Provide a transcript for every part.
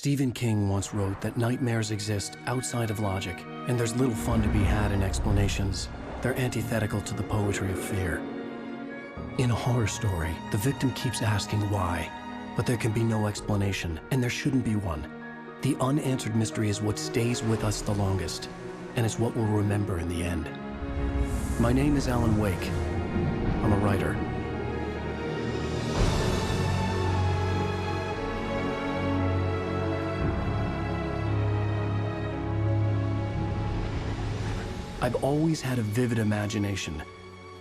Stephen King once wrote that nightmares exist outside of logic, and there's little fun to be had in explanations. They're antithetical to the poetry of fear. In a horror story, the victim keeps asking why, but there can be no explanation, and there shouldn't be one. The unanswered mystery is what stays with us the longest, and it's what we'll remember in the end. My name is Alan Wake. I'm a writer. I've always had a vivid imagination,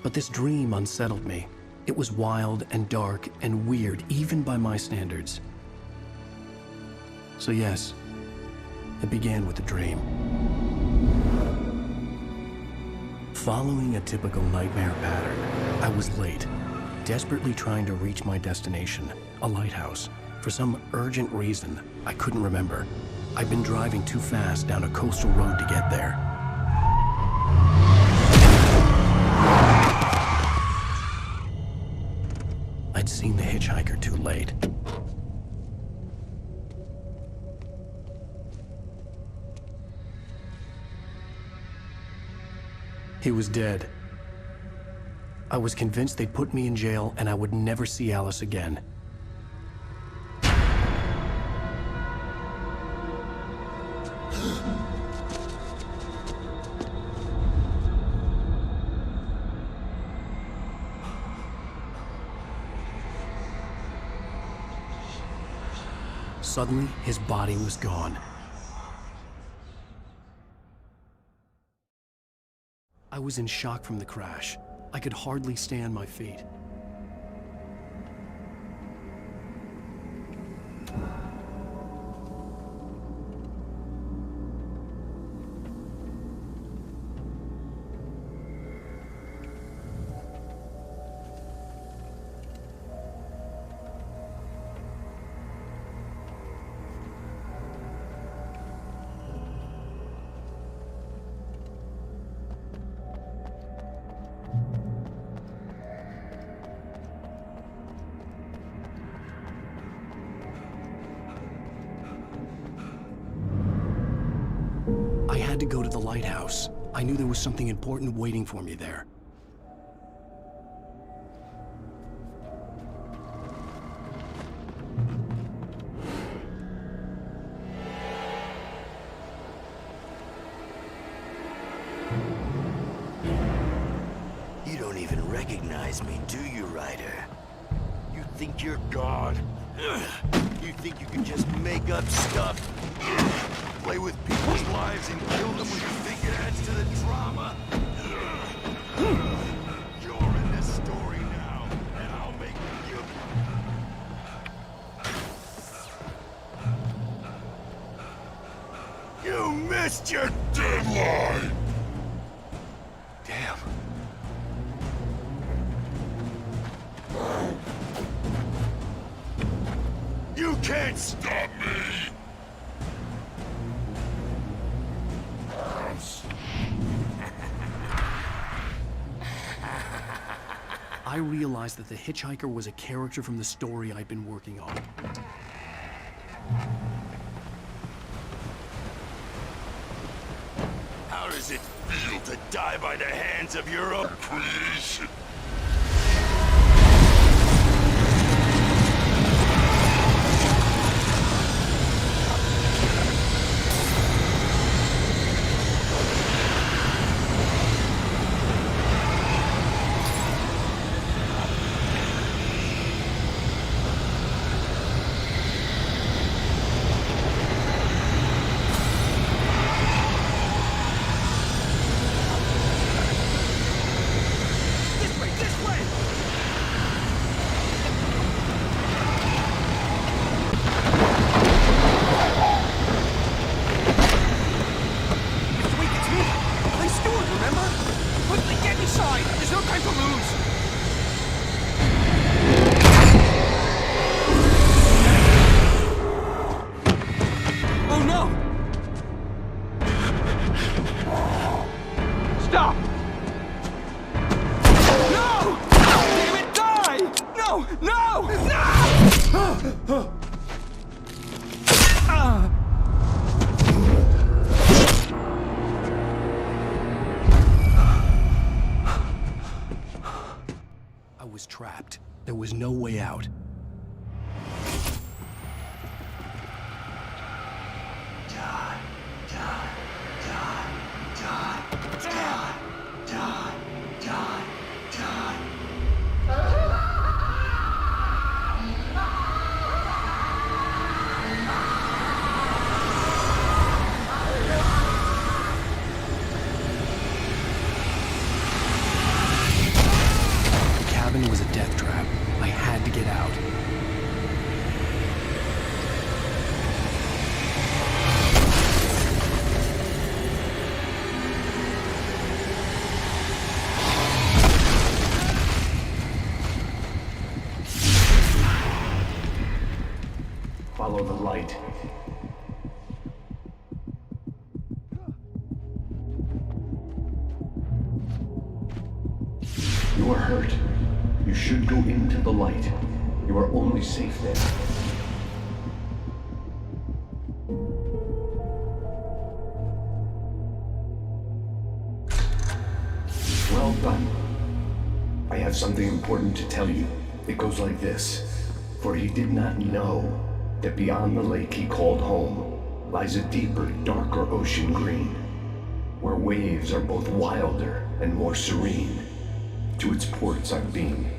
but this dream unsettled me. It was wild and dark and weird, even by my standards. So yes, it began with a dream. Following a typical nightmare pattern, I was late, desperately trying to reach my destination, a lighthouse. For some urgent reason, I couldn't remember. I'd been driving too fast down a coastal road to get there. I'd seen the hitchhiker too late. He was dead. I was convinced they'd put me in jail and I would never see Alice again. Suddenly, his body was gone. I was in shock from the crash. I could hardly stay on my feet. I had to go to the lighthouse. I knew there was something important waiting for me there. You don't even recognize me, do you, Ryder? You think you're God? You think you can just make up stuff? Play with people's lives and kill them when you think it adds to the drama? You're in this story now, and I'll make you... You missed your deadline! Damn. You can't stop me! I realized that the hitchhiker was a character from the story I'd been working on. How does it feel to die by the hands of your own creation? I was trapped. There was no way out. The cabin was a death trap. I had to get out. Follow the light. You are hurt. You should go into the light. You are only safe there. Well done. I have something important to tell you. It goes like this. For he did not know that beyond the lake he called home lies a deeper, darker ocean green, where waves are both wilder and more serene. To its ports I've been.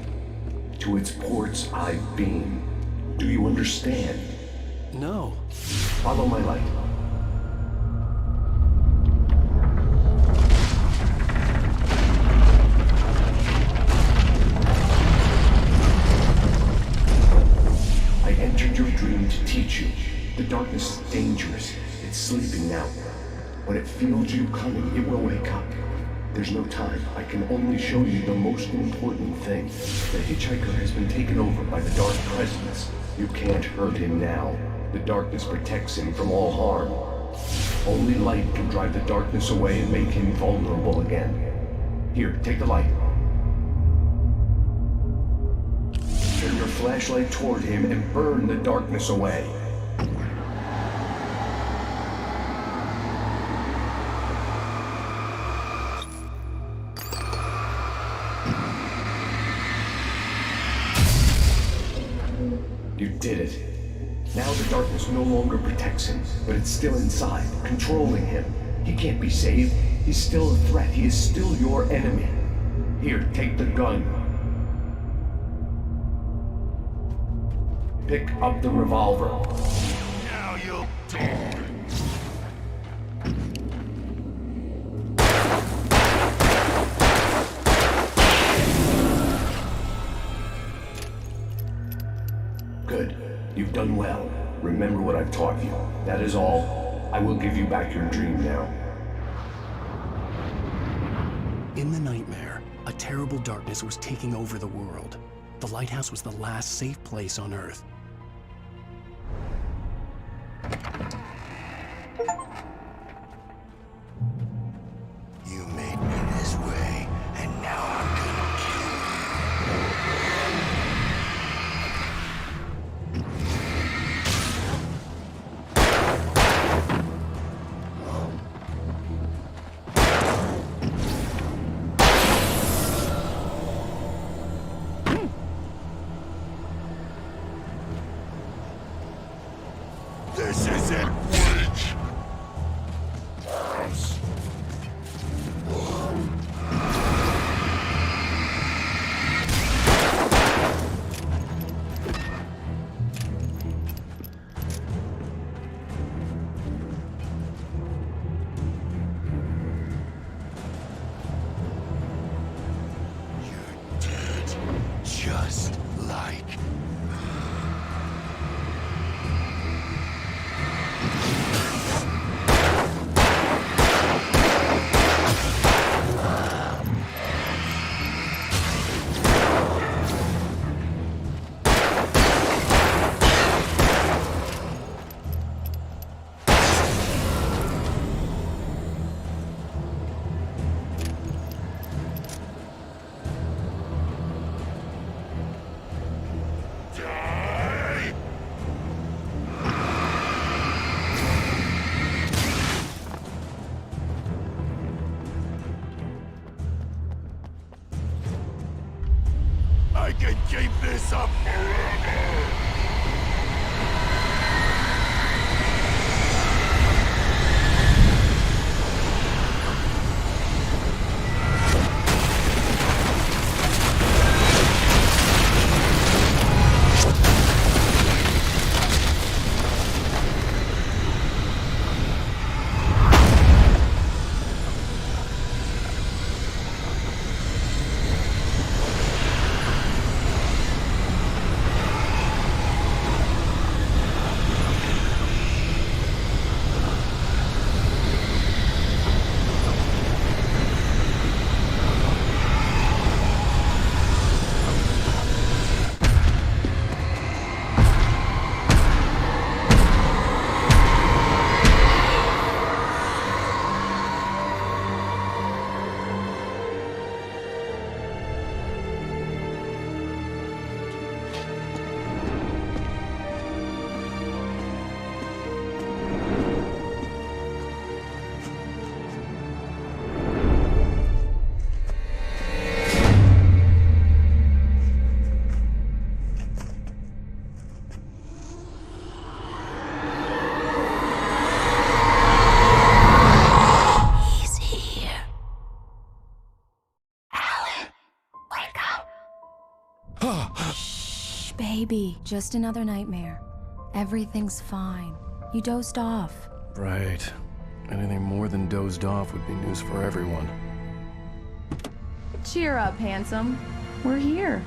To its ports I've been. Do you understand? No. Follow my light. I entered your dream to teach you. The darkness is dangerous. It's sleeping now. When it feels you coming, it will wake up. There's no time. I can only show you the most important thing. The hitchhiker has been taken over by the dark presence. You can't hurt him now. The darkness protects him from all harm. Only light can drive the darkness away and make him vulnerable again. Here, take the light. Turn your flashlight toward him and burn the darkness away. You did it. Now the darkness no longer protects him, but it's still inside, controlling him. He can't be saved. He's still a threat. He is still your enemy. Here, take the gun. Pick up the revolver. Now you'll die. Good. You've done well. Remember what I've taught you. That is all. I will give you back your dream now. In the nightmare, a terrible darkness was taking over the world. The lighthouse was the last safe place on Earth. You made me this way, and now I'm gonna kill you. This isn't wage. You're dead, just like I can keep this up forever! Baby, just another nightmare. Everything's fine. You dozed off. Right. Anything more than dozed off would be news for everyone. Cheer up, handsome. We're here.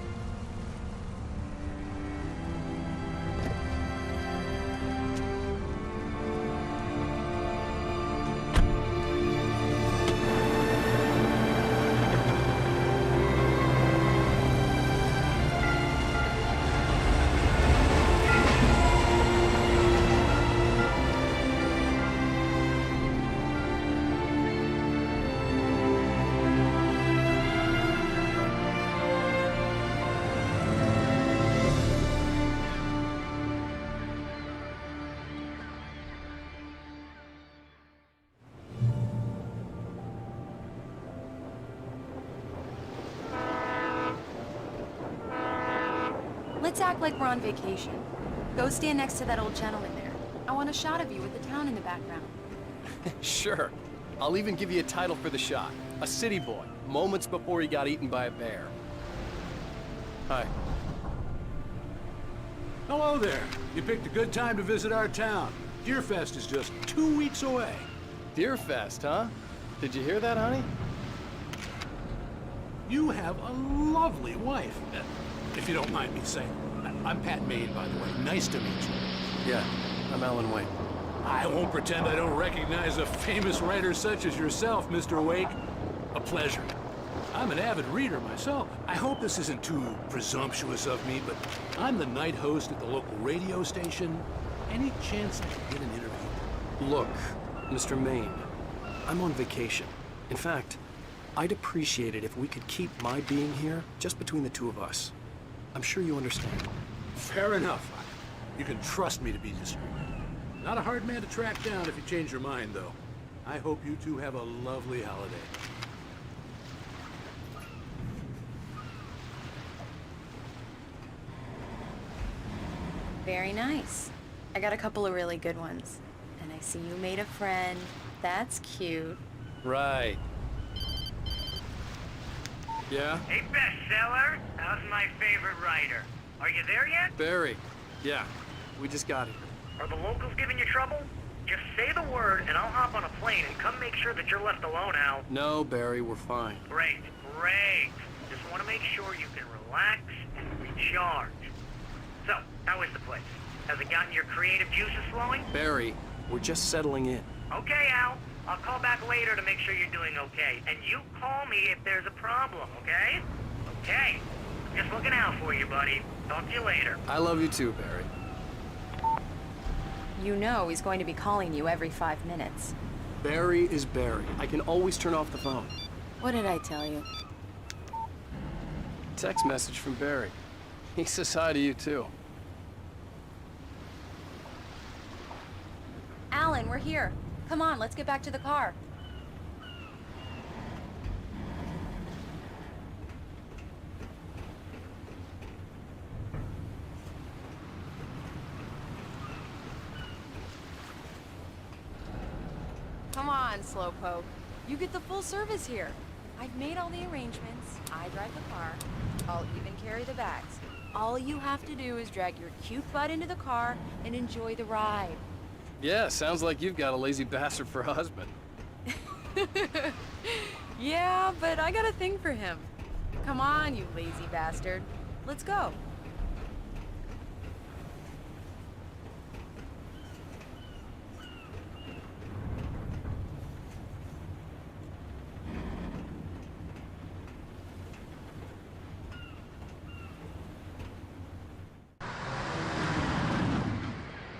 Let's act like we're on vacation. Go stand next to that old gentleman there. I want a shot of you with the town in the background. Sure. I'll even give you a title for the shot. A city boy, moments before he got eaten by a bear. Hi. Hello there. You picked a good time to visit our town. Deerfest is just 2 weeks away. Deerfest, huh? Did you hear that, honey? You have a lovely wife. If you don't mind me saying. I'm Pat Maine, by the way. Nice to meet you. Yeah, I'm Alan Wake. I won't pretend I don't recognize a famous writer such as yourself, Mr. Wake. A pleasure. I'm an avid reader myself. I hope this isn't too presumptuous of me, but I'm the night host at the local radio station. Any chance I could get an interview? Look, Mr. Maine, I'm on vacation. In fact, I'd appreciate it if we could keep my being here just between the two of us. I'm sure you understand. Fair enough. You can trust me to be discreet. Not a hard man to track down if you change your mind, though. I hope you two have a lovely holiday. Very nice. I got a couple of really good ones. And I see you made a friend. That's cute. Right. Yeah? Hey, bestseller, how's my favorite writer? Are you there yet? Barry. Yeah, we just got here. Are the locals giving you trouble? Just say the word and I'll hop on a plane and come make sure that you're left alone, Al. No, Barry, we're fine. Great, great. Just want to make sure you can relax and recharge. So, how is the place? Has it gotten your creative juices flowing? Barry, we're just settling in. Okay, Al. I'll call back later to make sure you're doing okay. And you call me if there's a problem, okay? Okay. Just looking out for you, buddy. Talk to you later. I love you too, Barry. You know he's going to be calling you every 5 minutes. Barry is Barry. I can always turn off the phone. What did I tell you? Text message from Barry. He says hi to you too. Alan, we're here. Come on, let's get back to the car. Come on, Slowpoke. You get the full service here. I've made all the arrangements. I drive the car. I'll even carry the bags. All you have to do is drag your cute butt into the car and enjoy the ride. Yeah, sounds like you've got a lazy bastard for a husband. Yeah, but I got a thing for him. Come on, you lazy bastard. Let's go.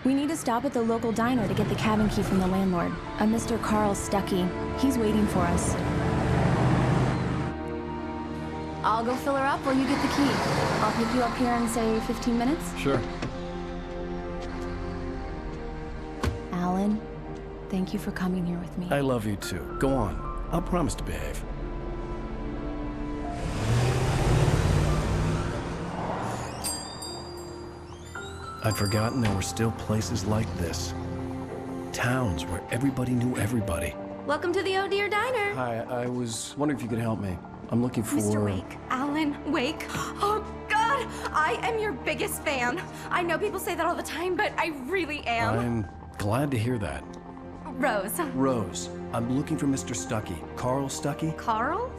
We need to stop at the local diner to get the cabin key from the landlord, a Mr. Carl Stuckey. He's waiting for us. I'll go fill her up while you get the key. I'll pick you up here in, say, 15 minutes? Sure. Alan, thank you for coming here with me. I love you too. Go on. I'll promise to behave. I'd forgotten there were still places like this. Towns where everybody knew everybody. Welcome to the Oh Dear Diner. Hi, I was wondering if you could help me. I'm looking for... Mr. Wake. Alan Wake. Oh, God! I am your biggest fan. I know people say that all the time, but I really am. I'm glad to hear that. Rose. Rose, I'm looking for Mr. Stuckey. Carl Stuckey? Carl?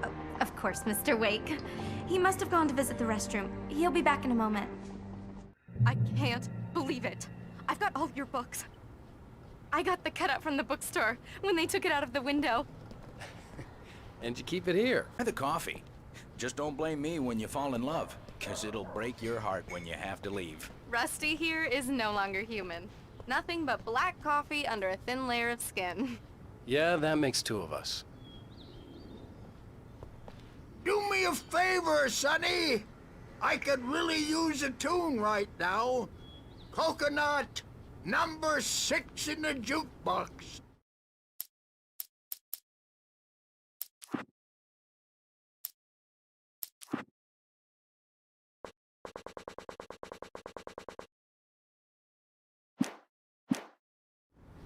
Oh, of course, Mr. Wake. He must have gone to visit the restroom. He'll be back in a moment. I can't believe it. I've got all your books. I got the cutout from the bookstore when they took it out of the window. And you keep it here. And the coffee. Just don't blame me when you fall in love, 'cause it'll break your heart when you have to leave. Rusty here is no longer human. Nothing but black coffee under a thin layer of skin. Yeah, that makes two of us. Do me a favor, Sonny. I could really use a tune right now. Coconut, number 6 in the jukebox.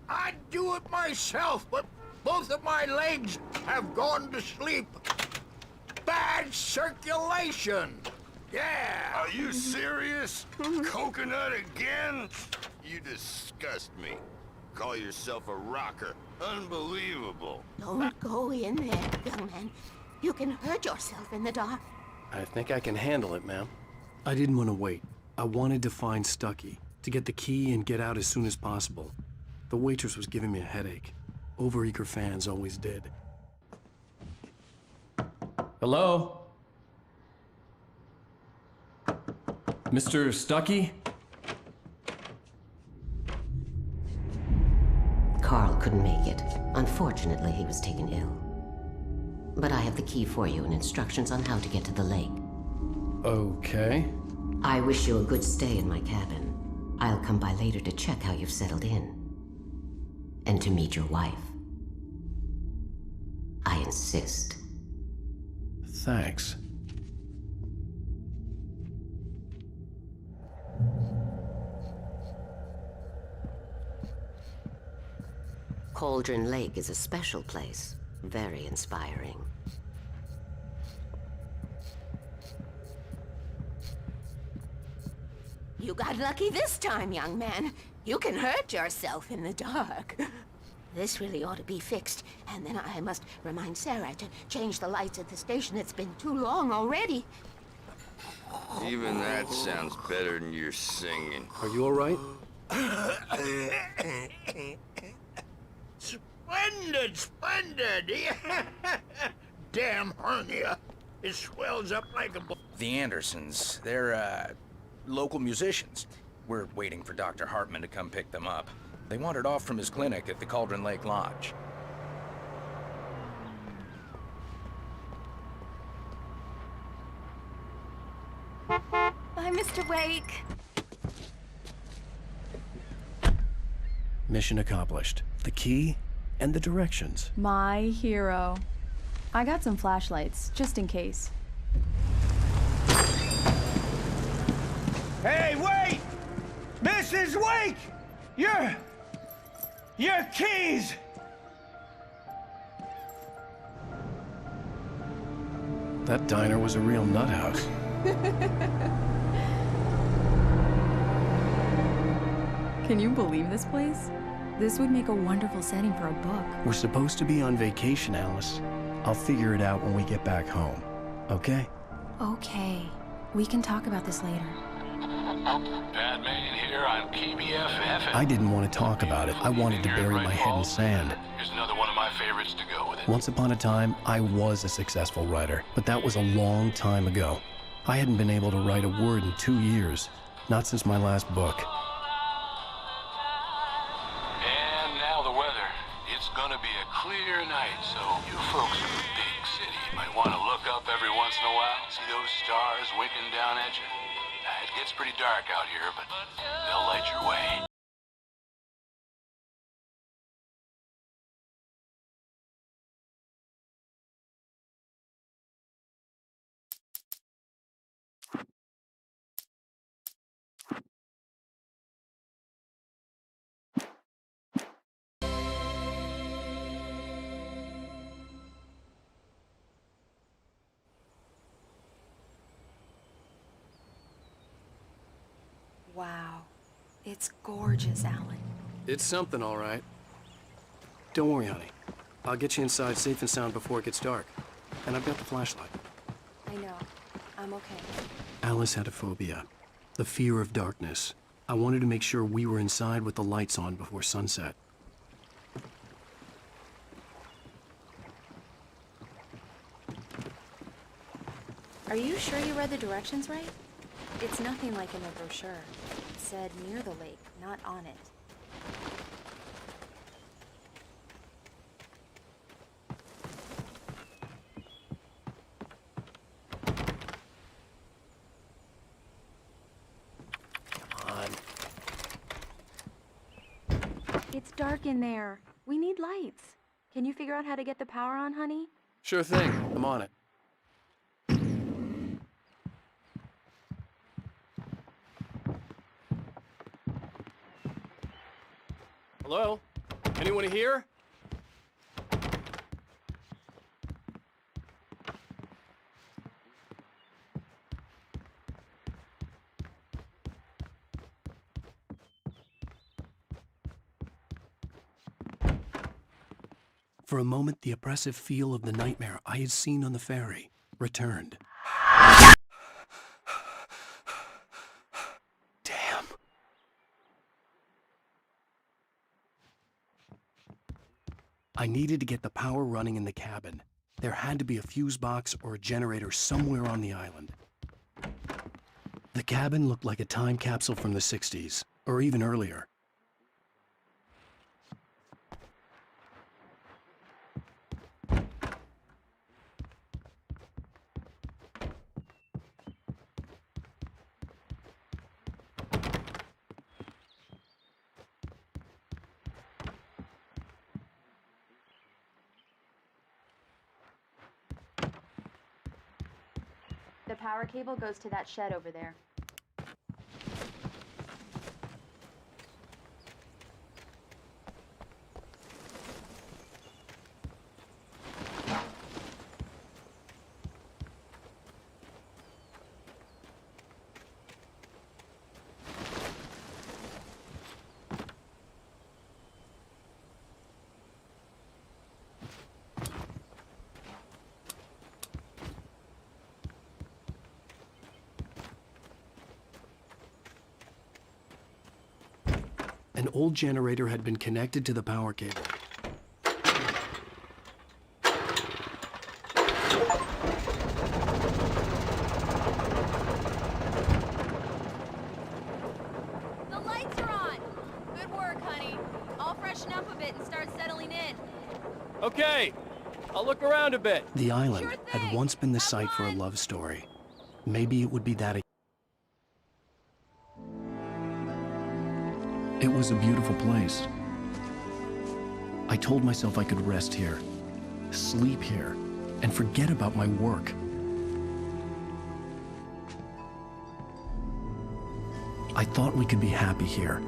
I'd do it myself, but both of my legs have gone to sleep. Bad circulation. Yeah. Are you serious? Coconut again? You disgust me. Call yourself a rocker. Unbelievable. Don't go in there, young man. You can hurt yourself in the dark. I think I can handle it, ma'am. I didn't want to wait. I wanted to find Stuckey, to get the key and get out as soon as possible. The waitress was giving me a headache. Overeager fans always did. Hello? Mr. Stuckey? Carl couldn't make it. Unfortunately, he was taken ill. But I have the key for you and instructions on how to get to the lake. Okay. I wish you a good stay in my cabin. I'll come by later to check how you've settled in. And to meet your wife. I insist. Thanks. Cauldron Lake is a special place. Very inspiring. You got lucky this time, young man. You can hurt yourself in the dark. This really ought to be fixed, and then I must remind Sarah to change the lights at the station. It's been too long already. Even that sounds better than your singing. Are you all right? Splendid, splendid. Damn hernia. It swells up like a... The Andersons, they're, local musicians. We're waiting for Dr. Hartman to come pick them up. They wandered off from his clinic at the Cauldron Lake Lodge. Bye, Mr. Wake. Mission accomplished. The key and the directions. My hero. I got some flashlights, just in case. Hey, wait! Mrs. Wake! Your keys! That diner was a real nut house. Can you believe this place? This would make a wonderful setting for a book. We're supposed to be on vacation, Alice. I'll figure it out when we get back home. Okay? Okay. We can talk about this later. Pat Main here on KBFF. I didn't want to talk about it. I wanted to bury my head in sand. Here's another one of my favorites to go with it. Once upon a time, I was a successful writer, but that was a long time ago. I hadn't been able to write a word in 2 years, not since my last book. And now the weather. It's gonna be a clear night, so you folks in the big city might want to look up every once in a while, see those stars winking down at you. It gets pretty dark out here, but they'll light your way. Wow. It's gorgeous, Alan. It's something, all right. Don't worry, honey. I'll get you inside safe and sound before it gets dark. And I've got the flashlight. I know. I'm okay. Alice had a phobia. The fear of darkness. I wanted to make sure we were inside with the lights on before sunset. Are you sure you read the directions right? It's nothing like in the brochure. It said near the lake, not on it. Come on. It's dark in there. We need lights. Can you figure out how to get the power on, honey? Sure thing. I'm on it. Hello? Anyone here? For a moment, the oppressive feel of the nightmare I had seen on the ferry returned. Damn. I needed to get the power running in the cabin. There had to be a fuse box or a generator somewhere on the island. The cabin looked like a time capsule from the 60s, or even earlier. The power cable goes to that shed over there. An old generator had been connected to the power cable. The lights are on! Good work, honey. I'll freshen up a bit and start settling in. Okay, I'll look around a bit. The island Sure had thing. once been the Have site for a fun. love story. Maybe it would be that again. It was a beautiful place. I told myself I could rest here, sleep here, and forget about my work. I thought we could be happy here.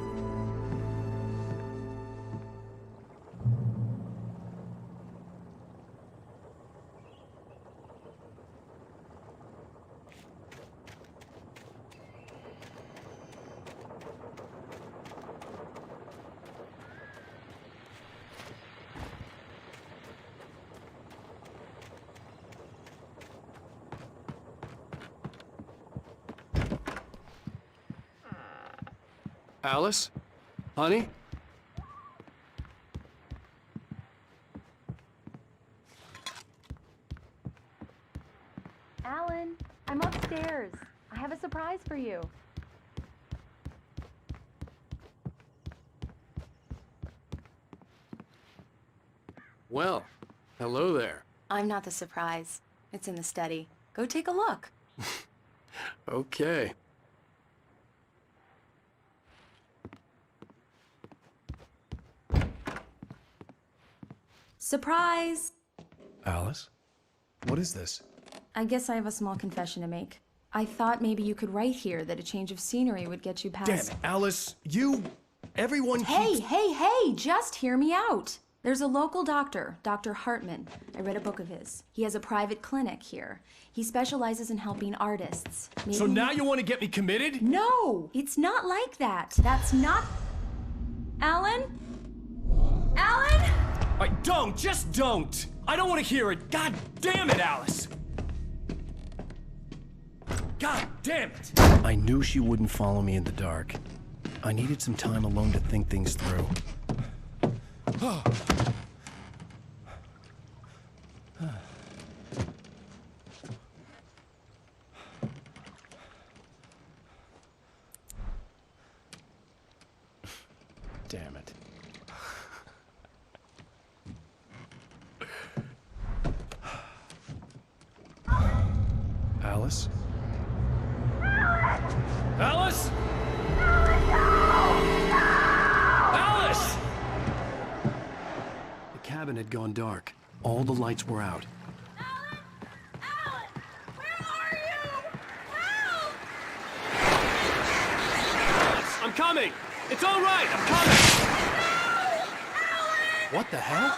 Alice? Honey? Alan, I'm upstairs. I have a surprise for you. Well, hello there. I'm not the surprise. It's in the study. Go take a look. Okay. Surprise! Alice? What is this? I guess I have a small confession to make. I thought maybe you could write here that a change of scenery would get you past... Damn it, Alice! Everyone Hey, hey, just hear me out! There's a local doctor, Dr. Hartman. I read a book of his. He has a private clinic here. He specializes in helping artists. So now you want to get me committed? No! It's not like that. That's not... Alan? Alan? Just don't! I don't want to hear it! God damn it, Alice! God damn it! I knew she wouldn't follow me in the dark. I needed some time alone to think things through. Damn it. Alice? Alice? Alice! The cabin had gone dark. All the lights were out. I'm coming! It's all right! I'm coming! What the hell?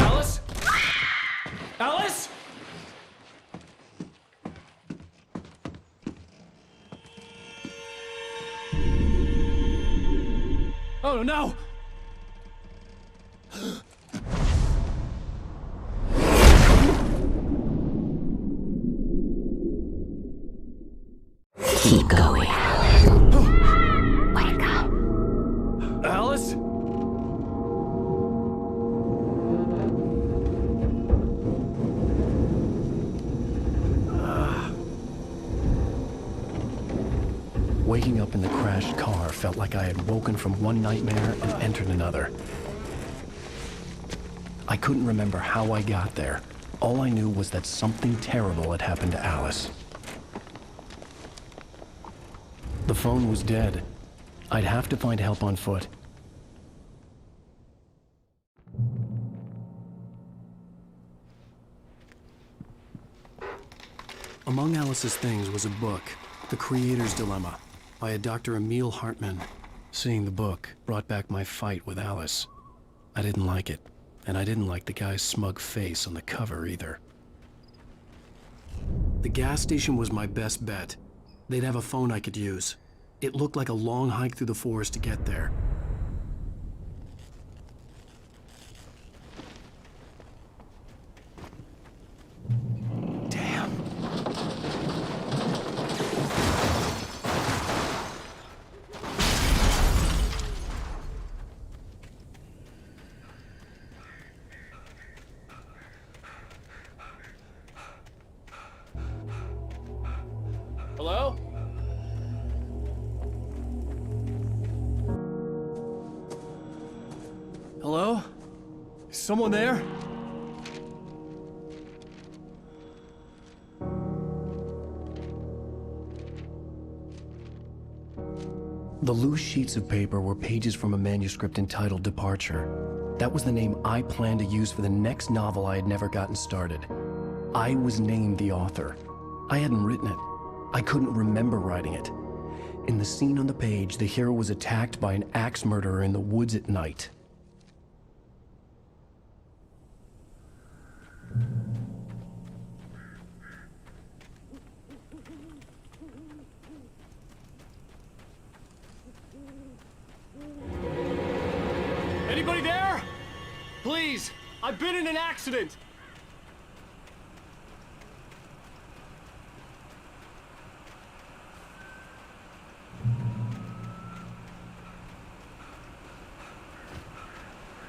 Alice? Alice? Oh no! Keep going. Wake up. Alice? Waking up in the crashed car felt like I had woken from one nightmare and entered another. I couldn't remember how I got there. All I knew was that something terrible had happened to Alice. The phone was dead. I'd have to find help on foot. Among Alice's things was a book, The Creator's Dilemma, by a Dr. Emil Hartman. Seeing the book brought back my fight with Alice. I didn't like it, and I didn't like the guy's smug face on the cover either. The gas station was my best bet. They'd have a phone I could use. It looked like a long hike through the forest to get there. Damn. Hello? Hello? Is someone there? The loose sheets of paper were pages from a manuscript entitled Departure. That was the name I planned to use for the next novel I had never gotten started. I was named the author. I hadn't written it. I couldn't remember writing it. In the scene on the page, the hero was attacked by an axe murderer in the woods at night. Anybody there? Please, I've been in an accident.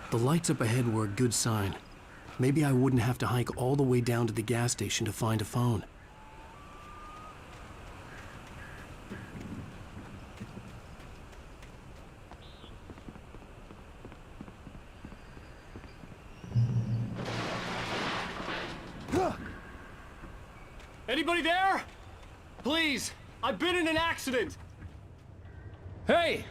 The lights up ahead were a good sign. Maybe I wouldn't have to hike all the way down to the gas station to find a phone. Anybody there? Please, I've been in an accident. Hey!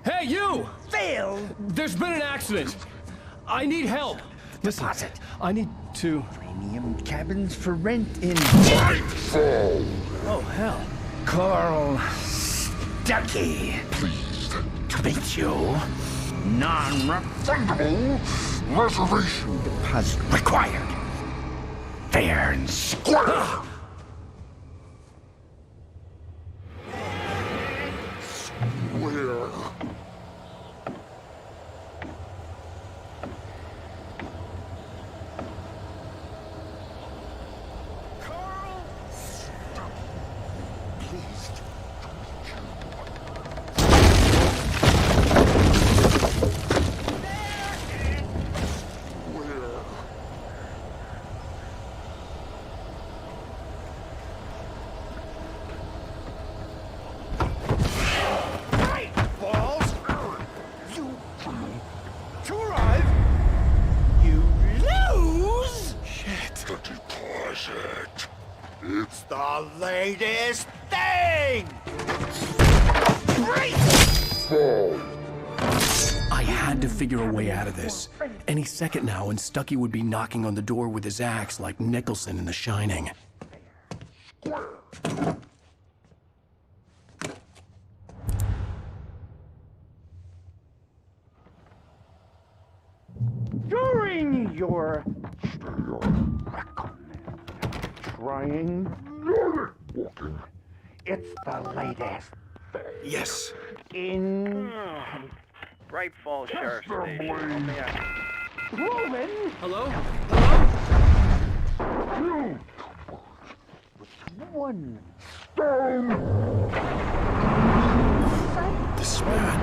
Hey, you! Phil! There's been an accident. I need help. Listen, I need to... Premium cabins for rent in... Oh, hell. Carl Stuckey. Pleased to meet you. Non-refundable reservation deposit required. Fair and square. Square. Carl Stuckey. Pleased to meet you. It's the latest thing! I had to figure a way out of this. Any second now, and Stuckey would be knocking on the door with his axe like Nicholson in The Shining. During your trying walking, it's the latest Yes. in Bright Falls Sheriff Station. Roman. Hello? You with one stone. This is bad.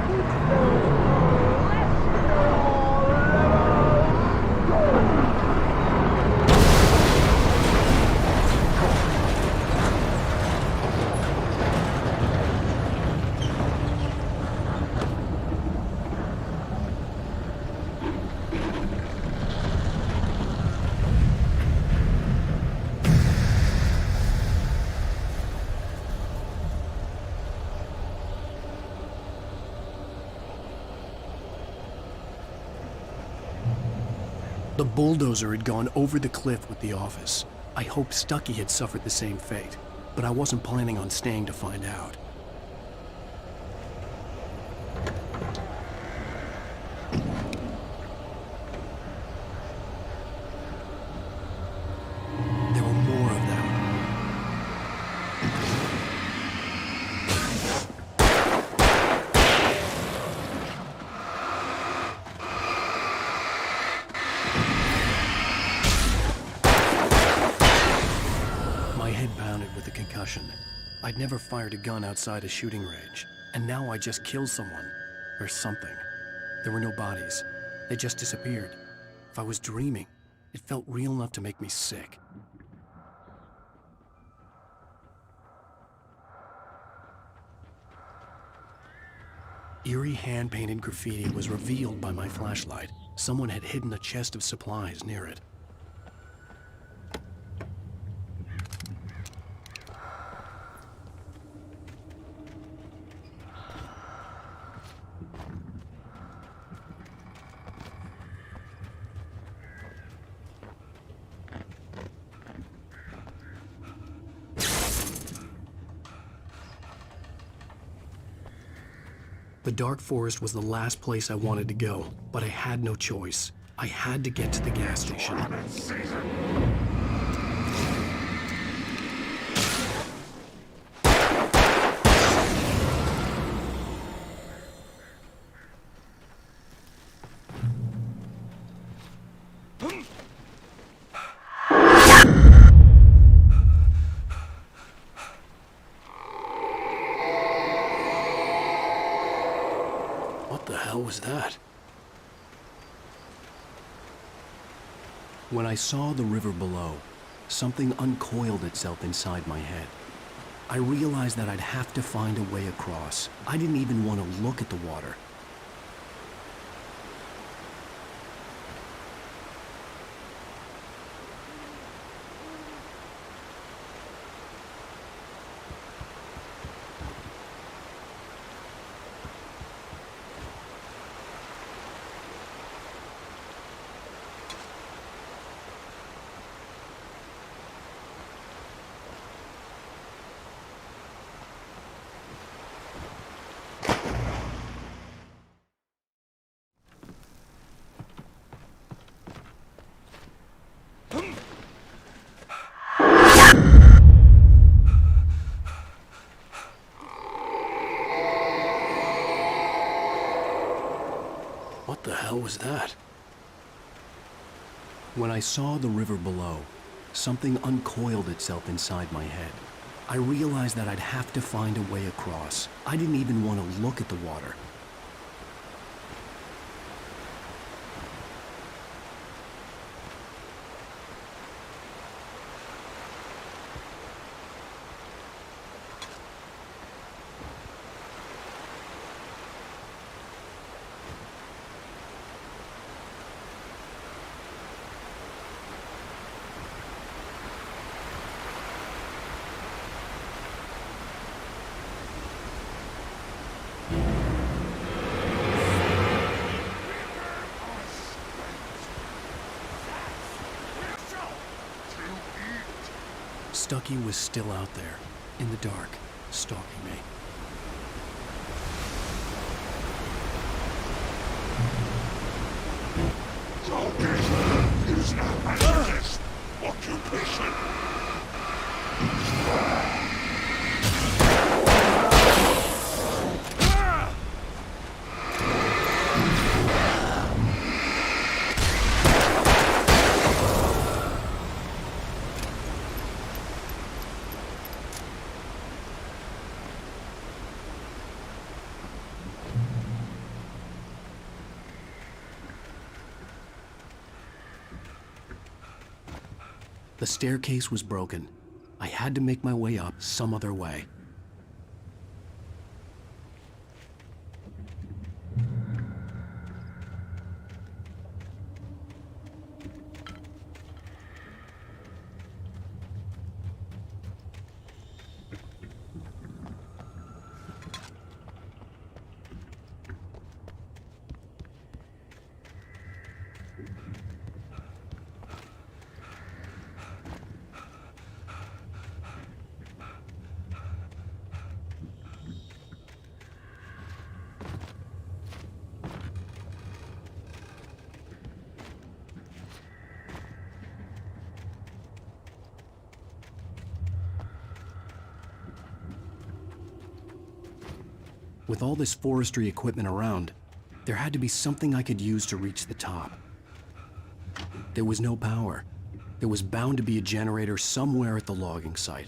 The bulldozer had gone over the cliff with the office. I hoped Stuckey had suffered the same fate, but I wasn't planning on staying to find out. There were more of them. My head pounded with a concussion. I'd never fired a gun outside a shooting range, and now I just killed someone. Or something. There were no bodies. They just disappeared. If I was dreaming, it felt real enough to make me sick. Eerie hand-painted graffiti was revealed by my flashlight. Someone had hidden a chest of supplies near it. The dark forest was the last place I wanted to go, but I had no choice. I had to get to the gas station. What the hell was that? When I saw the river below, something uncoiled itself inside my head. I realized that I'd have to find a way across. I didn't even want to look at the water. What the hell was that? When I saw the river below, something uncoiled itself inside my head. I realized that I'd have to find a way across. I didn't even want to look at the water. Stucky was still out there, in the dark, stalking me. Salvation is an hazardous occupation. The staircase was broken. I had to make my way up some other way. With all this forestry equipment around, there had to be something I could use to reach the top. There was no power. There was bound to be a generator somewhere at the logging site.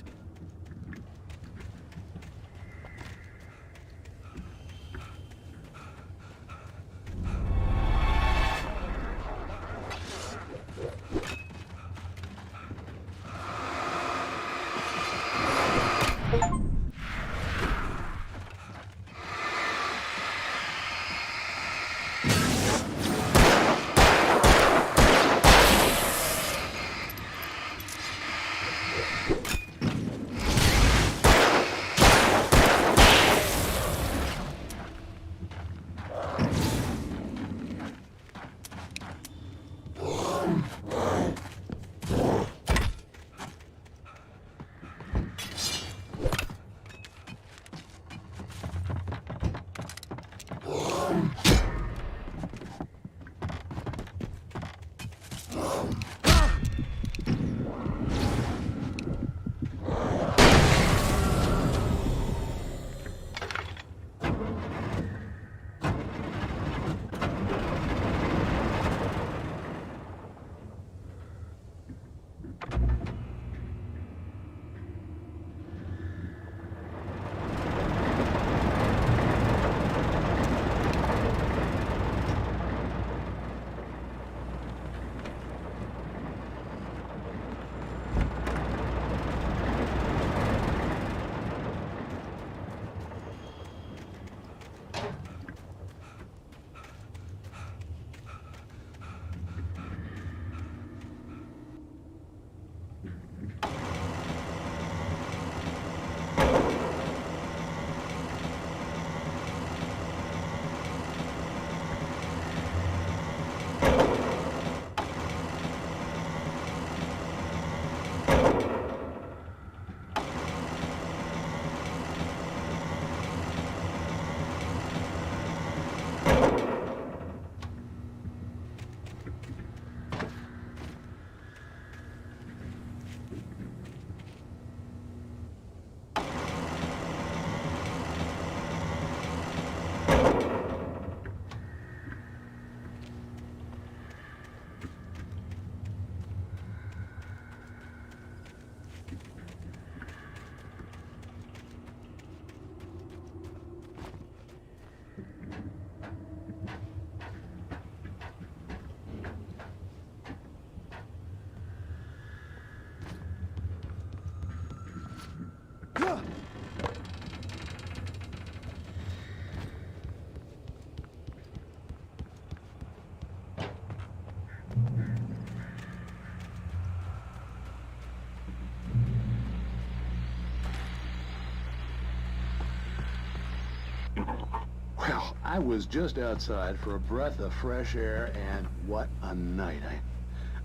I was just outside for a breath of fresh air, and what a night.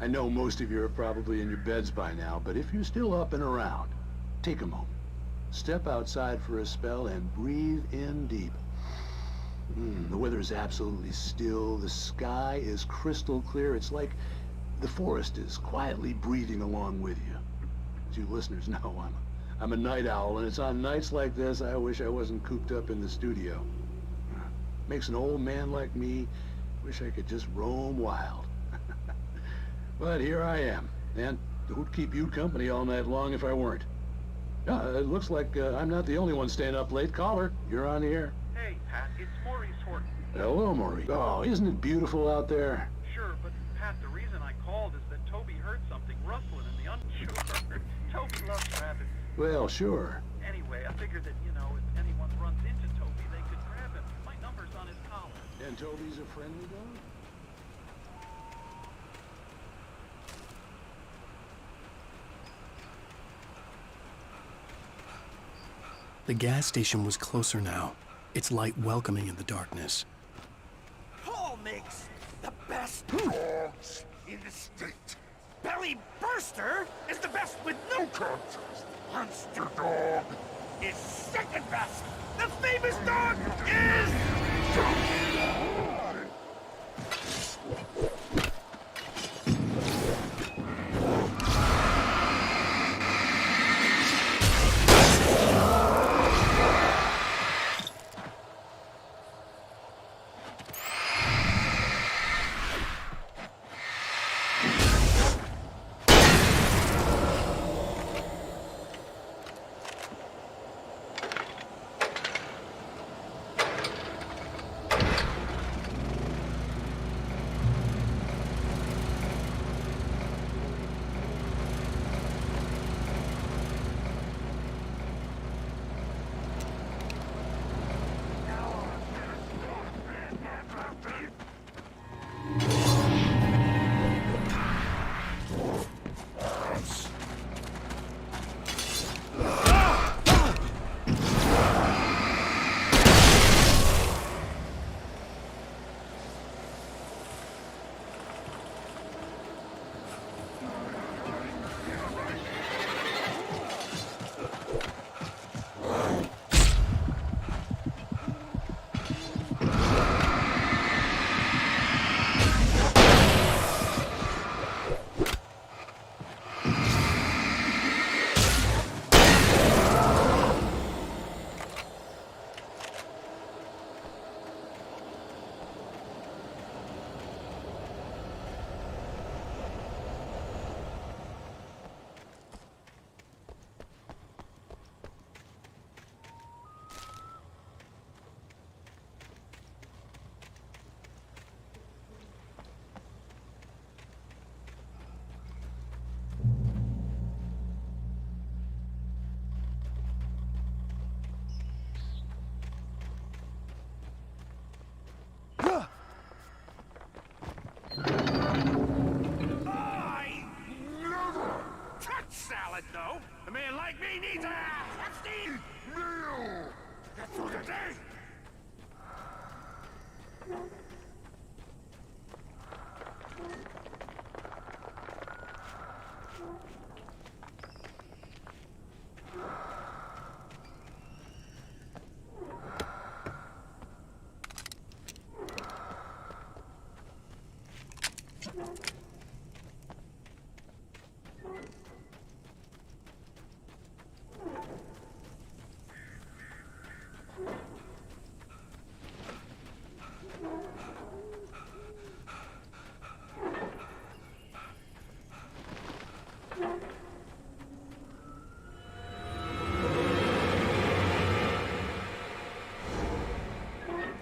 I know most of you are probably in your beds by now, but if you're still up and around, take a moment. Step outside for a spell and breathe in deep. The weather is absolutely still. The sky is crystal clear. It's like the forest is quietly breathing along with you. As you listeners know, I'm a night owl, and it's on nights like this I wish I wasn't cooped up in the studio. Makes an old man like me wish I could just roam wild. But here I am, and who'd keep you company all night long if I weren't? It looks like I'm not the only one staying up late. Caller, you're on the air. Hey, Pat, it's Maurice Horton. Hello, Maurice. Oh, isn't it beautiful out there? Sure, but Pat, the reason I called is that Toby heard something rustling in the Sure. Toby loves rabbits. Well, sure. Anyway, I figured that, you know, if anyone runs into Toby, they could grab him. My number's on his collar. And Toby's a friendly dog? The gas station was closer now, its light welcoming in the darkness. Paul makes the best dogs in the state. Belly Burster is the best with no contest. Monster Dog is second best. The famous dog is... salad, though. A man like me needs a hefty meal. That's for the day.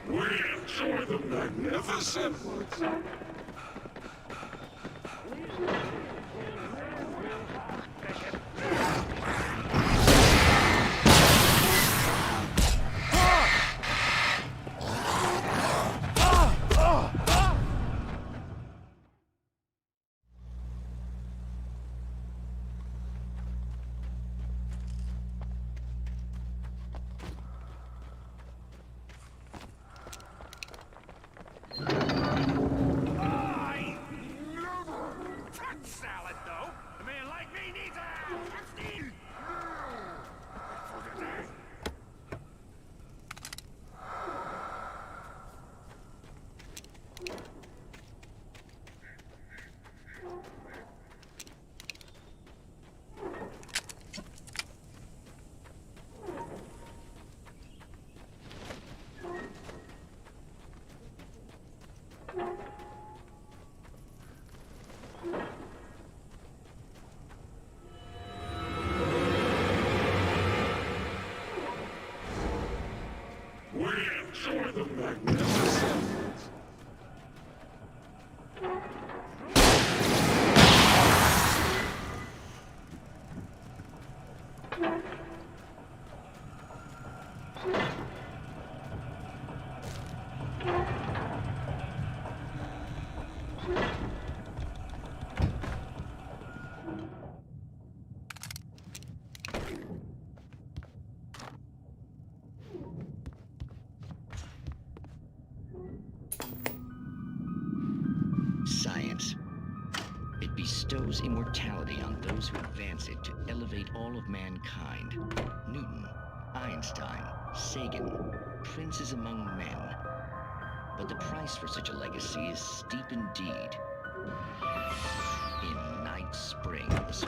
We enjoy the magnificent. magnificent. Science. It bestows immortality on those who advance it to elevate all of mankind. Newton, Einstein, Sagan, princes among men. But the price for such a legacy is steep indeed. In Night Springs.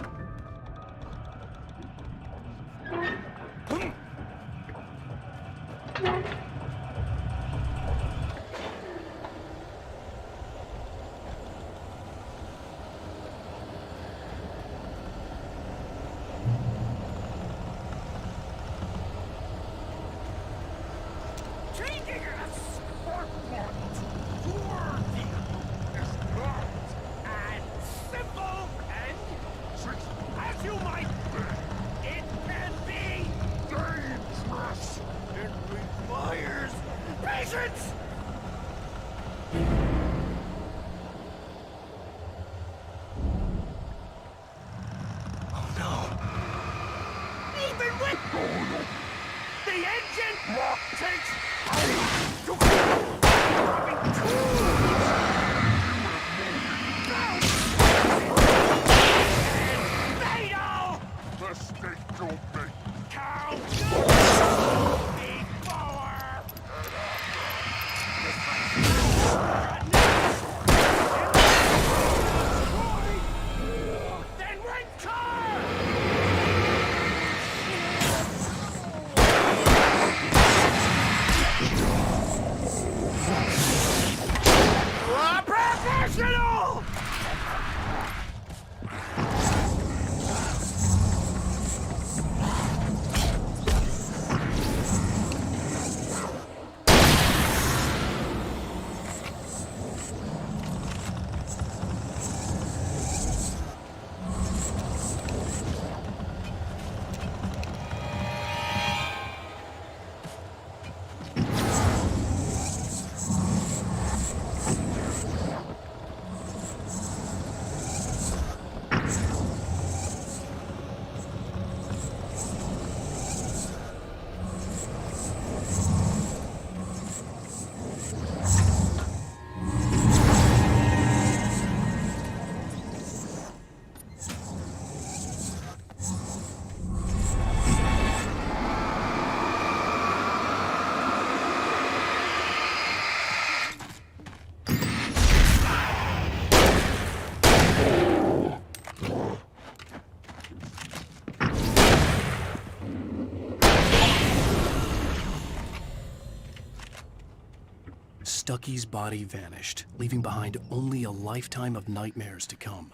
Stucky's body vanished, leaving behind only a lifetime of nightmares to come,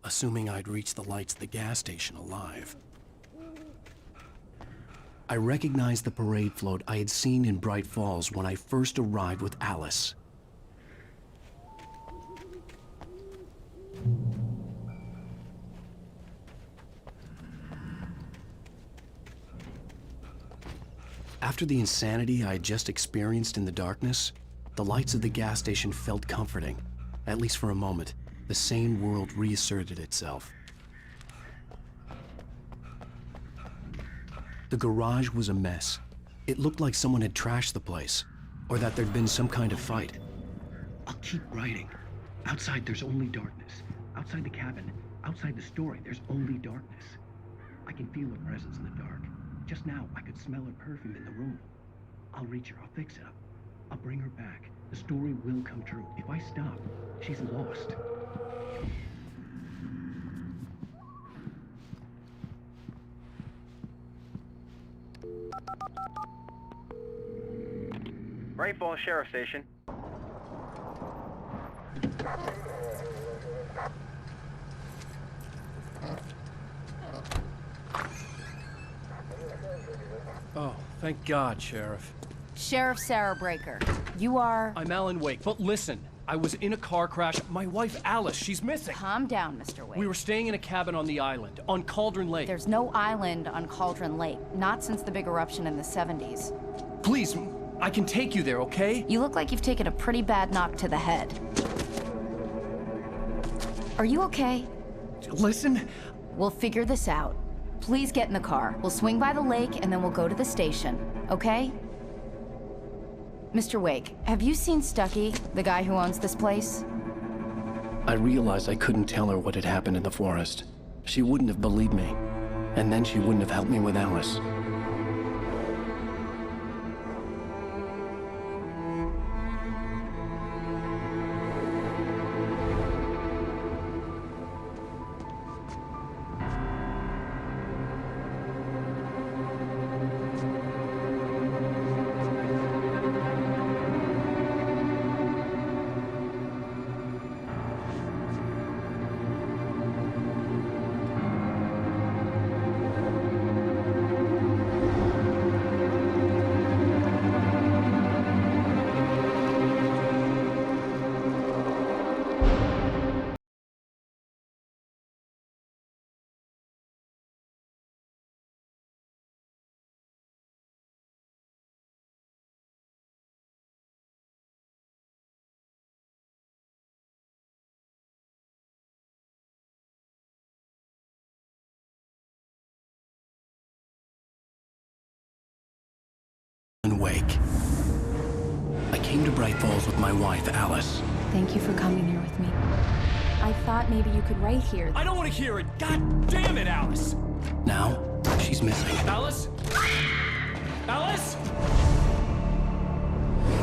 assuming I'd reached the lights at the gas station alive. I recognized the parade float I had seen in Bright Falls when I first arrived with Alice. After the insanity I had just experienced in the darkness, the lights of the gas station felt comforting. At least for a moment, the sane world reasserted itself. The garage was a mess. It looked like someone had trashed the place, or that there'd been some kind of fight. I'll keep writing. Outside, there's only darkness. Outside the cabin, outside the story, there's only darkness. I can feel her presence in the dark. Just now, I could smell her perfume in the room. I'll reach her, I'll fix it up. I'll bring her back. The story will come true. If I stop, she's lost. Bright Falls Sheriff Station. Oh, thank God, Sheriff. Sheriff Sarah Breaker. You are... I'm Alan Wake, but listen. I was in a car crash. My wife, Alice, she's missing. Calm down, Mr. Wake. We were staying in a cabin on the island, on Cauldron Lake. There's no island on Cauldron Lake. Not since the big eruption in the 70s. Please, I can take you there, okay? You look like you've taken a pretty bad knock to the head. Are you okay? Listen. We'll figure this out. Please get in the car. We'll swing by the lake and then we'll go to the station, okay? Mr. Wake, have you seen Stucky, the guy who owns this place? I realized I couldn't tell her what had happened in the forest. She wouldn't have believed me. And then she wouldn't have helped me with Alice. Wake. I came to Bright Falls with my wife, Alice. Thank you for coming here with me. I thought maybe you could write here. I don't want to hear it! God damn it, Alice! Now, she's missing. Alice? Alice?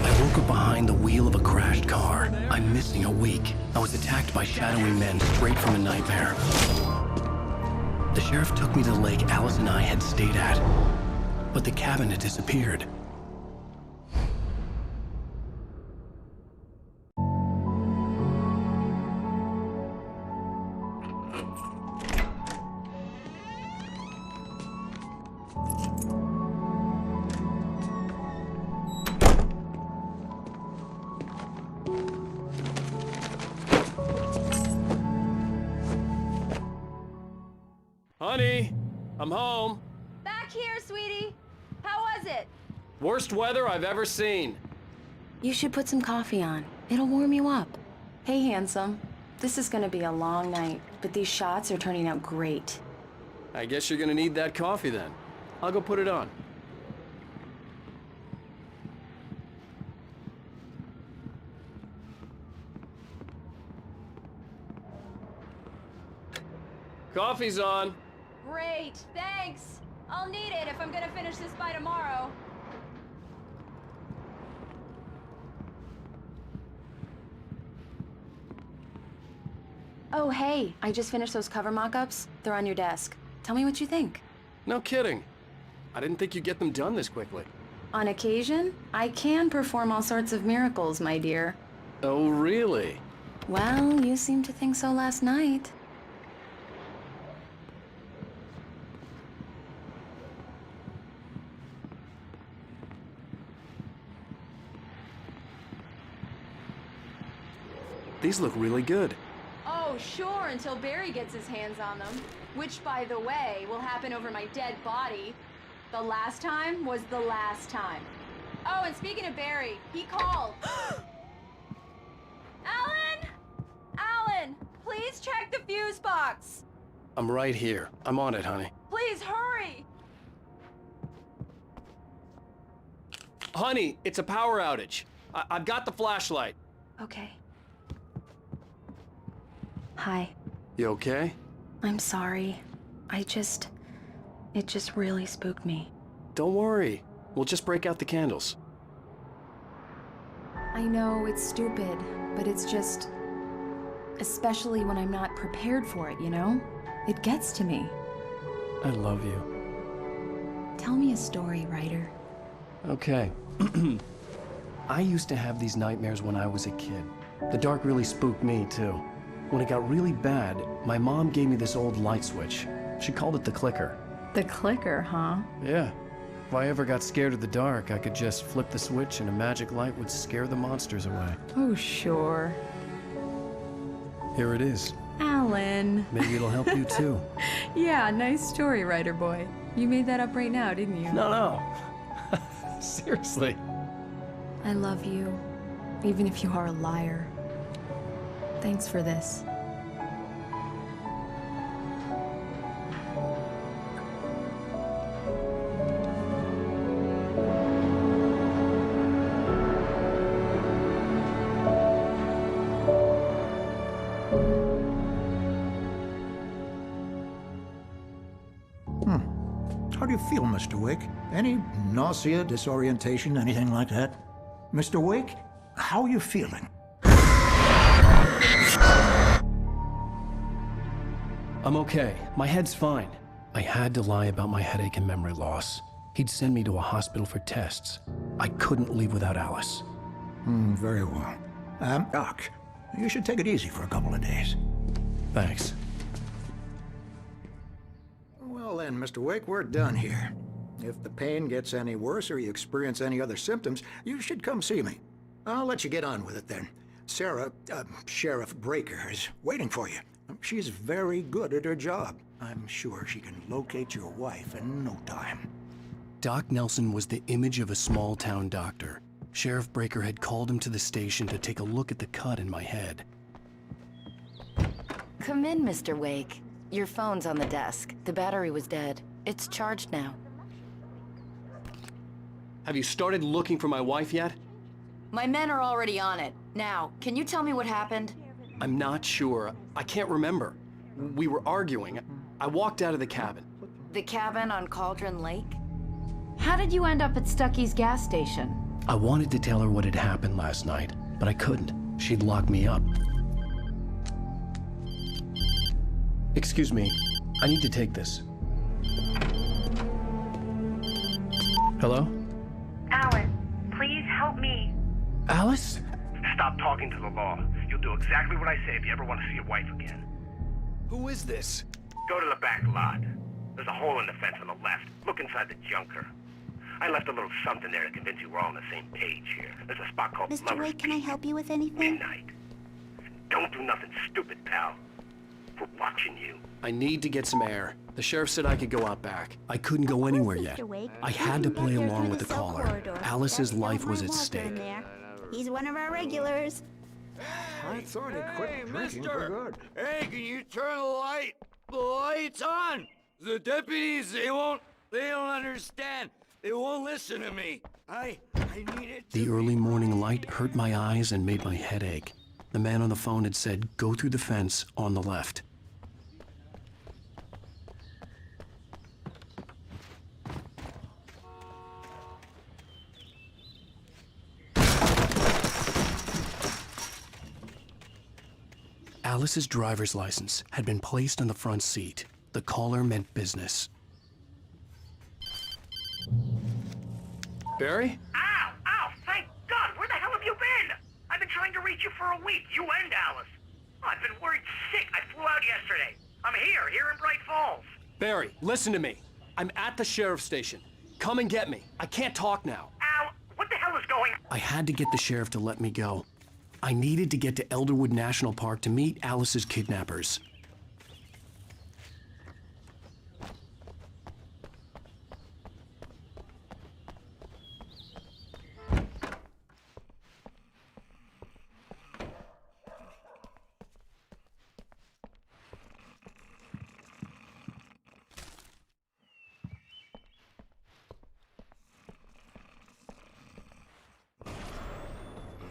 I woke up behind the wheel of a crashed car. I'm missing a week. I was attacked by shadowy men straight from a nightmare. The sheriff took me to the lake Alice and I had stayed at. But the cabin had disappeared. Honey, I'm home. Back here, sweetie. How was it? Worst weather I've ever seen. You should put some coffee on. It'll warm you up. Hey, handsome. This is gonna be a long night, but these shots are turning out great. I guess you're gonna need that coffee then. I'll go put it on. Coffee's on. Great, thanks. I'll need it if I'm gonna finish this by tomorrow. Oh, hey, I just finished those cover mock-ups. They're on your desk. Tell me what you think. No kidding. I didn't think you'd get them done this quickly. On occasion, I can perform all sorts of miracles, my dear. Oh, really? Well, you seemed to think so last night. These look really good. Oh, sure, until Barry gets his hands on them. Which, by the way, will happen over my dead body. The last time was the last time. Oh, and speaking of Barry, he called. Alan! Alan, please check the fuse box. I'm right here. I'm on it, honey. Please, hurry! Honey, it's a power outage. I've got the flashlight. Okay. Hi. You okay? I'm sorry. It just really spooked me. Don't worry. We'll just break out the candles. I know it's stupid, but it's just... especially when I'm not prepared for it, you know? It gets to me. I love you. Tell me a story, writer. Okay. I used to have these nightmares when I was a kid. The dark really spooked me, too. When it got really bad, my mom gave me this old light switch. She called it the clicker. The clicker, huh? Yeah. If I ever got scared of the dark, I could just flip the switch and a magic light would scare the monsters away. Oh, sure. Here it is. Alan. Maybe it'll help you too. Yeah, nice story, writer boy. You made that up right now, didn't you? No. Seriously. I love you, even if you are a liar. Thanks for this. How do you feel, Mr. Wake? Any nausea, disorientation, anything like that? Mr. Wake, how are you feeling? I'm okay. My head's fine. I had to lie about my headache and memory loss. He'd send me to a hospital for tests. I couldn't leave without Alice. Very well. Doc, you should take it easy for a couple of days. Thanks. Well then, Mr. Wake, we're done here. If the pain gets any worse or you experience any other symptoms, you should come see me. I'll let you get on with it then. Sarah, Sheriff Breaker, is waiting for you. She's very good at her job. I'm sure she can locate your wife in no time. Doc Nelson was the image of a small-town doctor. Sheriff Breaker had called him to the station to take a look at the cut in my head. Come in, Mr. Wake. Your phone's on the desk. The battery was dead. It's charged now. Have you started looking for my wife yet? My men are already on it. Now, can you tell me what happened? I'm not sure. I can't remember. We were arguing. I walked out of the cabin. The cabin on Cauldron Lake? How did you end up at Stucky's gas station? I wanted to tell her what had happened last night, but I couldn't. She'd locked me up. Excuse me. I need to take this. Hello? Alan, please help me. Alice? Stop talking to the law. You'll do exactly what I say if you ever want to see your wife again. Who is this? Go to the back lot. There's a hole in the fence on the left. Look inside the junker. I left a little something there to convince you we're all on the same page here. There's a spot called Mr. Lover's Wake, can I help you with anything? Midnight. Don't do nothing stupid, pal. We're watching you. I need to get some air. The sheriff said I could go out back. I couldn't go anywhere yet. I had to play along with the caller. Alice's life was at stake. He's one of our regulars. I thought he'd quit drinking for good. Hey, can you turn the light? The light's on! The deputies, they don't understand. They won't listen to me. I need it to The early morning light hurt my eyes and made my head ache. The man on the phone had said, go through the fence on the left. Alice's driver's license had been placed on the front seat. The caller meant business. Barry? Ow! Ow! Thank God! Where the hell have you been? I've been trying to reach you for a week, you and Alice. Oh, I've been worried sick. I flew out yesterday. I'm here in Bright Falls. Barry, listen to me. I'm at the sheriff's station. Come and get me. I can't talk now. Ow! What the hell is going on? I had to get the sheriff to let me go. I needed to get to Elderwood National Park to meet Alice's kidnappers.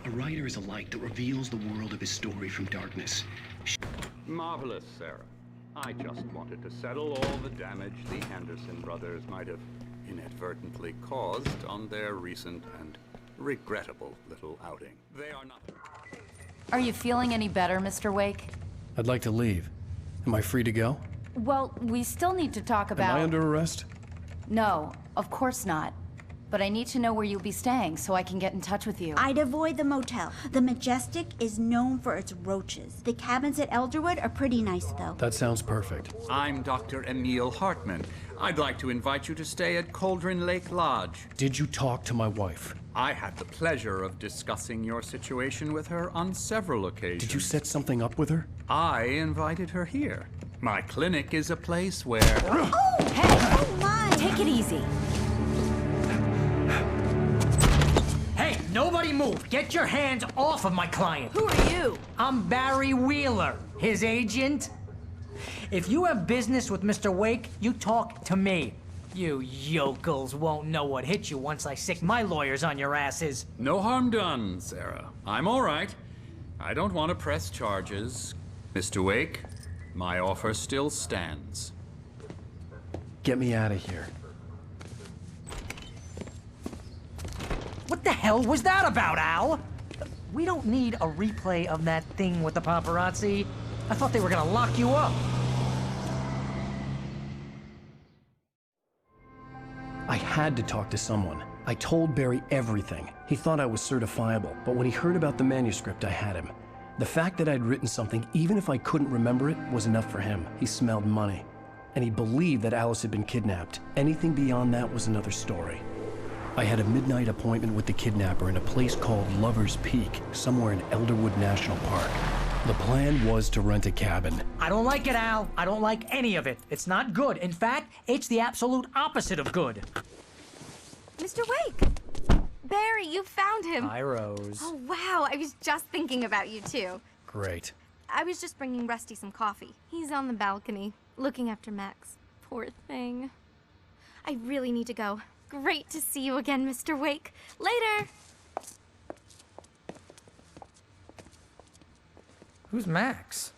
A writer is a light that reveals the world of his story from darkness. Marvelous, Sarah. I just wanted to settle all the damage the Anderson brothers might have inadvertently caused on their recent and regrettable little outing. They are not... Are you feeling any better, Mr. Wake? I'd like to leave. Am I free to go? Well, we still need to talk about... Am I under arrest? No, of course not. But I need to know where you'll be staying so I can get in touch with you. I'd avoid the motel. The Majestic is known for its roaches. The cabins at Elderwood are pretty nice, though. That sounds perfect. I'm Dr. Emil Hartman. I'd like to invite you to stay at Cauldron Lake Lodge. Did you talk to my wife? I had the pleasure of discussing your situation with her on several occasions. Did you set something up with her? I invited her here. My clinic is a place where... Oh! Hey! Oh my! Take it easy. Hey, nobody move! Get your hands off of my client! Who are you? I'm Barry Wheeler, his agent. If you have business with Mr. Wake, you talk to me. You yokels won't know what hit you once I sick my lawyers on your asses. No harm done, Sarah. I'm all right. I don't want to press charges. Mr. Wake, my offer still stands. Get me out of here. What the hell was that about, Al? We don't need a replay of that thing with the paparazzi. I thought they were gonna lock you up. I had to talk to someone. I told Barry everything. He thought I was certifiable, but when he heard about the manuscript, I had him. The fact that I'd written something, even if I couldn't remember it, was enough for him. He smelled money. And he believed that Alice had been kidnapped. Anything beyond that was another story. I had a midnight appointment with the kidnapper in a place called Lover's Peak, somewhere in Elderwood National Park. The plan was to rent a cabin. I don't like it, Al. I don't like any of it. It's not good. In fact, it's the absolute opposite of good. Mr. Wake! Barry, you found him. Hi, Rose. Oh, wow. I was just thinking about you, too. Great. I was just bringing Rusty some coffee. He's on the balcony, looking after Max. Poor thing. I really need to go. Great to see you again, Mr. Wake. Later! Who's Max?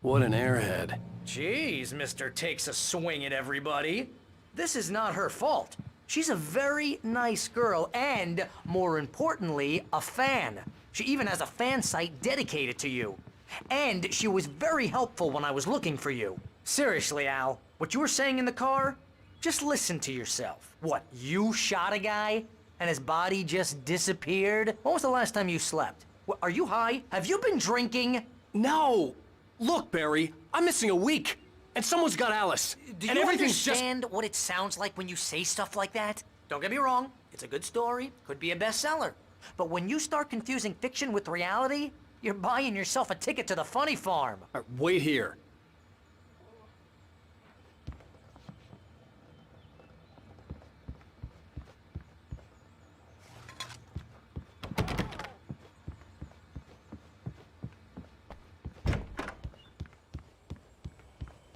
What an airhead. Jeez, Mr. Takes a swing at everybody. This is not her fault. She's a very nice girl and, more importantly, a fan. She even has a fan site dedicated to you. And she was very helpful when I was looking for you. Seriously, Al, what you were saying in the car? Just listen to yourself. What, you shot a guy? And his body just disappeared? When was the last time you slept? Are you high? Have you been drinking? No! Look, Barry, I'm missing a week. And someone's got Alice. Do and you everything's understand what it sounds like when you say stuff like that? Don't get me wrong, it's a good story, could be a bestseller. But when you start confusing fiction with reality, you're buying yourself a ticket to the funny farm. Wait here.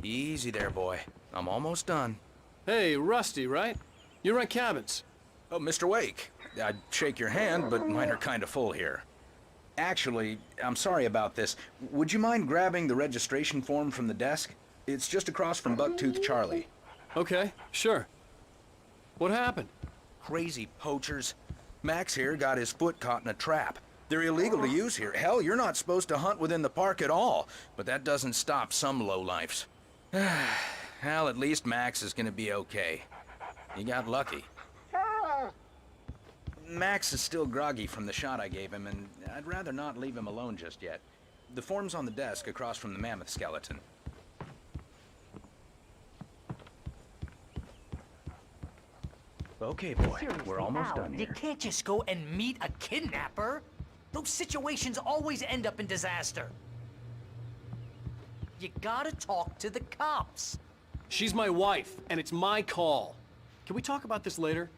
Easy there, boy. I'm almost done. Hey, Rusty, right? You rent cabins. Oh, Mr. Wake. I'd shake your hand, but mine are kind of full here. Actually, I'm sorry about this. Would you mind grabbing the registration form from the desk? It's just across from Bucktooth Charlie. Okay, sure. What happened? Crazy poachers. Max here got his foot caught in a trap. They're illegal to use here. Hell, you're not supposed to hunt within the park at all. But that doesn't stop some lowlifes. Well, at least Max is gonna be okay. He got lucky. Max is still groggy from the shot I gave him, and I'd rather not leave him alone just yet. The form's on the desk across from the mammoth skeleton. Okay, boy, we're almost done You here. can't just go and meet a kidnapper. Those situations always end up in disaster. You gotta talk to the cops. She's my wife, and it's my call. Can we talk about this later?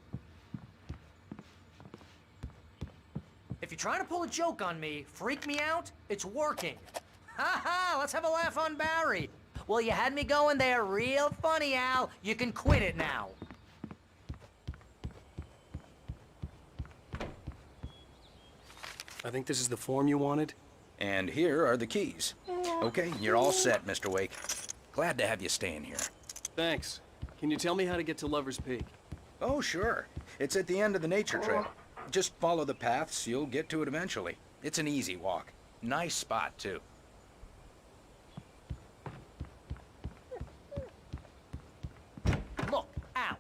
If you're trying to pull a joke on me, freak me out, it's working. Ha ha, let's have a laugh on Barry. Well, you had me going there real funny, Al. You can quit it now. I think this is the form you wanted. And here are the keys. Okay, you're all set, Mr. Wake. Glad to have you staying here. Thanks. Can you tell me how to get to Lover's Peak? Oh, sure. It's at the end of the nature trail. Just follow the paths, you'll get to it eventually. It's an easy walk. Nice spot, too. Look, Al,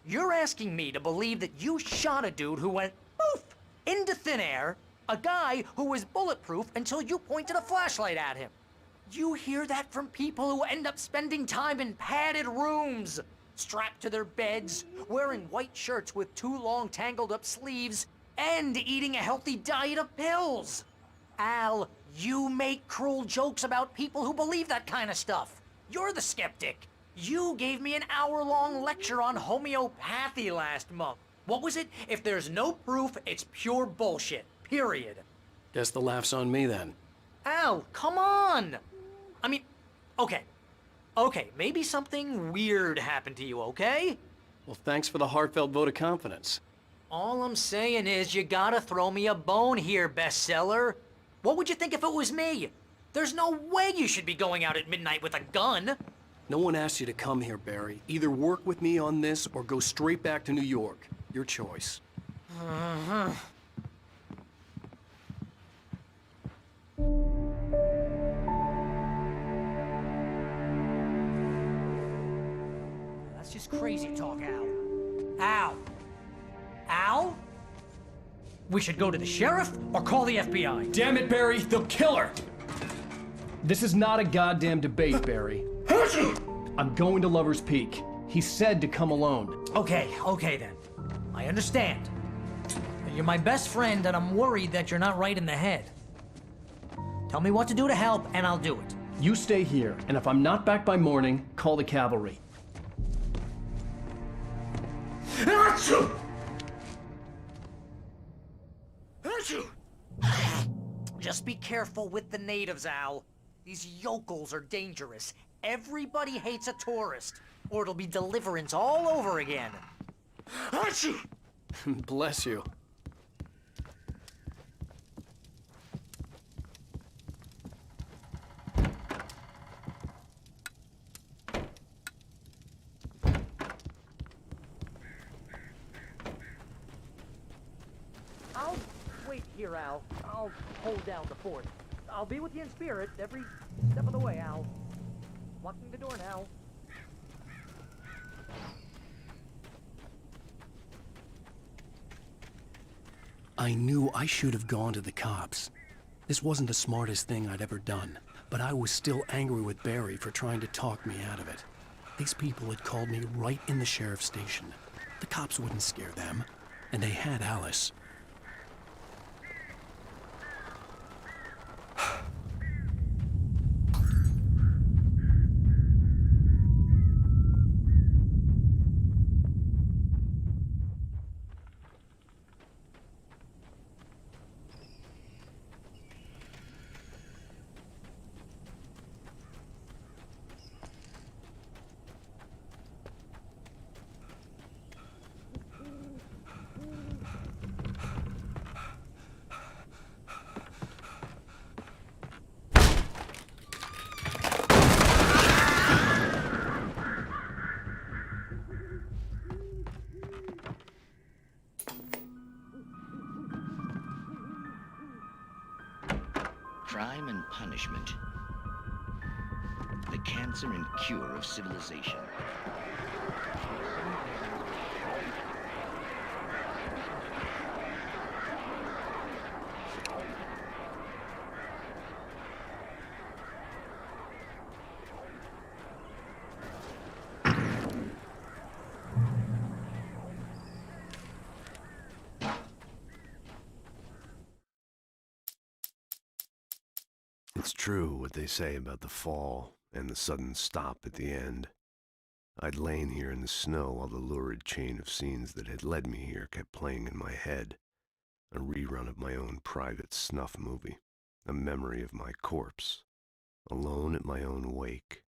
you're asking me to believe that you shot a dude who went poof into thin air, a guy who was bulletproof until you pointed a flashlight at him. You hear that from people who end up spending time in padded rooms, strapped to their beds, wearing white shirts with too long tangled up sleeves, and eating a healthy diet of pills. Al, you make cruel jokes about people who believe that kind of stuff. You're the skeptic. You gave me an hour-long lecture on homeopathy last month. What was it? If there's no proof, it's pure bullshit. Period. Guess the laugh's on me then. Al, come on! I mean, okay. Okay, maybe something weird happened to you, okay? Well, thanks for the heartfelt vote of confidence. All I'm saying is you gotta throw me a bone here, bestseller. What would you think if it was me? There's no way you should be going out at midnight with a gun. No one asked you to come here, Barry. Either work with me on this or go straight back to New York. Your choice. That's just crazy talk, Al. Al? Al? We should go to the sheriff or call the FBI. Damn it, Barry, they'll kill her! This is not a goddamn debate, Barry. I'm going to Lover's Peak. He said to come alone. Okay then. I understand. You're my best friend and I'm worried that you're not right in the head. Tell me what to do to help and I'll do it. You stay here, and if I'm not back by morning, call the cavalry. Just be careful with the natives, Al. These yokels are dangerous. Everybody hates a tourist, or it'll be Deliverance all over again. Bless you. I'll wait here, Al. I'll hold down the fort. I'll be with you in spirit every step of the way, Al. Locking the door now. I knew I should have gone to the cops. This wasn't the smartest thing I'd ever done, but I was still angry with Barry for trying to talk me out of it. These people had called me right in the sheriff's station. The cops wouldn't scare them, and they had Alice. Crime and punishment. The cancer and cure of civilization. It's true what they say about the fall and the sudden stop at the end. I'd lain here in the snow while the lurid chain of scenes that had led me here kept playing in my head. A rerun of my own private snuff movie. A memory of my corpse. Alone at my own wake.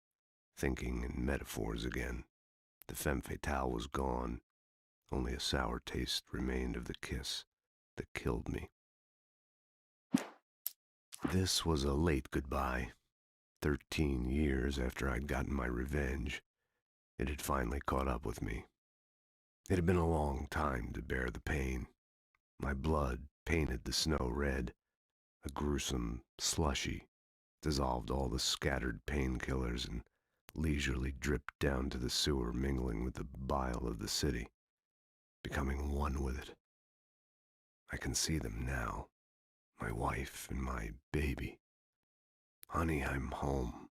Thinking in metaphors again. The femme fatale was gone. Only a sour taste remained of the kiss that killed me. This was a late goodbye. 13 years after I'd gotten my revenge, it had finally caught up with me. It had been a long time to bear the pain. My blood painted the snow red. A gruesome slushy dissolved all the scattered painkillers and leisurely dripped down to the sewer, mingling with the bile of the city, becoming one with it. I can see them now. My wife and my baby, Honey, I'm home.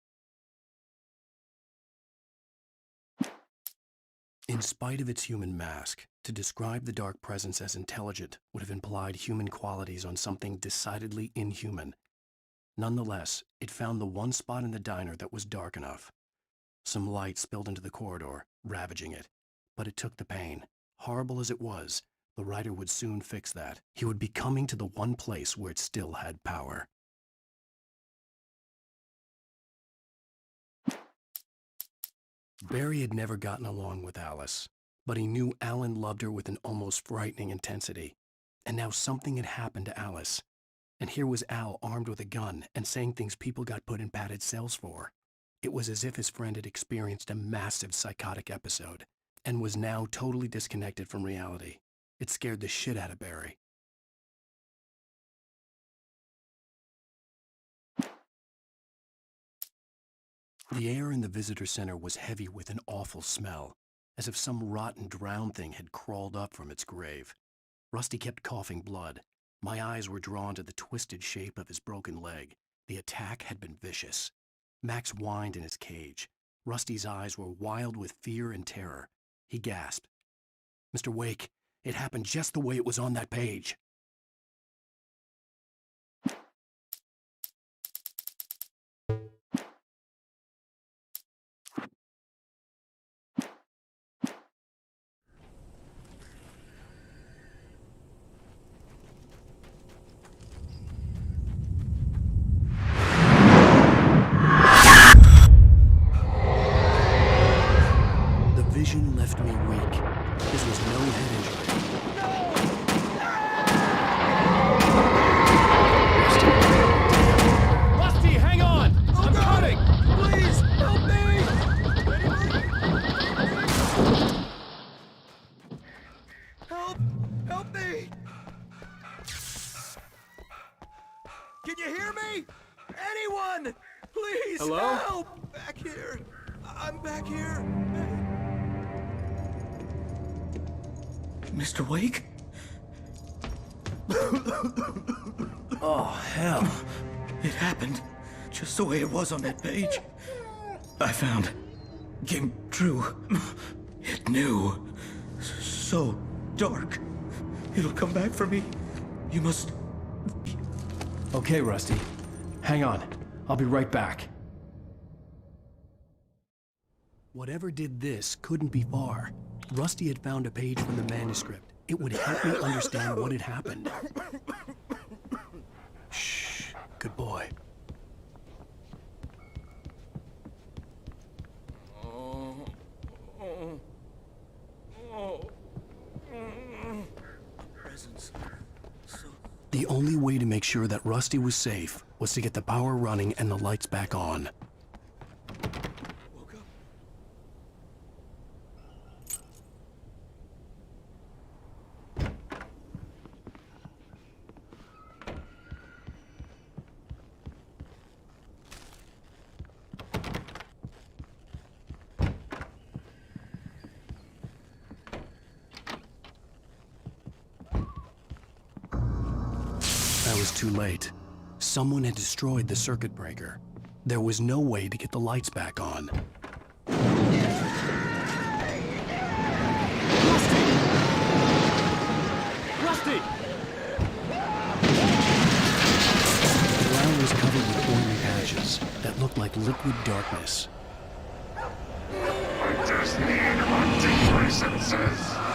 In spite of its human mask, to describe the dark presence as intelligent would have implied human qualities on something decidedly inhuman. Nonetheless, it found the one spot in the diner that was dark enough. Some light spilled into the corridor, ravaging it. But it took the pain. Horrible as it was, the writer would soon fix that. He would be coming to the one place where it still had power. Barry had never gotten along with Alice, but he knew Alan loved her with an almost frightening intensity. And now something had happened to Alice. And here was Al armed with a gun and saying things people got put in padded cells for. It was as if his friend had experienced a massive psychotic episode and was now totally disconnected from reality. It scared the shit out of Barry. The air in the visitor center was heavy with an awful smell, as if some rotten drowned thing had crawled up from its grave. Rusty kept coughing blood. My eyes were drawn to the twisted shape of his broken leg. The attack had been vicious. Max whined in his cage. Rusty's eyes were wild with fear and terror. He gasped. "Mr. Wake, it happened just the way it was on that page." Vision left me weak. This was no head injury. Rusty, hang on! I'm coming! Please, help me! Help me! Can you hear me? Anyone! Please, hello? Help! Back here. I'm back here. Mr. Wake? Oh, hell. It happened just the way it was on that page. I found. Came true. It knew. So dark. It'll come back for me. You must... Okay, Rusty. Hang on. I'll be right back. Whatever did this couldn't be far. Rusty had found a page from the manuscript. It would help me understand what had happened. Shh. Good boy. Presence. The only way to make sure that Rusty was safe was to get the power running and the lights back on. I was too late. Someone had destroyed the circuit breaker. There was no way to get the lights back on. Rusty! The ground was covered with oily patches that looked like liquid darkness. I just need antidepressants.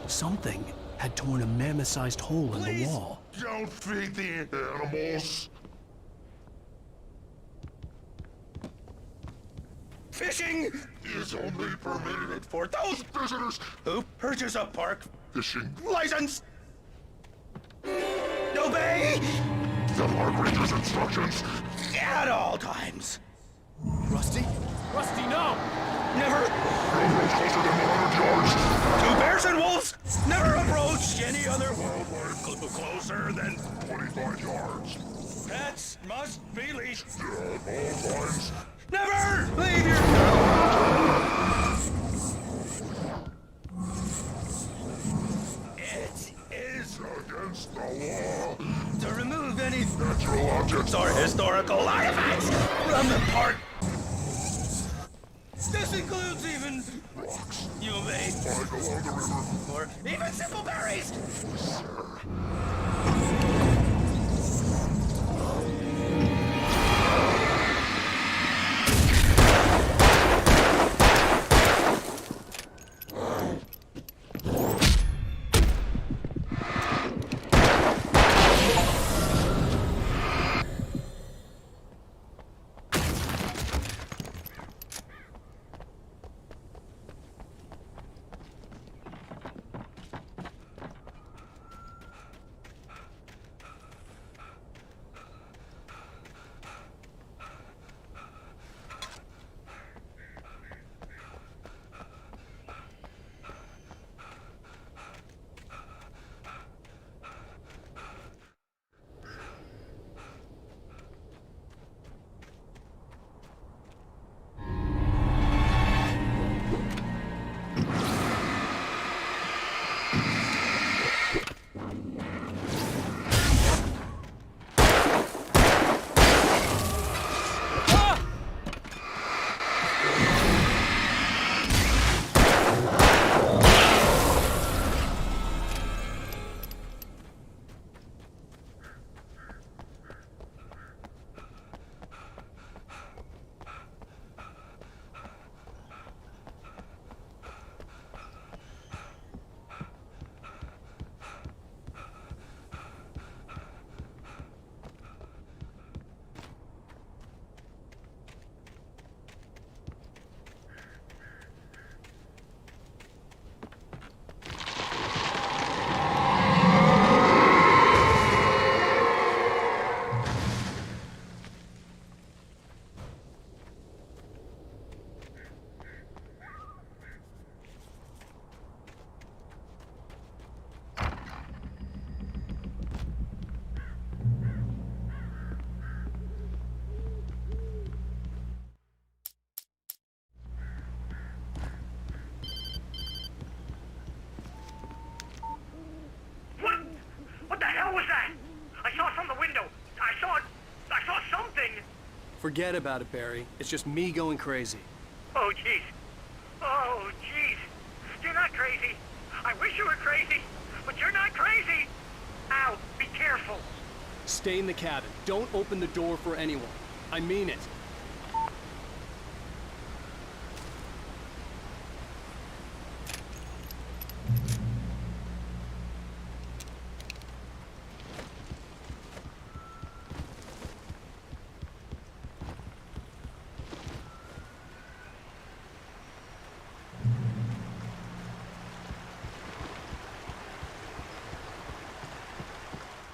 Something had torn a mammoth-sized hole in the wall. Don't feed the animals. Fishing is only permitted for those visitors who purchase a park fishing license. Obey the park ranger's instructions at all times. Rusty? Rusty, no! Never. No roads closer than 100 yards. To bears and wolves, never approach any other wildlife. Closer than 25 yards. Pets must be leashed. Yeah, all times. Never leave your It is against the law to remove any natural objects or historical artifacts from the park. This includes even rocks. You may Like along the river. or even simple berries. What the hell was that? I saw it from the window. I saw something. Forget about it, Barry. It's just me going crazy. Oh, jeez. Oh, jeez. You're not crazy. I wish you were crazy, but you're not crazy. Ow, be careful. Stay in the cabin. Don't open the door for anyone. I mean it.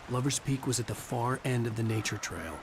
Lover's Peak was at the far end of the nature trail.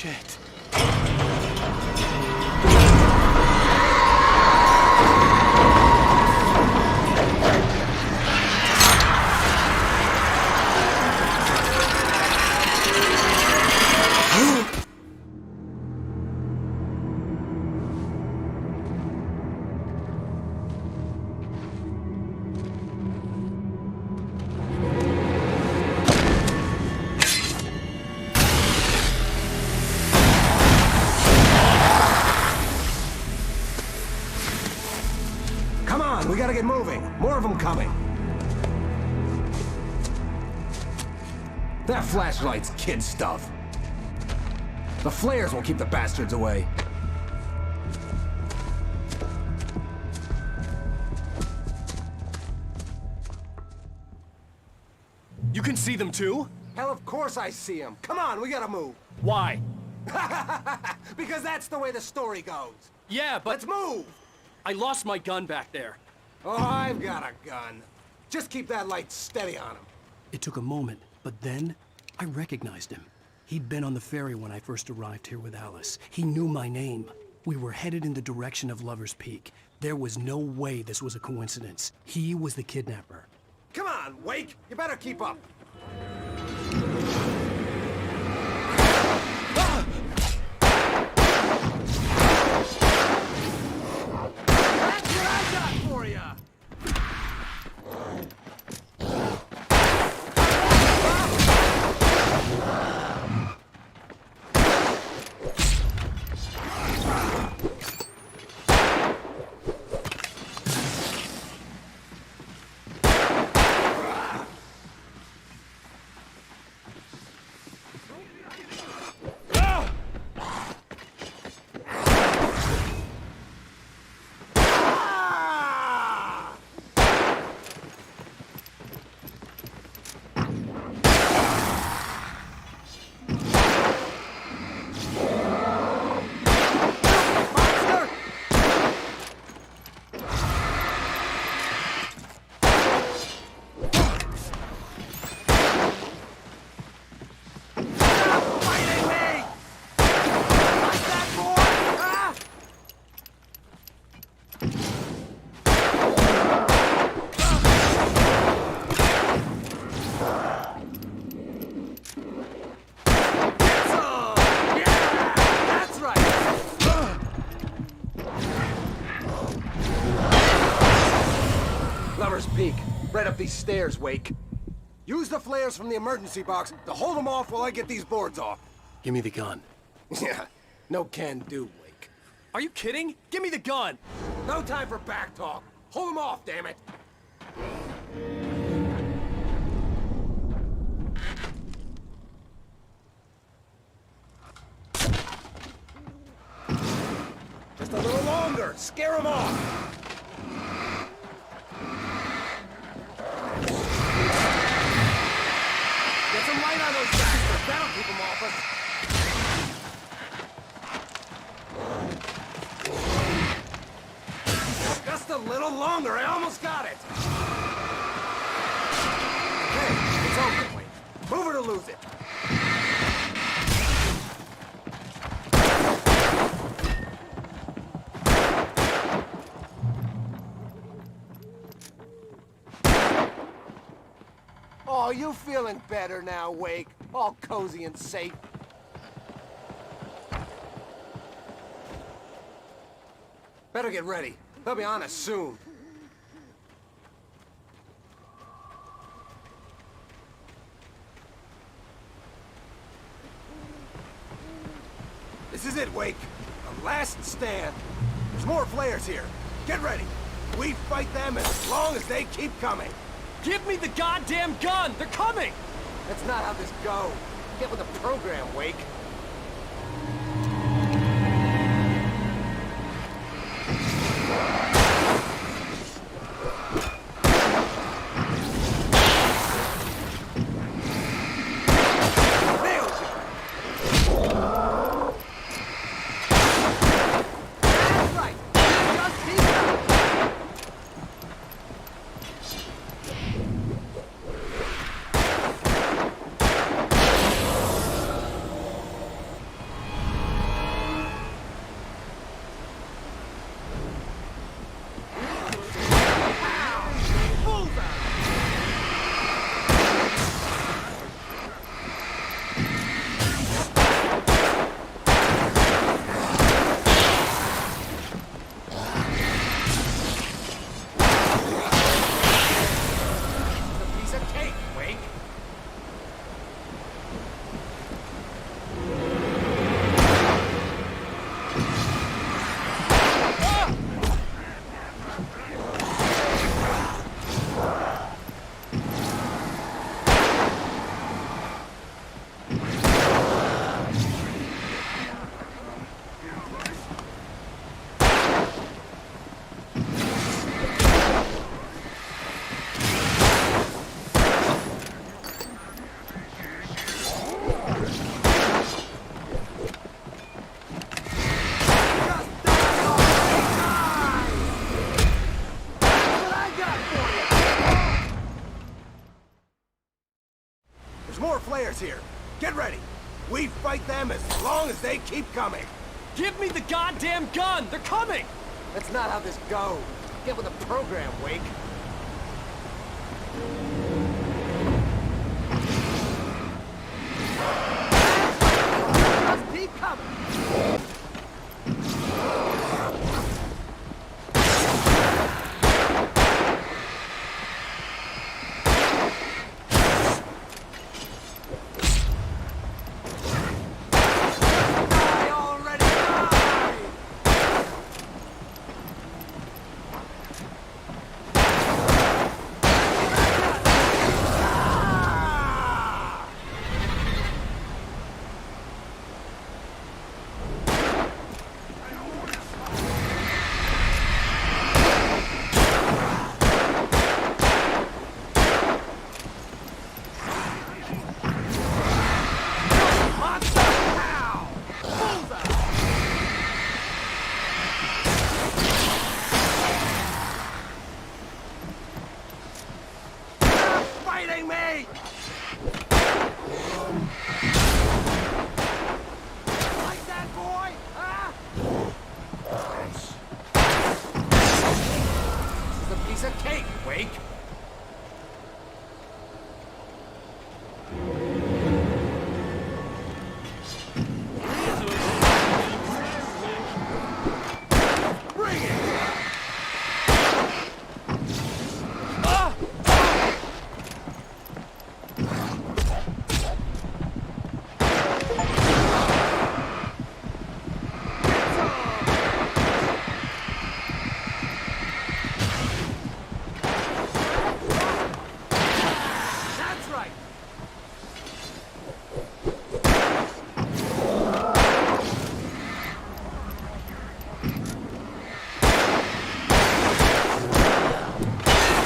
Shit. Come on, we gotta get moving. More of them coming. That flashlight's kid stuff. The flares will keep the bastards away. You can see them too? Hell, of course I see them. Come on, we gotta move. Why? Because that's the way the story goes. Yeah, but... Let's move! I lost my gun back there. Oh, I've got a gun. Just keep that light steady on him. It took a moment, but then I recognized him. He'd been on the ferry when I first arrived here with Alice. He knew my name. We were headed in the direction of Lover's Peak. There was no way this was a coincidence. He was the kidnapper. Come on, Wake! You better keep up. That's what I got for ya! Lover's Peak. Right up these stairs, Wake. Use the flares from the emergency box to hold them off while I get these boards off. Give me the gun. Yeah, no can do, Wake. Are you kidding? Give me the gun! No time for back talk. Hold them off, damn it. Just a little longer. Scare them off. Get some light on those bastards. That'll keep them off us. Just a little longer. I almost got it. Okay, it's over, Wake. Move it or lose it. Oh, you feeling better now, Wake? All cozy and safe. Better get ready. They'll be on us soon. This is it, Wake. The last stand. There's more flares here. Get ready. We fight them as long as they keep coming. Give me the goddamn gun! They're coming! That's not how this goes. Get with the program, Wake. players here. Get ready. We fight them as long as they keep coming. Give me the goddamn gun! They're coming! That's not how this goes. Get with the program, Wake. Just keep coming. Fighting me! Like that, boy? Huh? This is a piece of cake, Wake. Bring it! That's right!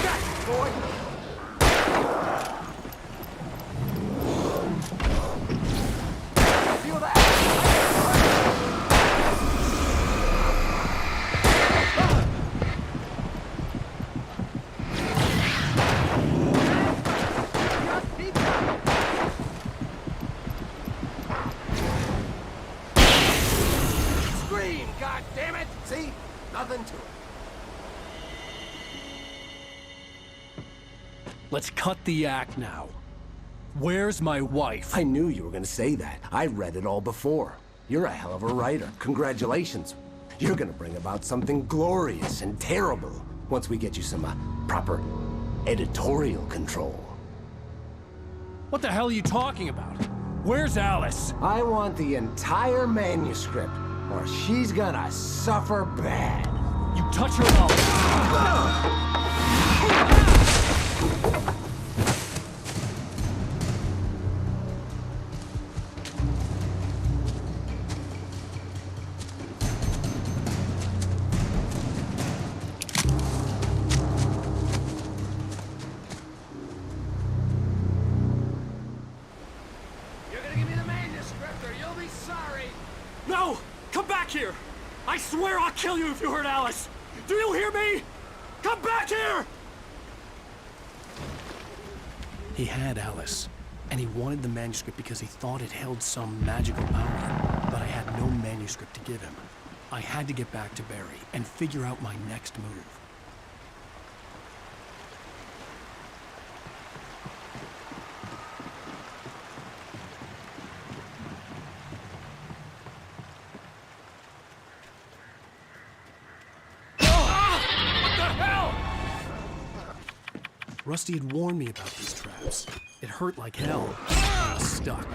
Gotcha, boy! Feel that? Scream, goddammit! See? Nothing to it. Let's cut the act now. Where's my wife? I knew you were gonna say that. I read it all before. You're a hell of a writer. Congratulations. You're gonna bring about something glorious and terrible once we get you some proper editorial control. What the hell are you talking about? Where's Alice? I want the entire manuscript, or she's gonna suffer bad. You touch her mouth. You're gonna give me the manuscript or you'll be sorry! No! Come back here! I swear I'll kill you if you hurt Alice! Do you hear me? Come back here! He had Alice, and he wanted the manuscript because he thought it held some magical power. But I had no manuscript to give him. I had to get back to Barry and figure out my next move. Rusty had warned me about these traps. It hurt like hell. I was stuck.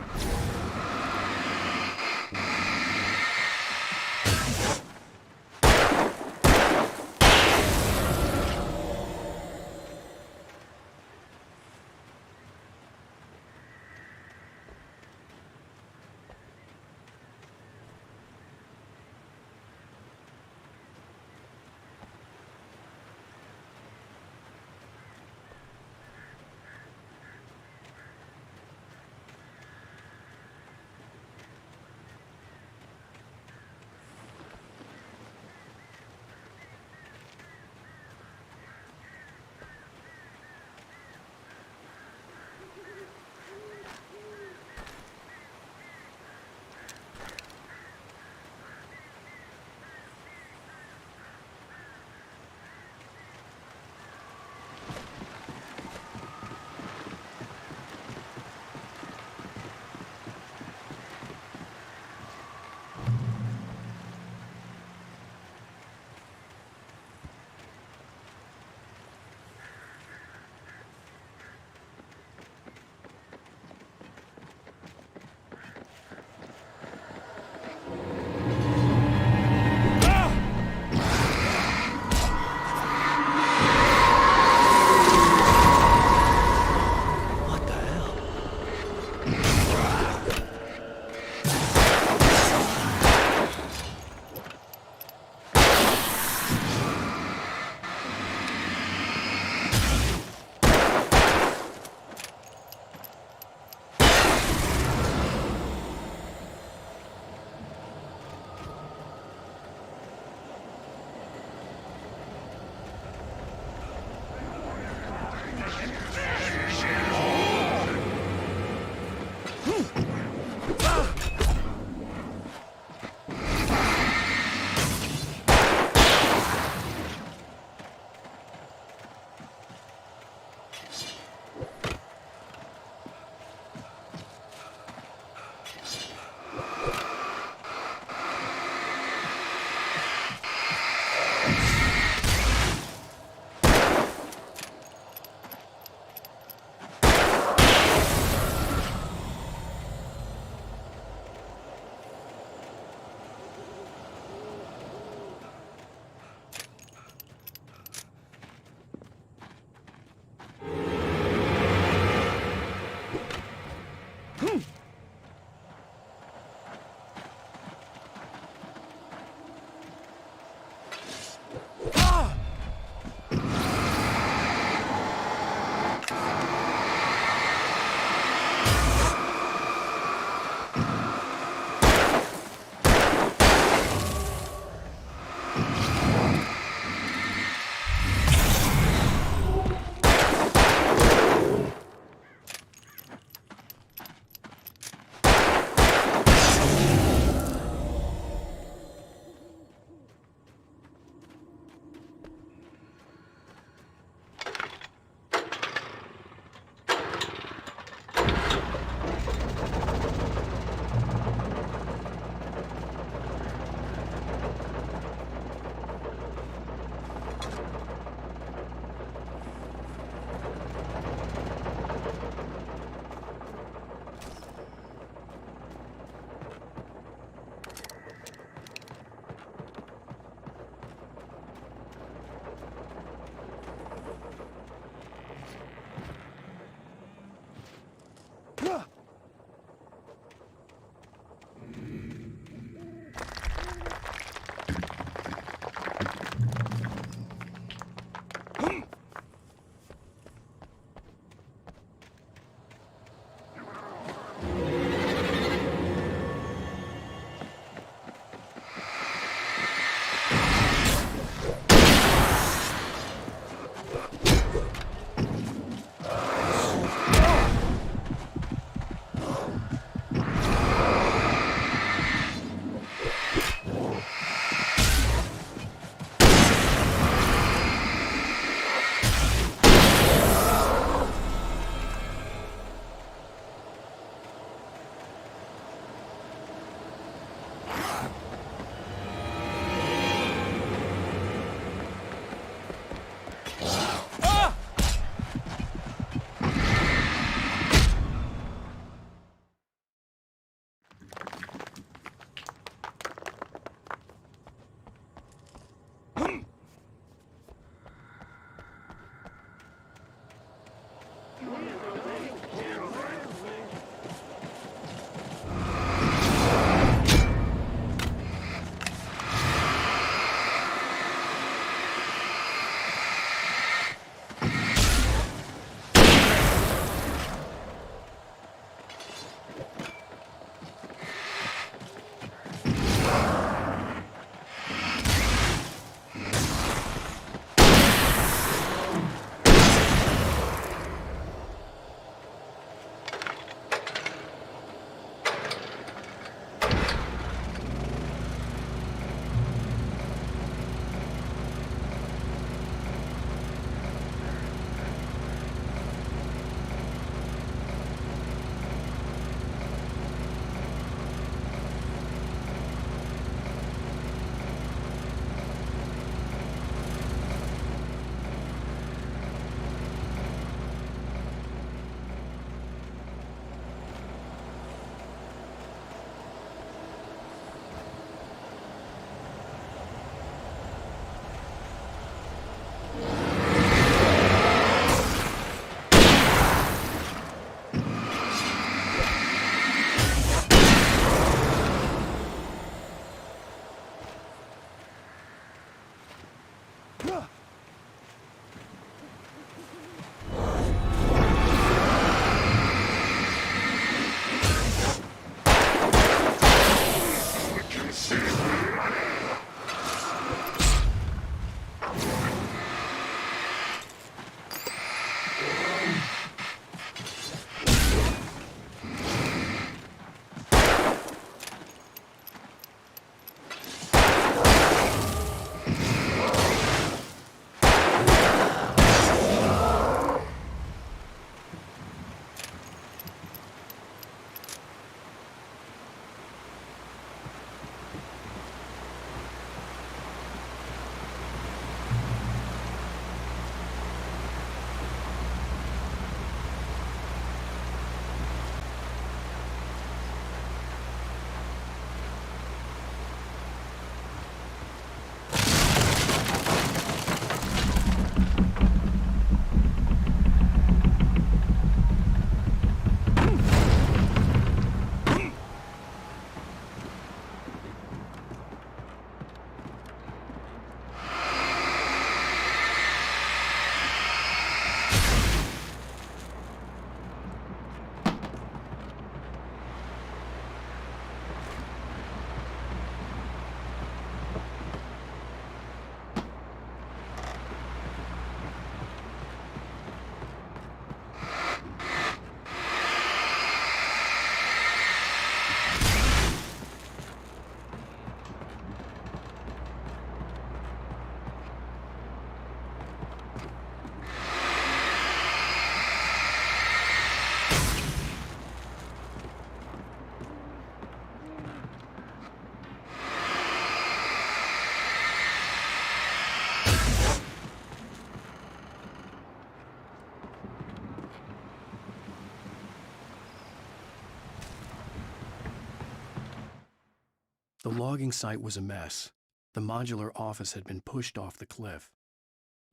The logging site was a mess. The modular office had been pushed off the cliff.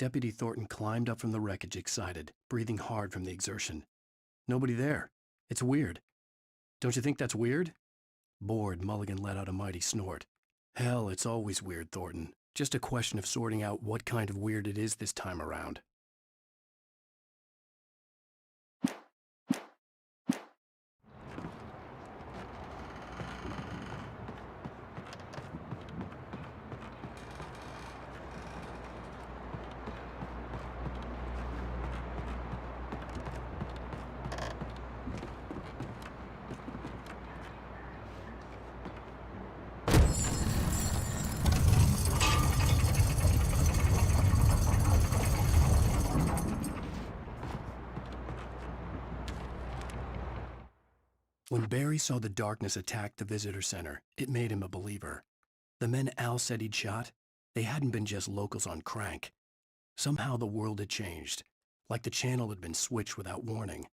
Deputy Thornton climbed up from the wreckage excited, breathing hard from the exertion. Nobody there. It's weird. Don't you think that's weird? Bored, Mulligan let out a mighty snort. Hell, it's always weird, Thornton. Just a question of sorting out what kind of weird it is this time around. When Barry saw the darkness attack the visitor center, it made him a believer. The men Al said he'd shot, they hadn't been just locals on crank. Somehow the world had changed, like the channel had been switched without warning.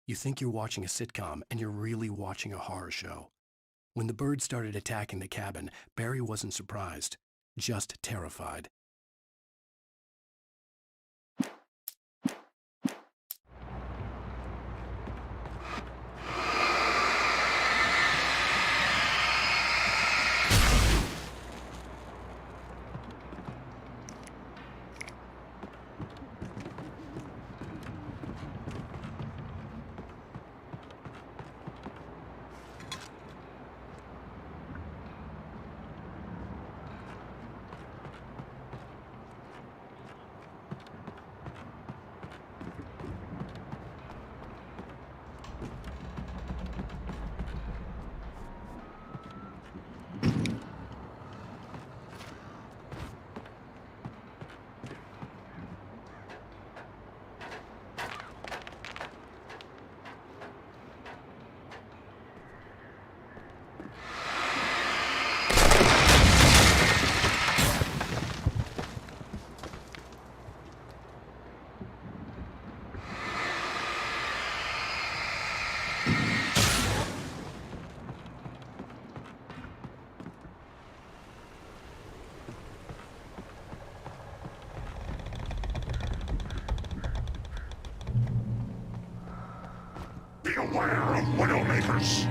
You think you're watching a sitcom, and you're really watching a horror show. When the birds started attacking the cabin, Barry wasn't surprised, just terrified. Beware of Widowmakers!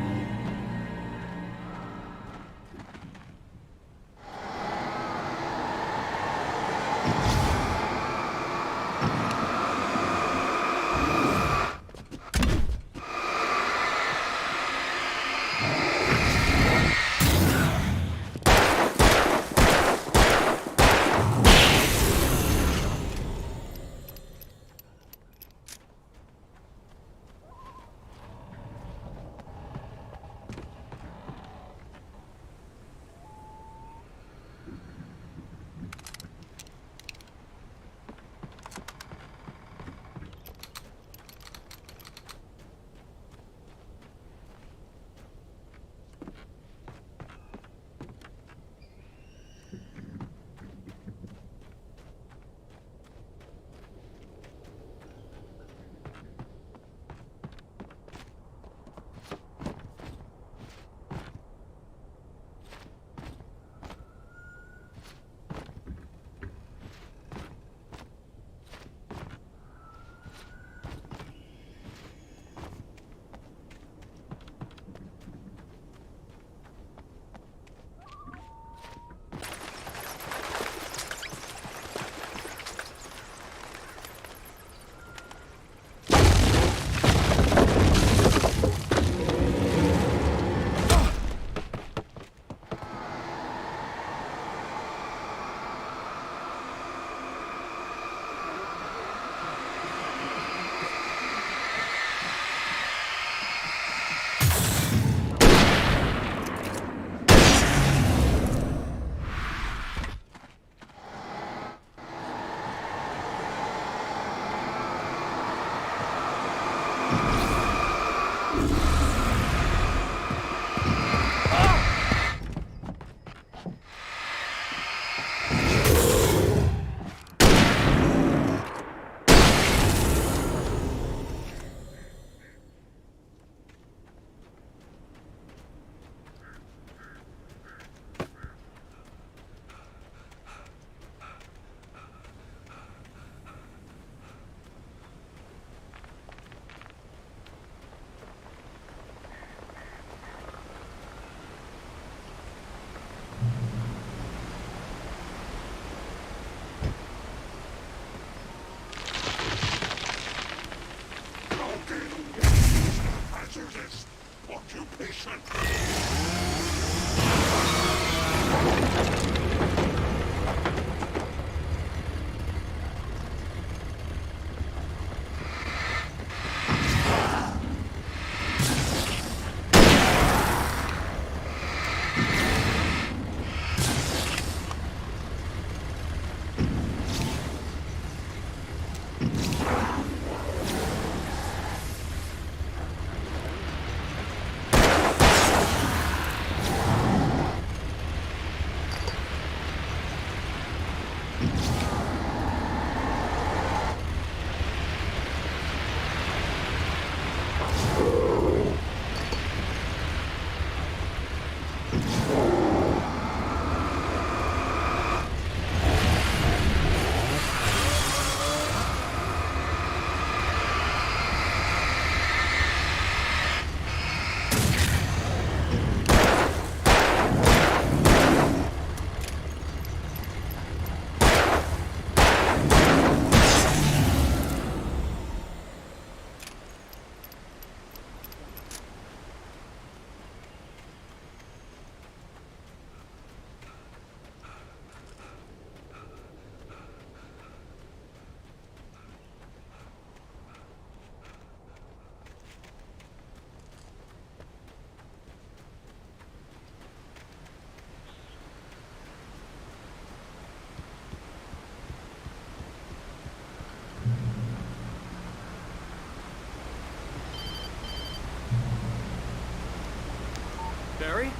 Barry?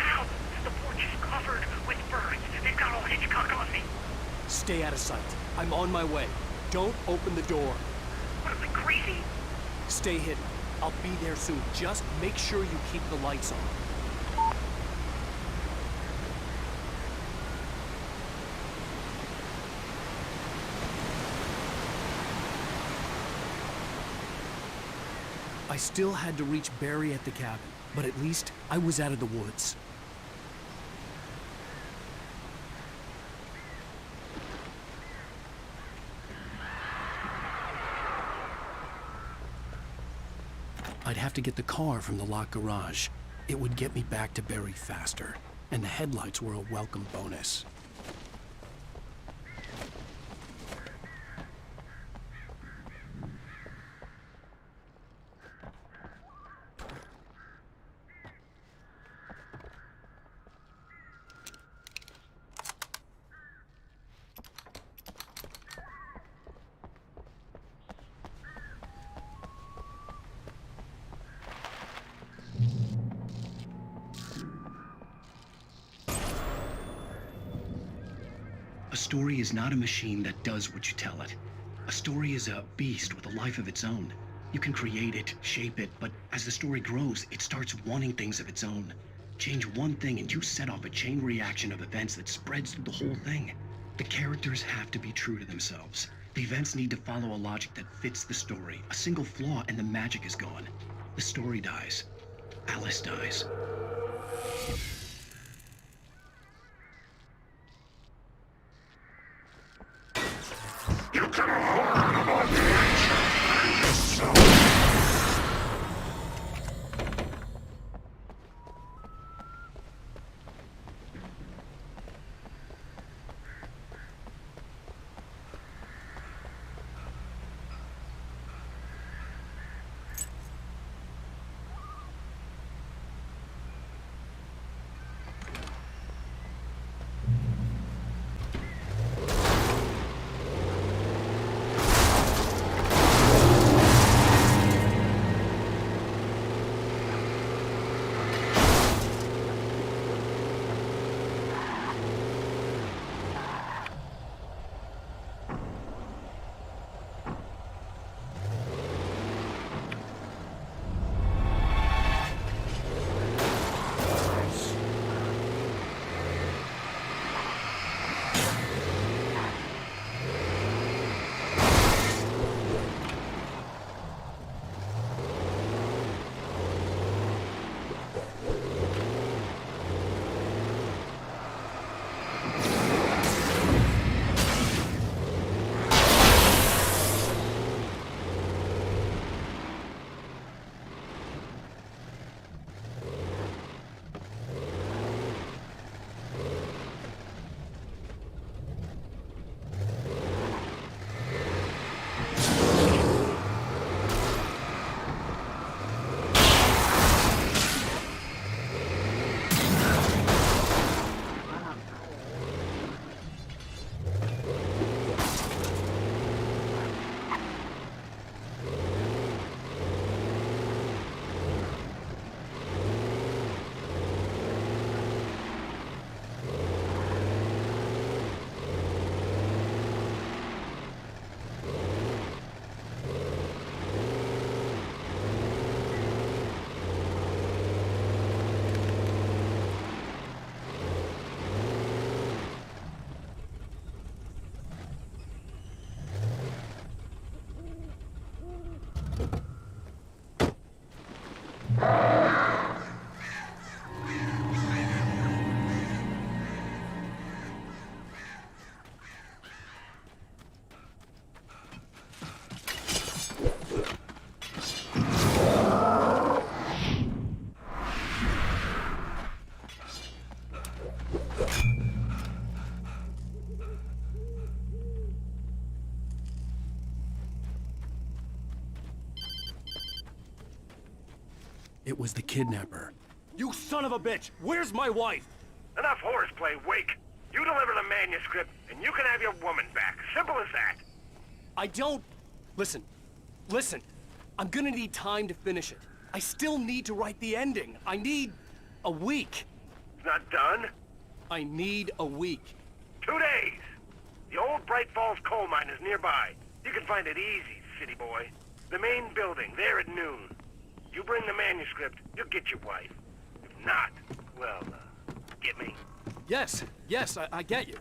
Ow! The porch is covered with birds. They've got all Hitchcock on me. Stay out of sight. I'm on my way. Don't open the door. What am I, crazy? Stay hidden. I'll be there soon. Just make sure you keep the lights on. I still had to reach Barry at the cabin, but at least I was out of the woods. I'd have to get the car from the locked garage. It would get me back to Barry faster, and the headlights were a welcome bonus. A story is not a machine that does what you tell it. A story is a beast with a life of its own. You can create it, shape it, but as the story grows, it starts wanting things of its own. Change one thing and you set off a chain reaction of events that spreads through the whole thing. The characters have to be true to themselves. The events need to follow a logic that fits the story. A single flaw and the magic is gone. The story dies. Alice dies. You can learn about the ancient yourself. It was the kidnapper. You son of a bitch! Where's my wife? Enough horseplay, Wake. You deliver the manuscript, and you can have your woman back. Simple as that. I don't... Listen. I'm gonna need time to finish it. I still need to write the ending. I need a week. It's not done? I need a week. 2 days. The old Bright Falls coal mine is nearby. You can find it easy, city boy. The main building, there at noon. You bring the manuscript, you'll get your wife. If not, well, get me. Yes, I get you.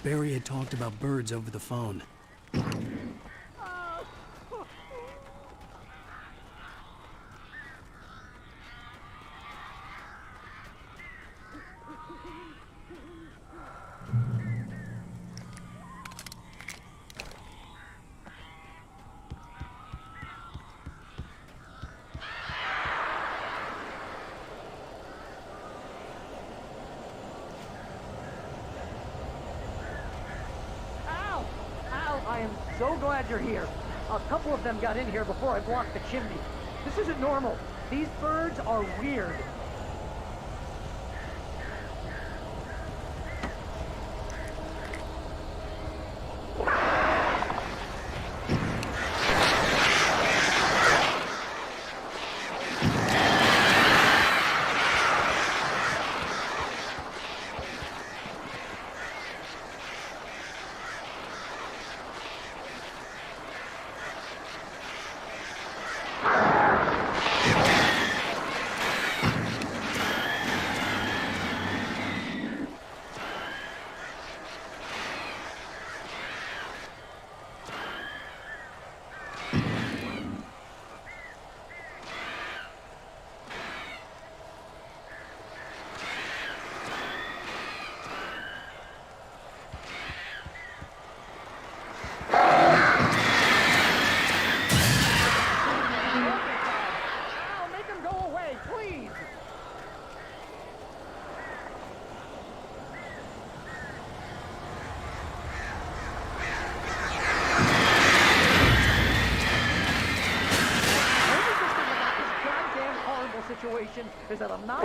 Barry had talked about birds over the phone. I am so glad you're here. A couple of them got in here before I blocked the chimney. This isn't normal. These birds are weird. Situation is that I'm not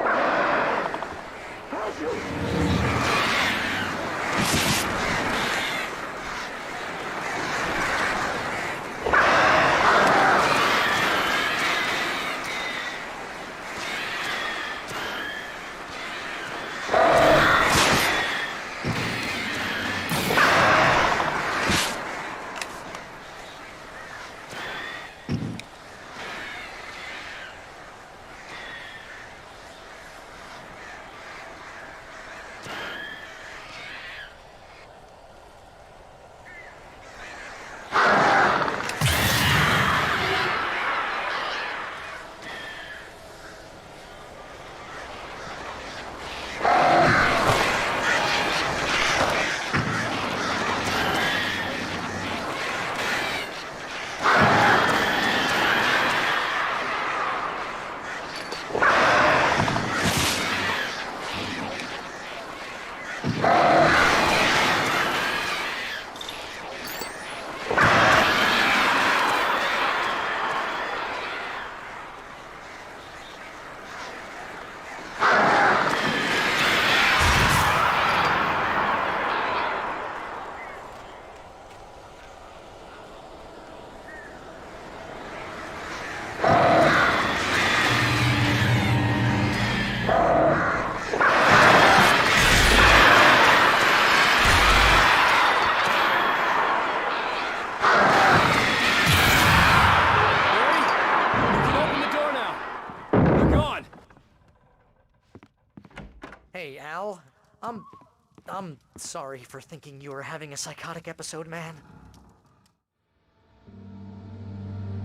Hey, Al. I'm sorry for thinking you were having a psychotic episode, man.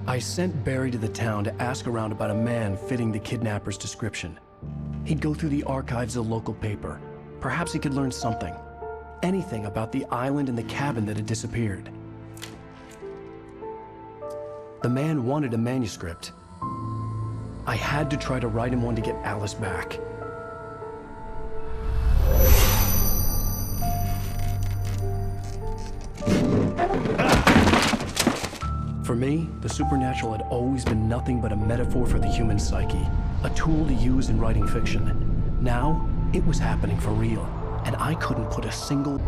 I sent Barry to the town to ask around about a man fitting the kidnapper's description. He'd go through the archives of the local paper. Perhaps he could learn something. Anything about the island and the cabin that had disappeared. The man wanted a manuscript. I had to try to write him one to get Alice back. For me, the supernatural had always been nothing but a metaphor for the human psyche, a tool to use in writing fiction. Now, it was happening for real, and I couldn't put a single...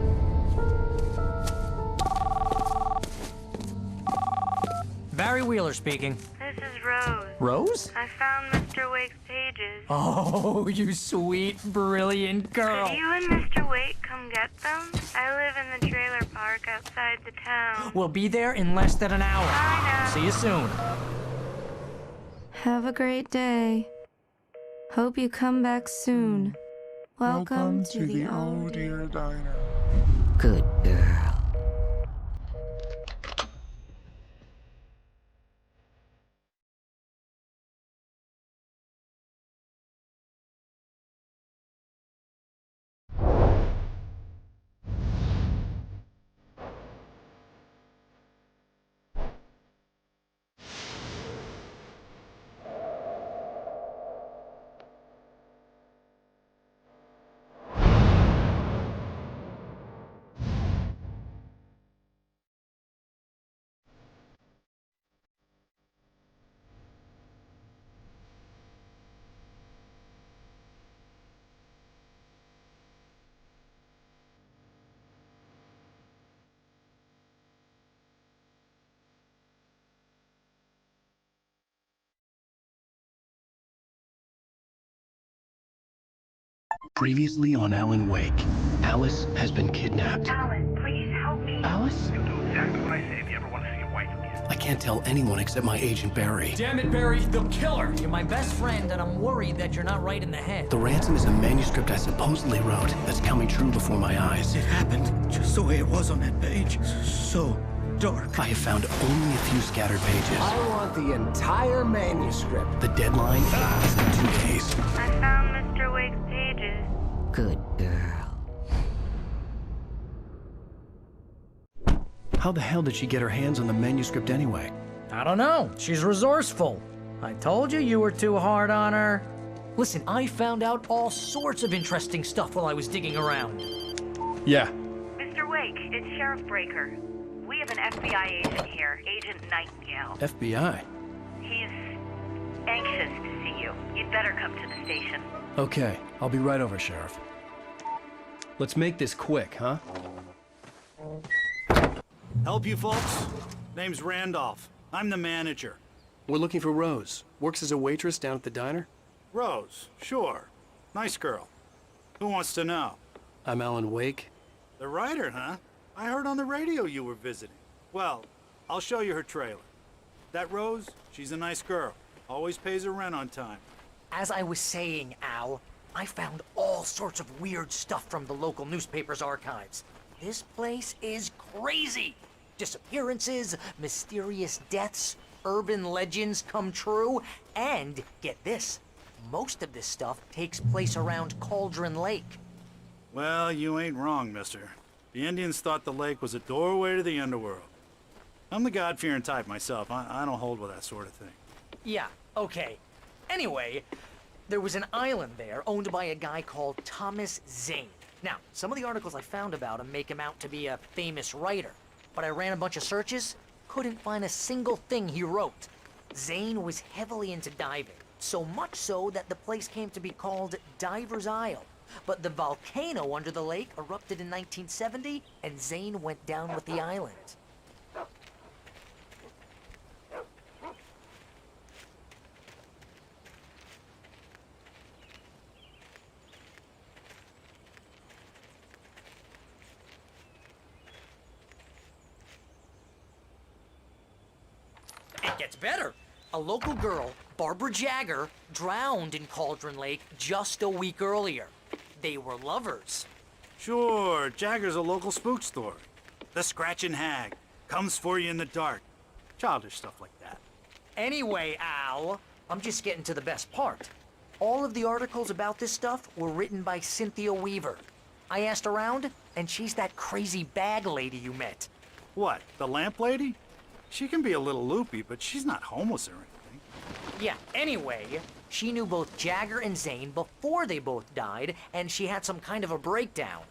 Barry Wheeler speaking. This is Rose. Rose? I found Mr. Wake's pages. Oh, you sweet, brilliant girl. Could you and Mr. Wake come get them? I live in the trailer park outside the town. We'll be there in less than an hour. Bye now. See you soon. Have a great day. Hope you come back soon. Welcome to the Old Deer Diner. Good girl. Previously on Alan Wake, Alice has been kidnapped. Alan, please help me. Alice? You'll do exactly what I say if you ever want to see your wife again. I can't tell anyone except my agent Barry. Damn it, Barry, they'll kill her. You're my best friend, and I'm worried that you're not right in the head. The ransom is a manuscript I supposedly wrote that's coming true before my eyes. It happened just the way it was on that page. So dark. I have found only a few scattered pages. I want the entire manuscript. The deadline is in 2 days. I found Mr. Wake's pages. Good girl. How the hell did she get her hands on the manuscript anyway? I don't know. She's resourceful. I told you were too hard on her. Listen, I found out all sorts of interesting stuff while I was digging around. Yeah. Mr. Wake, it's Sheriff Breaker. We have an FBI agent here, Agent Nightingale. FBI? He's anxious to see you. You'd better come to the station. Okay, I'll be right over, Sheriff. Let's make this quick, huh? Help you folks? Name's Randolph. I'm the manager. We're looking for Rose. Works as a waitress down at the diner. Rose, sure. Nice girl. Who wants to know? I'm Alan Wake. The writer, huh? I heard on the radio you were visiting. Well, I'll show you her trailer. That Rose, she's a nice girl. Always pays her rent on time. As I was saying, Al, I found all sorts of weird stuff from the local newspaper's archives. This place is crazy. Disappearances, mysterious deaths, urban legends come true, and get this, most of this stuff takes place around Cauldron Lake. Well, you ain't wrong, mister. The Indians thought the lake was a doorway to the underworld. I'm the God-fearing type myself. I don't hold with that sort of thing. Yeah, okay. Anyway, there was an island there owned by a guy called Thomas Zane. Now, some of the articles I found about him make him out to be a famous writer, but I ran a bunch of searches, couldn't find a single thing he wrote. Zane was heavily into diving, so much so that the place came to be called Diver's Isle. But the volcano under the lake erupted in 1970, and Zane went down with the island. It gets better. A local girl, Barbara Jagger, drowned in Cauldron Lake just a week earlier. They were lovers. Sure, Jagger's a local spook story. The Scratching Hag comes for you in the dark. Childish stuff like that. Anyway, Al, I'm just getting to the best part. All of the articles about this stuff were written by Cynthia Weaver. I asked around, and she's that crazy bag lady you met. What, the lamp lady? She can be a little loopy, but she's not homeless or anything. Yeah, anyway, she knew both Jagger and Zane before they both died, and she had some kind of a breakdown.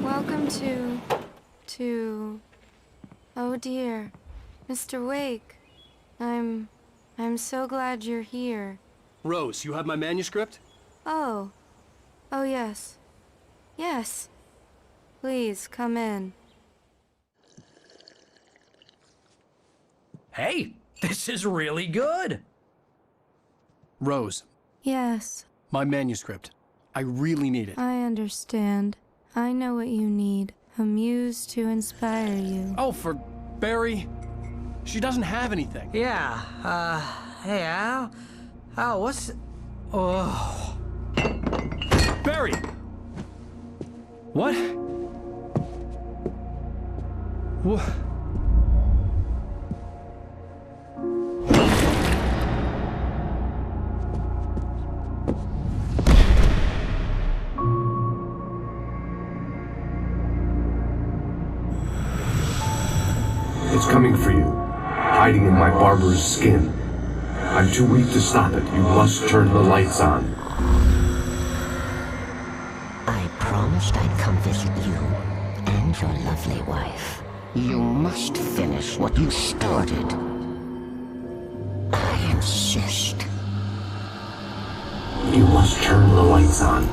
Welcome to... Oh dear, Mr. Wake. I'm so glad you're here. Rose, you have my manuscript? Oh. Oh yes. Yes. Please, come in. Hey, this is really good. Rose, Yes, my manuscript. I really need it. I understand. I know what you need. A muse to inspire you. Oh, for Barry? She doesn't have anything. Yeah, hey, Al? Al, what's... Oh... Barry! What? What? It's coming for you, hiding in my barber's skin. I'm too weak to stop it. You must turn the lights on. I promised I'd come visit you and your lovely wife. You must finish what you started. I insist. You must turn the lights on.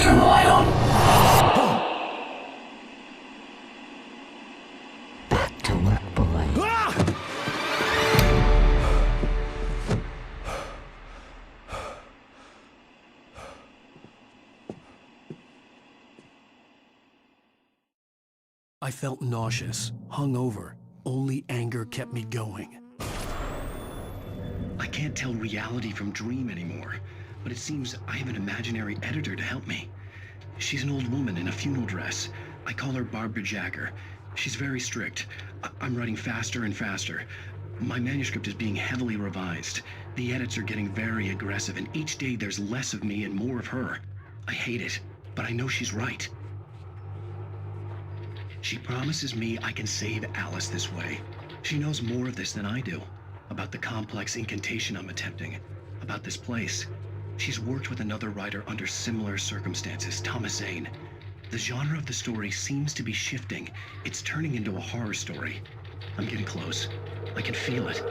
Turn the light on. Back to work, boy. I felt nauseous, hungover. Only anger kept me going. I can't tell reality from dream anymore, but it seems I have an imaginary editor to help me. She's an old woman in a funeral dress. I call her Barbara Jagger. She's very strict. I'm writing faster and faster. My manuscript is being heavily revised. The edits are getting very aggressive, and each day there's less of me and more of her. I hate it, but I know she's right. She promises me I can save Alice this way. She knows more of this than I do. About the complex incantation I'm attempting. About this place. She's worked with another writer under similar circumstances, Thomas Zane. The genre of the story seems to be shifting. It's turning into a horror story. I'm getting close. I can feel it.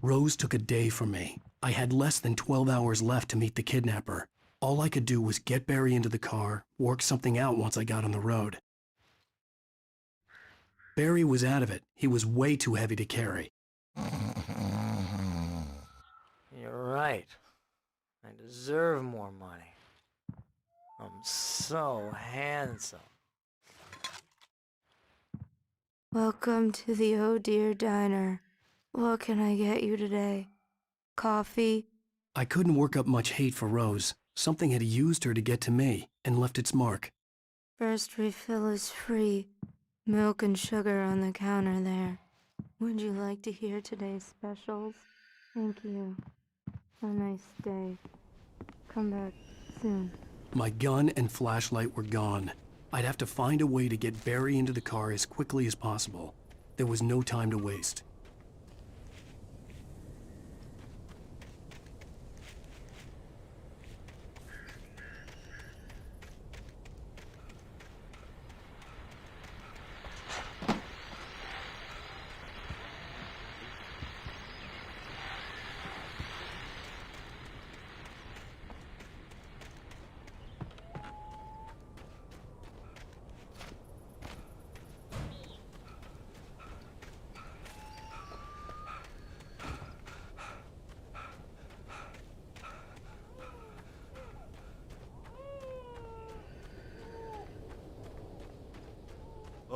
Rose took a day from me. I had less than 12 hours left to meet the kidnapper. All I could do was get Barry into the car, work something out once I got on the road. Barry was out of it. He was way too heavy to carry. You're right. I deserve more money. I'm so handsome. Welcome to the Oh Dear Diner. What can I get you today? Coffee? I couldn't work up much hate for Rose. Something had used her to get to me and left its mark. First refill is free. Milk and sugar on the counter there. Would you like to hear today's specials? Thank you. Have a nice day. Come back soon. My gun and flashlight were gone. I'd have to find a way to get Barry into the car as quickly as possible. There was no time to waste.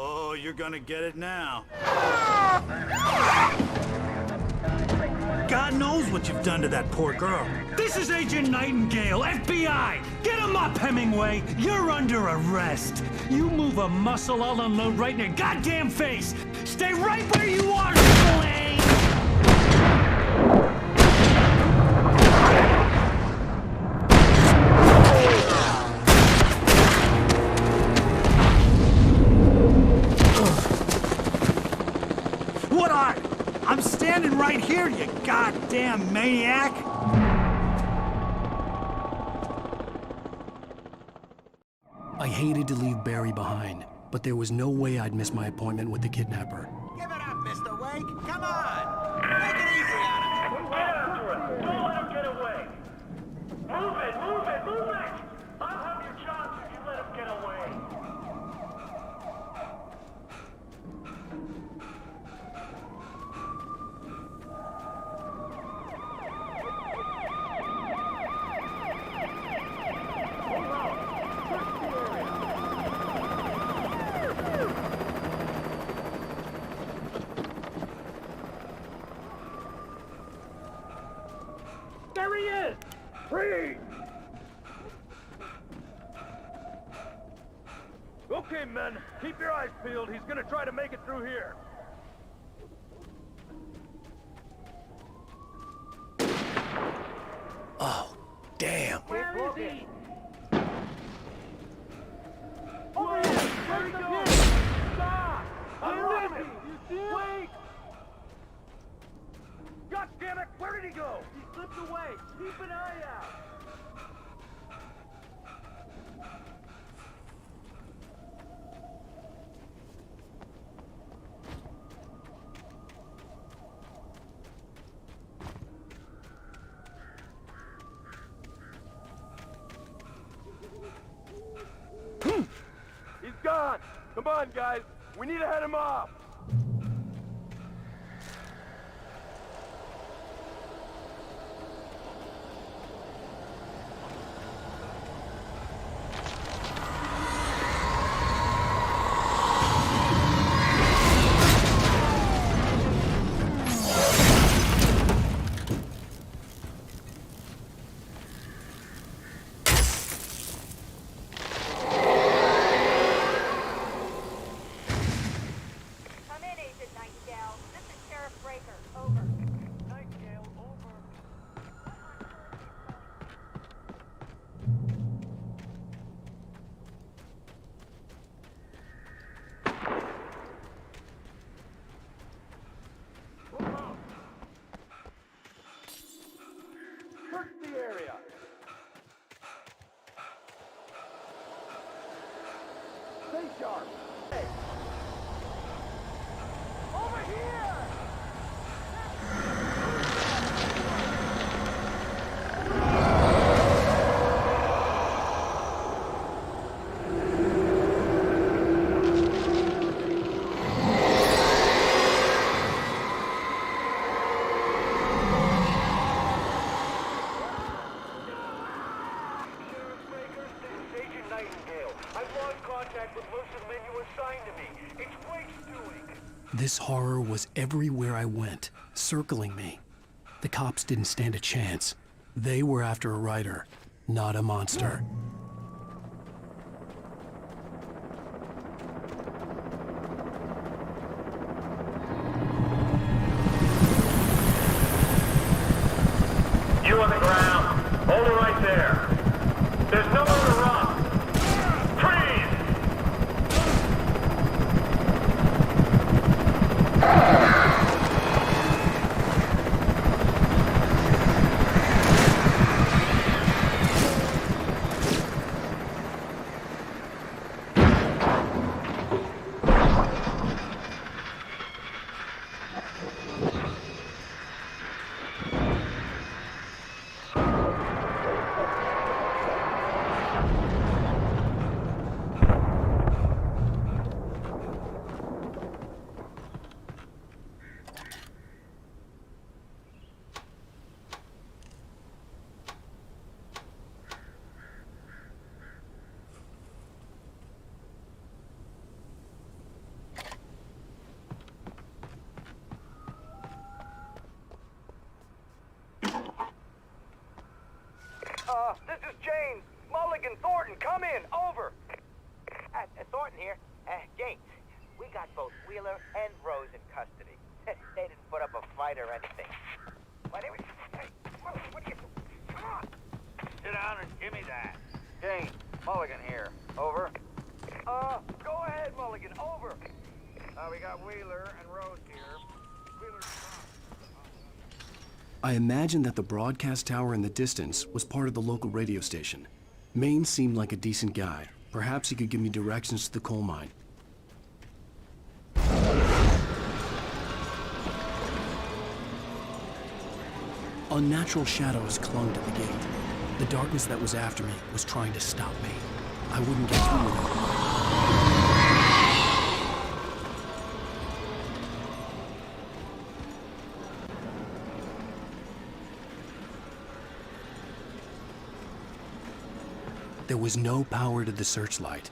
Oh, you're gonna get it now. God knows what you've done to that poor girl. This is Agent Nightingale, FBI! Get him up, Hemingway! You're under arrest! You move a muscle, I'll unload right in your goddamn face! Stay right where you are, Spillane! What are? I'm standing right here, you goddamn maniac! I hated to leave Barry behind, but there was no way I'd miss my appointment with the kidnapper. Give it up, Mr. Wake. Come on. Take it easy on him. Get after him. Don't let him get away. Move it, move it, move it! I'll have your chance if you let him get away. There he is! Free! Okay, men. Keep your eyes peeled. He's gonna try to make it through here. Oh, damn. Where is he? Over here! Where'd he go? Stop! Where is he? Wait! God damn it! Where did he go? He slipped away. Keep an eye out. He's gone. Come on, guys. We need to head him off. Search the area. Stay sharp. Hey. Over here! This horror was everywhere I went, circling me. The cops didn't stand a chance. They were after a writer, not a monster. You on the ground. Hold it right there. There's nowhere to run. Freeze! fight or anything. But anyway, hey, what do you... Come on! Sit down and give me that. Jane, Mulligan here. Over. Go ahead, Mulligan. Over. We got Wheeler and Rose here. Wheeler's... I imagined that the broadcast tower in the distance was part of the local radio station. Maine seemed like a decent guy. Perhaps he could give me directions to the coal mine. Unnatural shadows clung to the gate. The darkness that was after me was trying to stop me. I wouldn't get through without it. There was no power to the searchlight.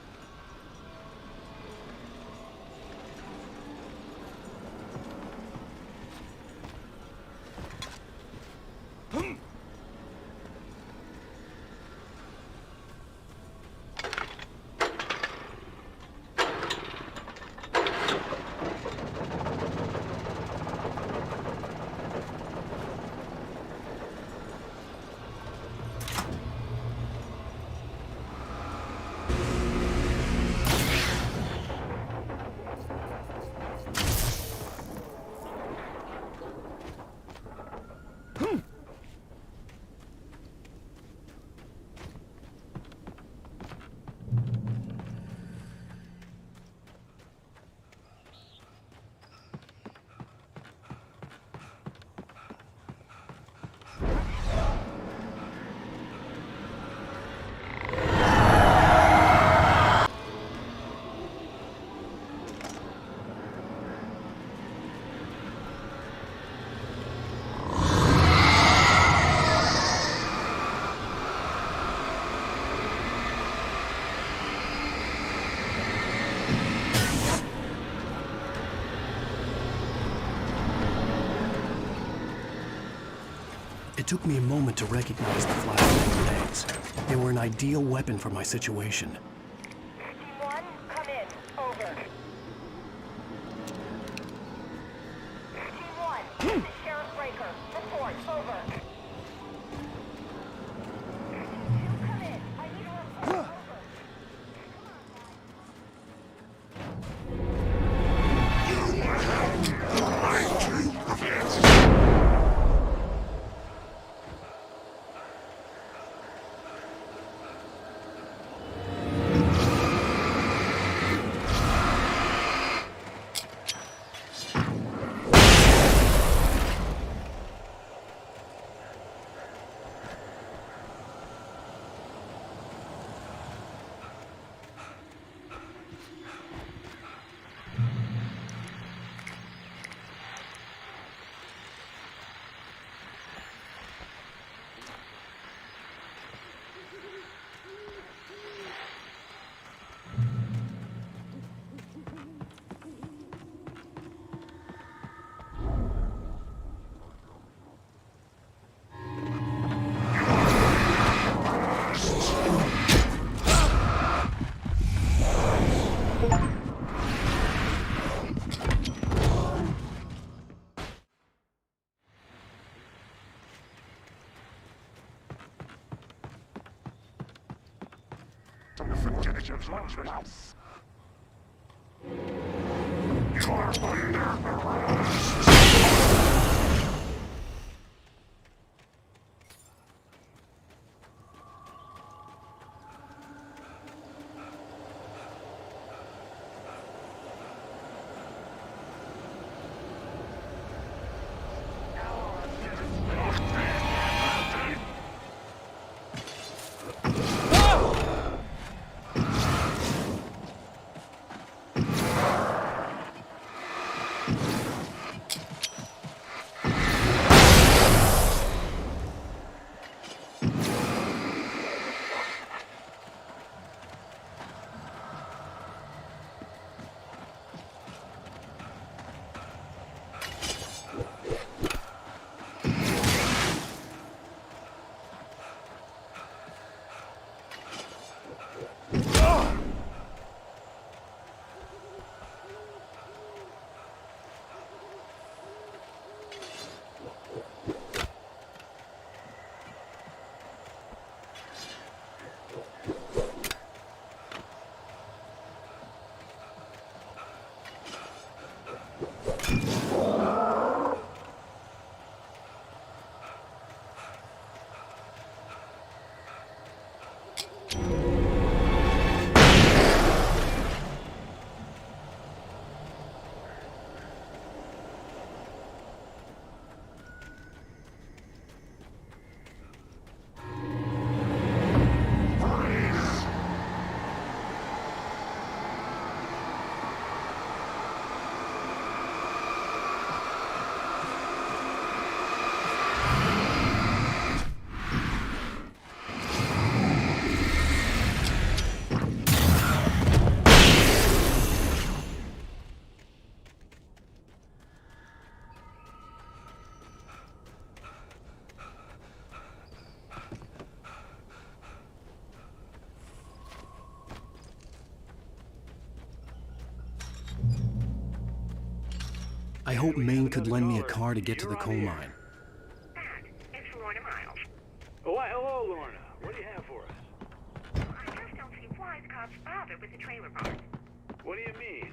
It took me a moment to recognize the flashbang grenades. They were an ideal weapon for my situation. Team 1, come in. Over. Team 1, this is Sheriff Breaker. Report. Over. Team 2, come in. I need a report. Over. Definitive launches. You're under arrest. I hope Maine could lend me a car to get to the coal mine. It's Lorna Miles. Oh, why, hello, Lorna. What do you have for us? I just don't see why the cops bother with the trailer park. What do you mean?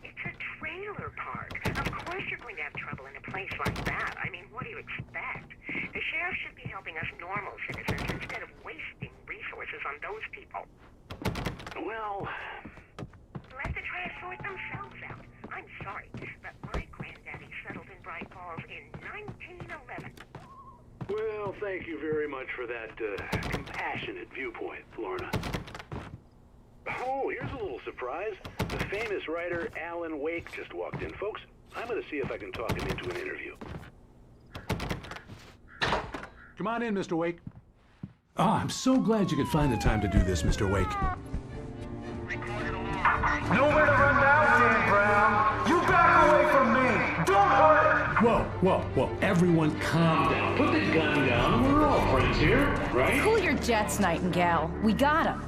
It's a trailer park. Of course you're going to have trouble in a place like that. I mean, what do you expect? The sheriff should be helping us normal citizens instead of wasting resources on those people. Well... Let the trash sort themselves out. I'm sorry, but my granddaddy settled in Bright Falls in 1911. Well, thank you very much for that compassionate viewpoint, Lorna. Oh, here's a little surprise. The famous writer Alan Wake just walked in. Folks, I'm going to see if I can talk him into an interview. Come on in, Mr. Wake. Oh, I'm so glad you could find the time to do this, Mr. Wake. Nowhere to run now, Dan Brown. You back away from me. Don't hurt her. Whoa. Everyone calm down. Put the gun down. We're all friends here, right? Cool your jets, Nightingale. We got him.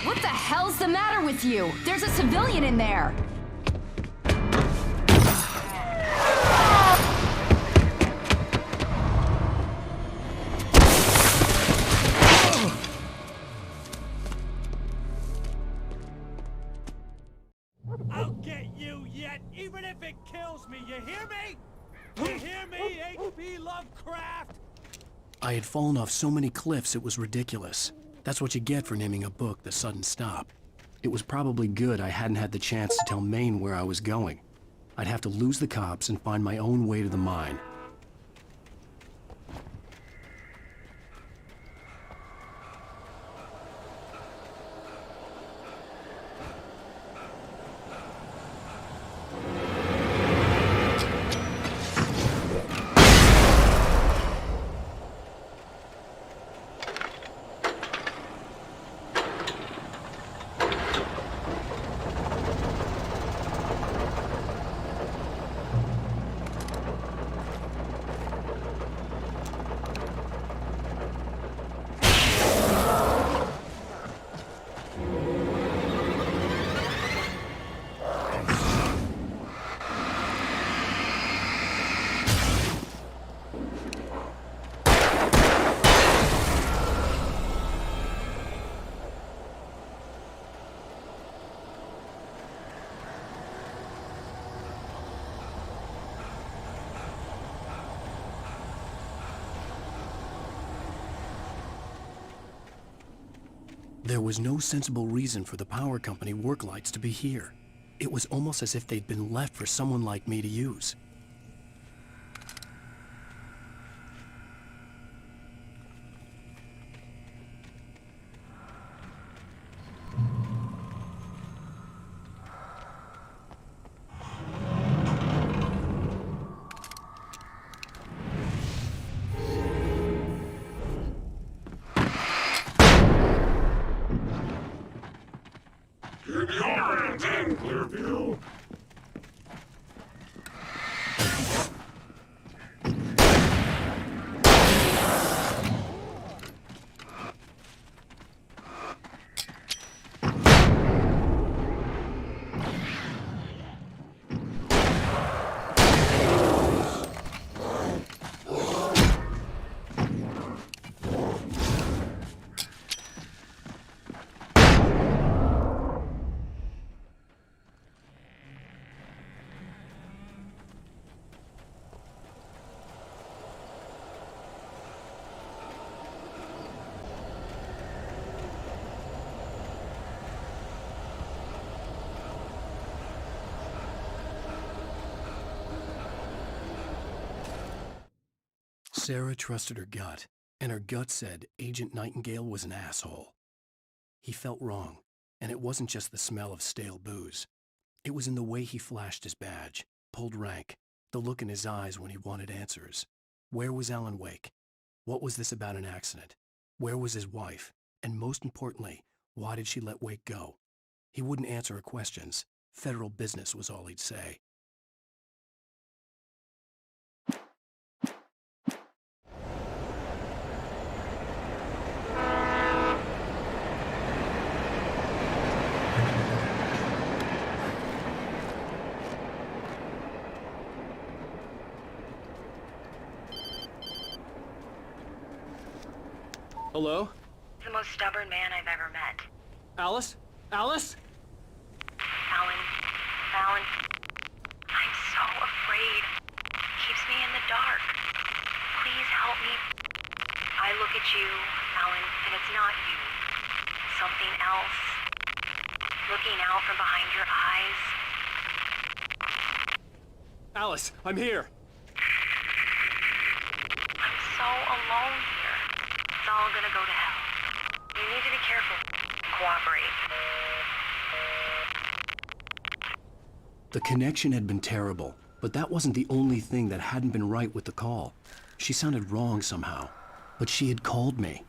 What the hell's the matter with you? There's a civilian in there. I'll get you yet, even if it kills me. You hear me? You hear me, H.P. Lovecraft? I had fallen off so many cliffs it was ridiculous. That's what you get for naming a book The Sudden Stop. It was probably good I hadn't had the chance to tell Maine where I was going. I'd have to lose the cops and find my own way to the mine. There was no sensible reason for the power company work lights to be here. It was almost as if they'd been left for someone like me to use. Clearview. Sarah trusted her gut, and her gut said Agent Nightingale was an asshole. He felt wrong, and it wasn't just the smell of stale booze. It was in the way he flashed his badge, pulled rank, the look in his eyes when he wanted answers. Where was Alan Wake? What was this about an accident? Where was his wife? And most importantly, why did she let Wake go? He wouldn't answer her questions. Federal business was all he'd say. Hello? He's the most stubborn man I've ever met. Alice? Alice? Alan, I'm so afraid. He keeps me in the dark. Please help me. I look at you, Alan, and it's not you. Something else. Looking out from behind your eyes. Alice, I'm here. I'm so alone here. It's all gonna go to hell. You need to be careful. Cooperate. The connection had been terrible, but that wasn't the only thing that hadn't been right with the call. She sounded wrong somehow, but she had called me.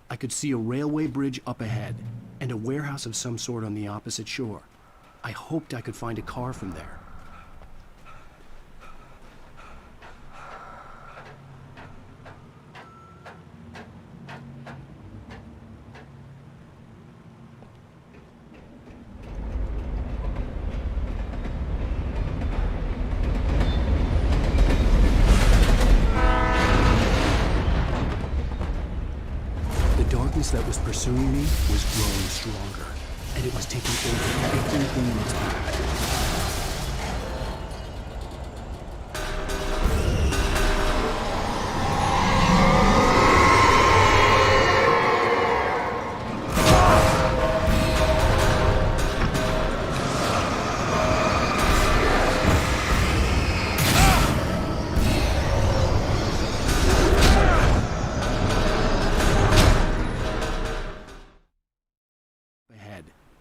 I could see a railway bridge up ahead, and a warehouse of some sort on the opposite shore. I hoped I could find a car from there. That was pursuing me was growing stronger, and it was taking over everything in its path.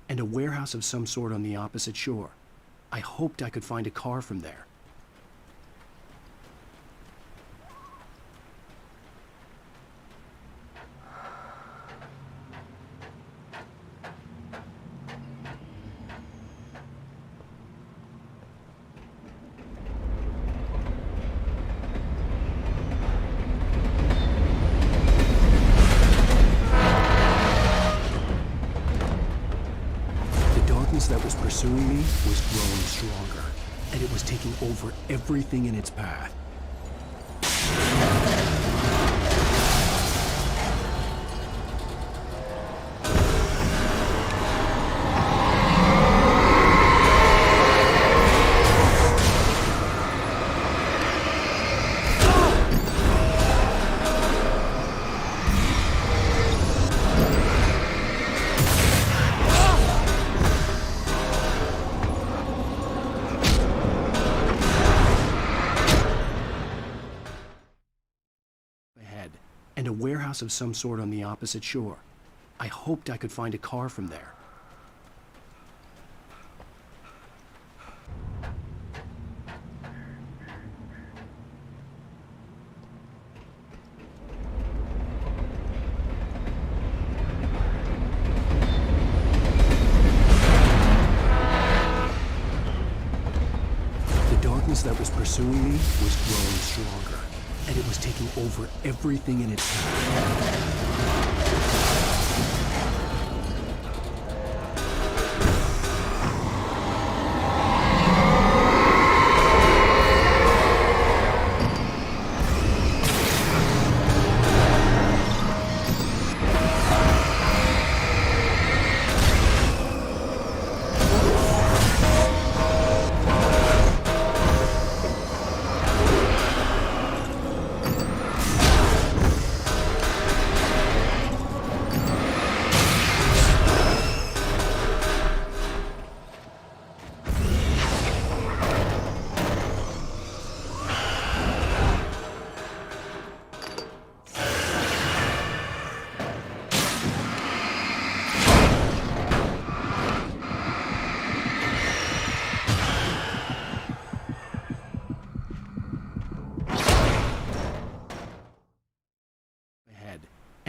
And a warehouse of some sort on the opposite shore. I hoped I could find a car from there. That was pursuing me was growing stronger, and it was taking over everything in its path. And a warehouse of some sort on the opposite shore. I hoped I could find a car from there. The darkness that was pursuing me was growing stronger, and it was taking over everything in its path.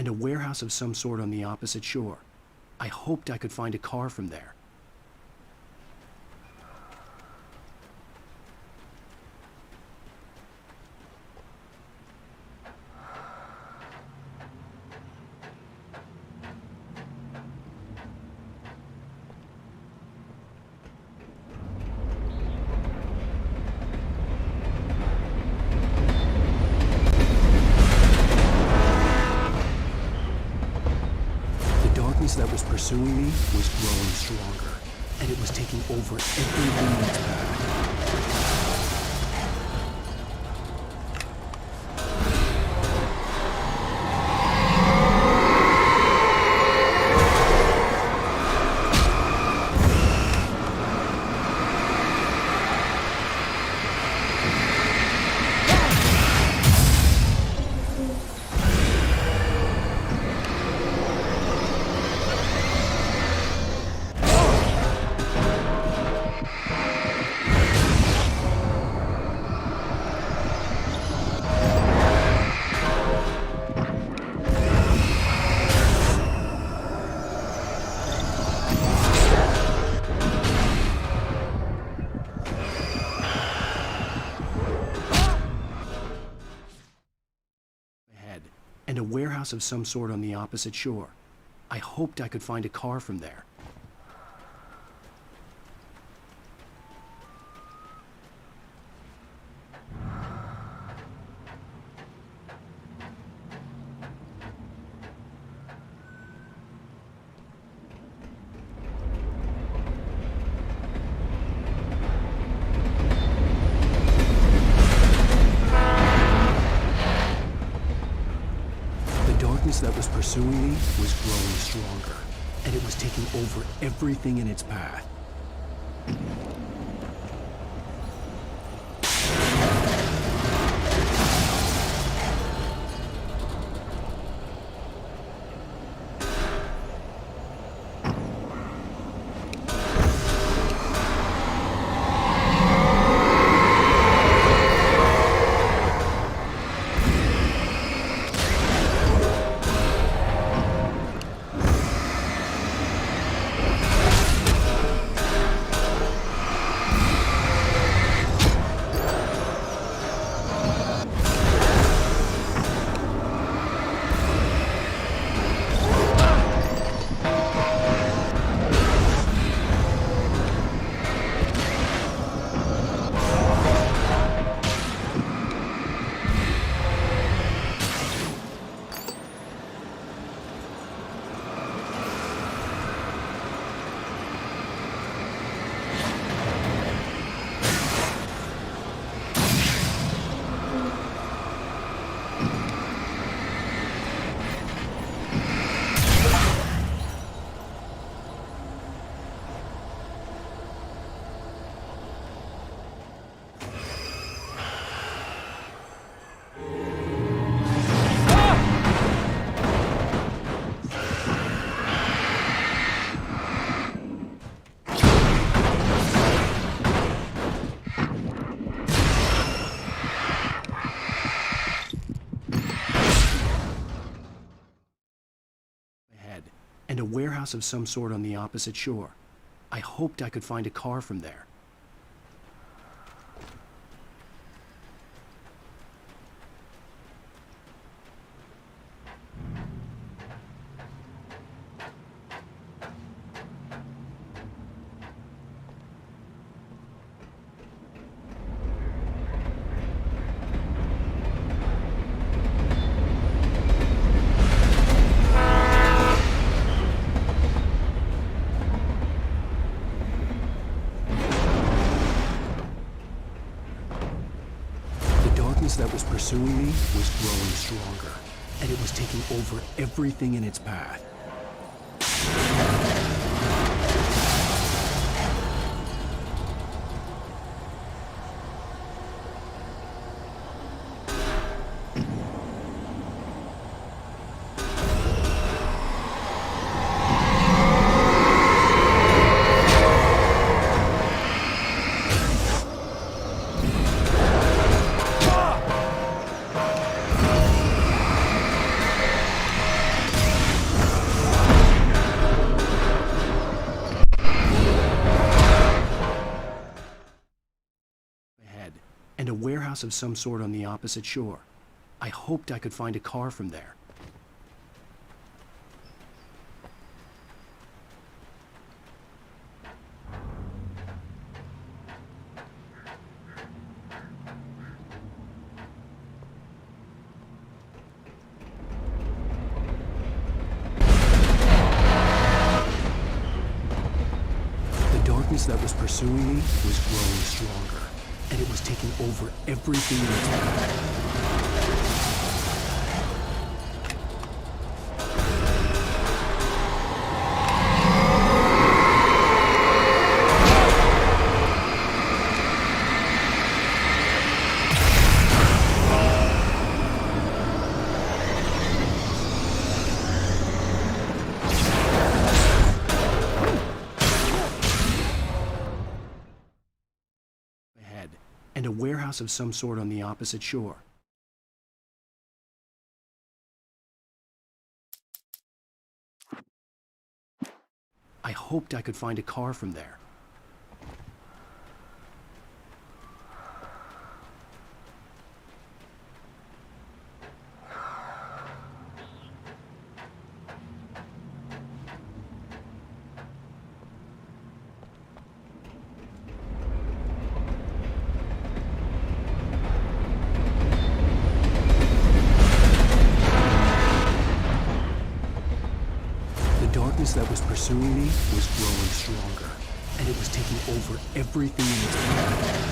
and a warehouse of some sort on the opposite shore. I hoped I could find a car from there. That was pursuing me was growing stronger, and it was taking over everything in its path. And a warehouse of some sort on the opposite shore. I hoped I could find a car from there. That was pursuing me was growing stronger, and it was taking over everything in its path. And a warehouse of some sort on the opposite shore. I hoped I could find a car from there. That was pursuing me was growing stronger, and it was taking over everything in its path. and a warehouse of some sort on the opposite shore. I hoped I could find a car from there. That was pursuing me was growing stronger, and it was taking over everything in town. And a warehouse of some sort on the opposite shore. I hoped I could find a car from there. That was pursuing me was growing stronger, and it was taking over everything in its path.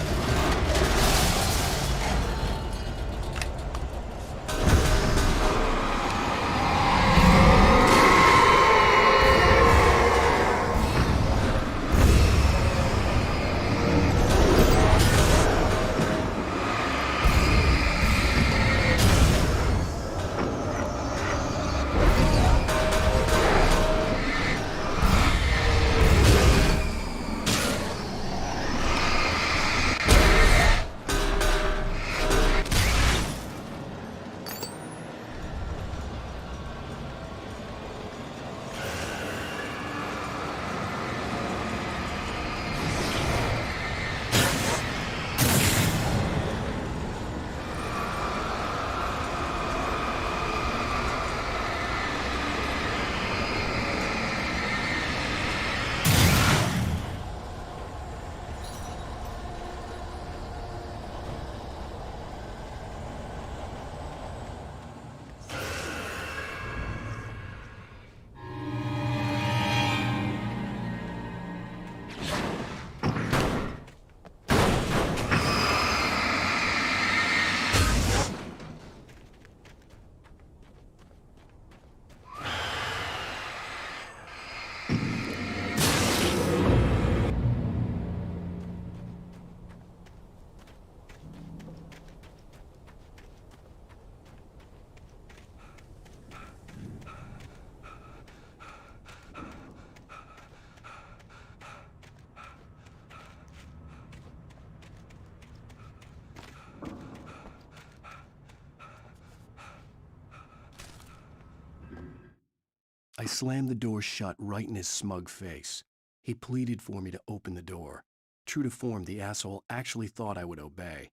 I slammed the door shut right in his smug face. He pleaded for me to open the door. True to form, the asshole actually thought I would obey.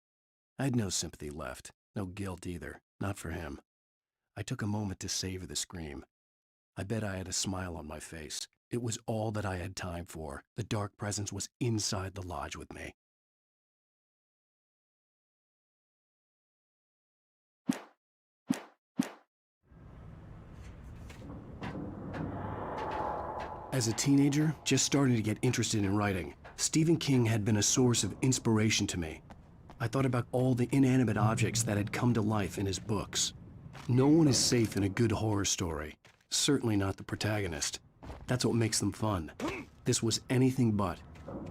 I had no sympathy left, no guilt either, not for him. I took a moment to savor the scream. I bet I had a smile on my face. It was all that I had time for. The dark presence was inside the lodge with me. As a teenager, just starting to get interested in writing, Stephen King had been a source of inspiration to me. I thought about all the inanimate objects that had come to life in his books. No one is safe in a good horror story. Certainly not the protagonist. That's what makes them fun. This was anything but.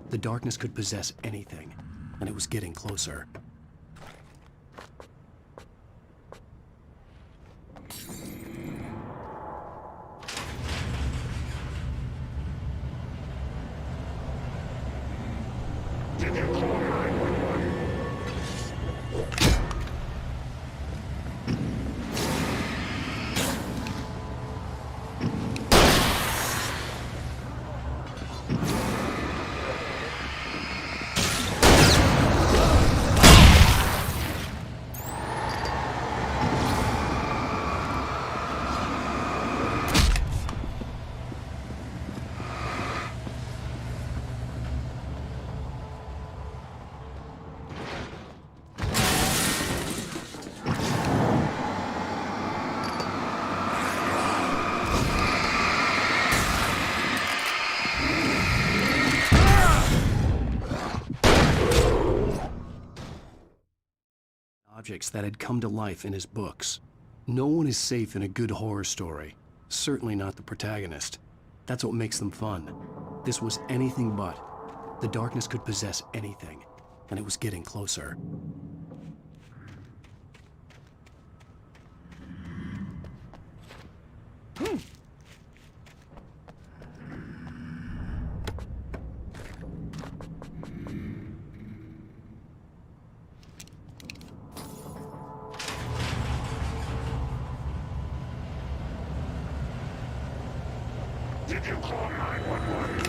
The darkness could possess anything, and it was getting closer. Objects that had come to life in his books. No one is safe in a good horror story. Certainly not the protagonist. That's what makes them fun. This was anything but. The darkness could possess anything, and it was getting closer. Did you call 911?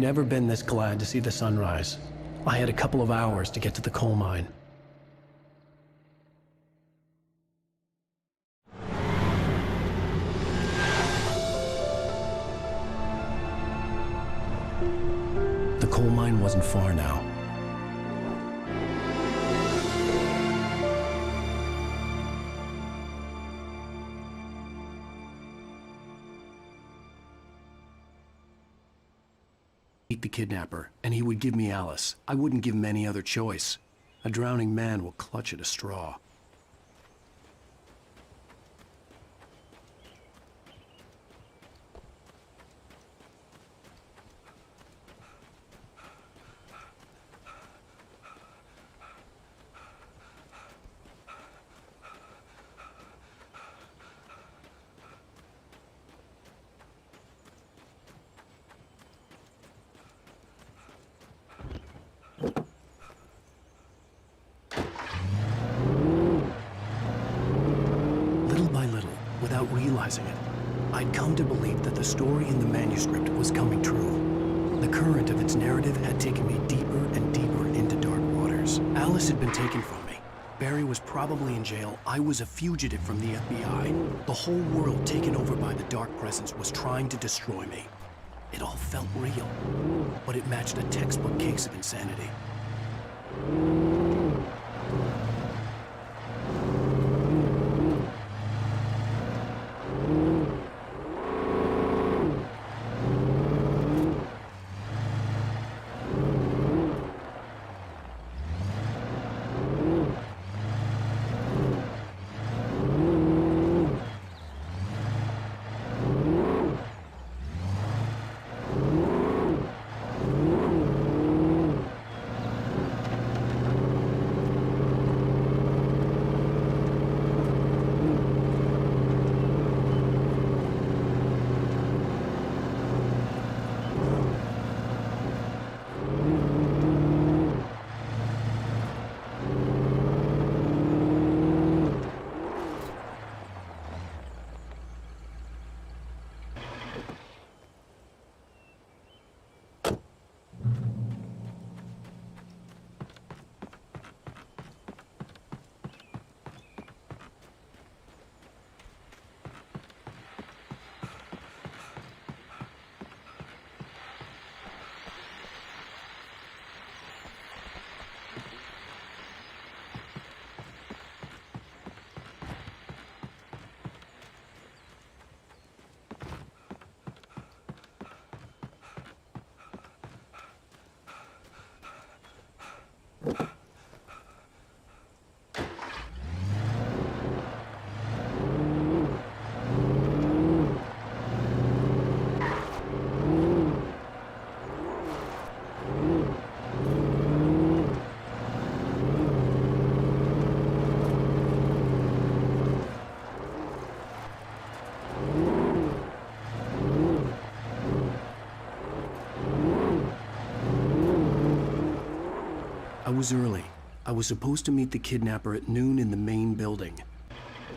never been this glad to see the sunrise. I had a couple of hours to get to the coal mine. The coal mine wasn't far now. Meet the kidnapper, and he would give me Alice. I wouldn't give him any other choice. A drowning man will clutch at a straw. Without realizing it, I'd come to believe that the story in the manuscript was coming true. The current of its narrative had taken me deeper and deeper into dark waters. Alice had been taken from me. Barry was probably in jail. I was a fugitive from the FBI. The whole world taken over by the Dark Presence was trying to destroy me. It all felt real, but it matched a textbook case of insanity. I was early. I was supposed to meet the kidnapper at noon in the main building.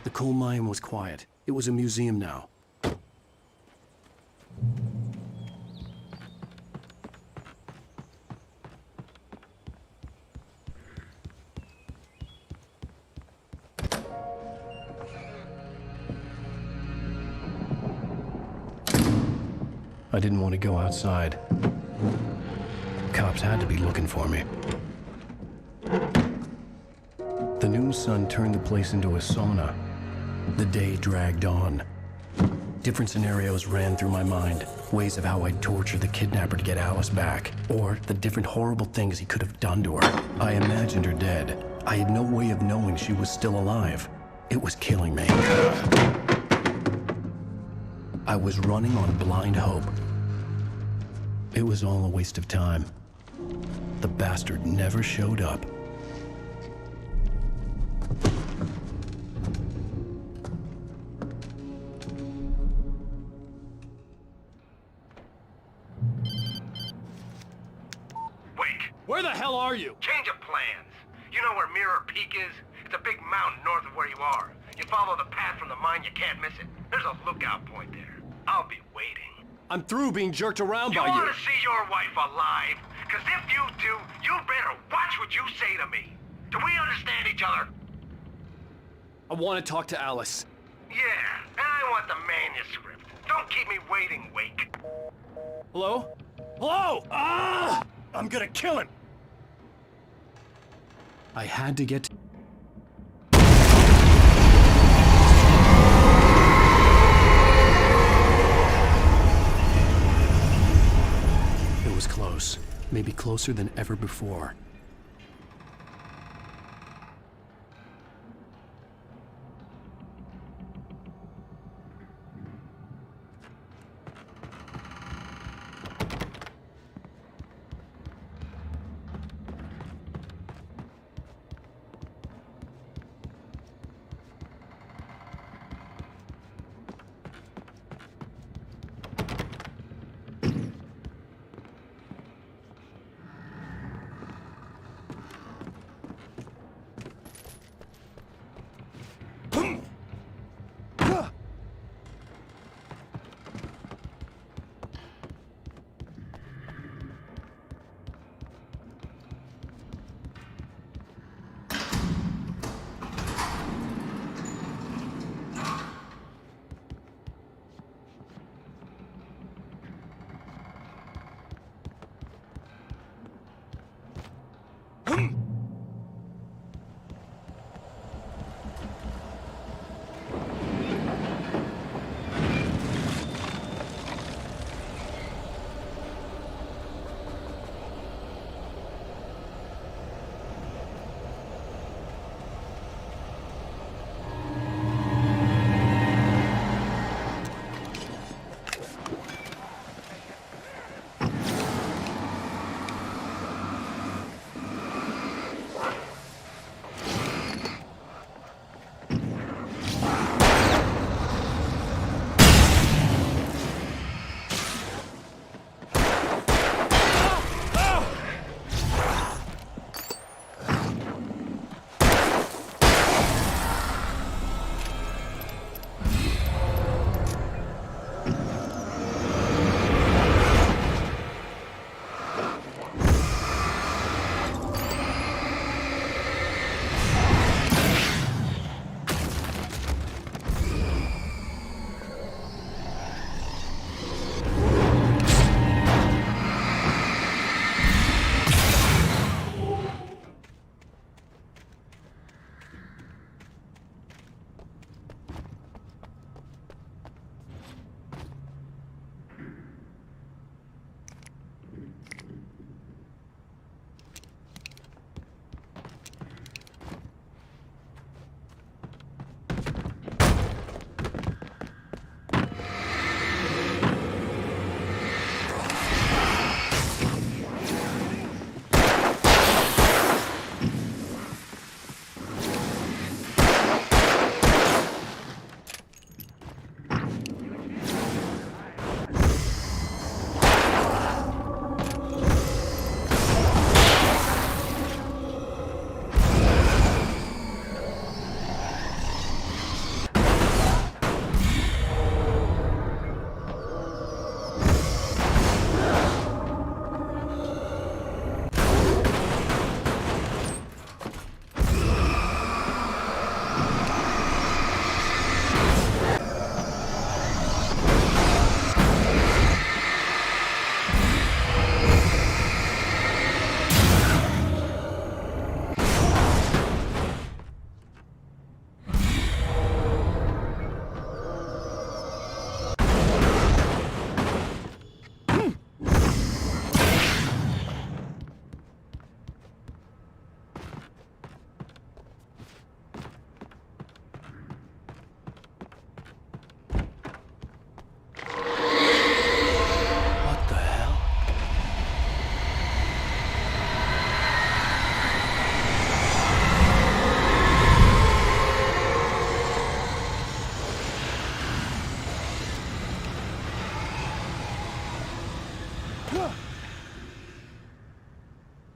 The coal mine was quiet. It was a museum now. I didn't want to go outside. Cops had to be looking for me. The noon sun turned the place into a sauna. The day dragged on. Different scenarios ran through my mind. Ways of how I'd torture the kidnapper to get Alice back. Or the different horrible things he could have done to her. I imagined her dead. I had no way of knowing she was still alive. It was killing me. I was running on blind hope. It was all a waste of time. The bastard never showed up. Where the hell are you? Change of plans. You know where Mirror Peak is? It's a big mountain north of where you are. You follow the path from the mine, you can't miss it. There's a lookout point there. I'll be waiting. I'm through being jerked around You by you. want to see your wife alive? Because if you do, you better watch what you say to me. Do we understand each other? I want to talk to Alice. Yeah, and I want the manuscript. Don't keep me waiting, Wake. Hello? Hello! Ah! I'm gonna kill him! I had to get... It was close. Maybe closer than ever before.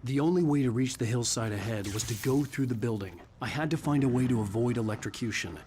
The only way to reach the hillside ahead was to go through the building. I had to find a way to avoid electrocution.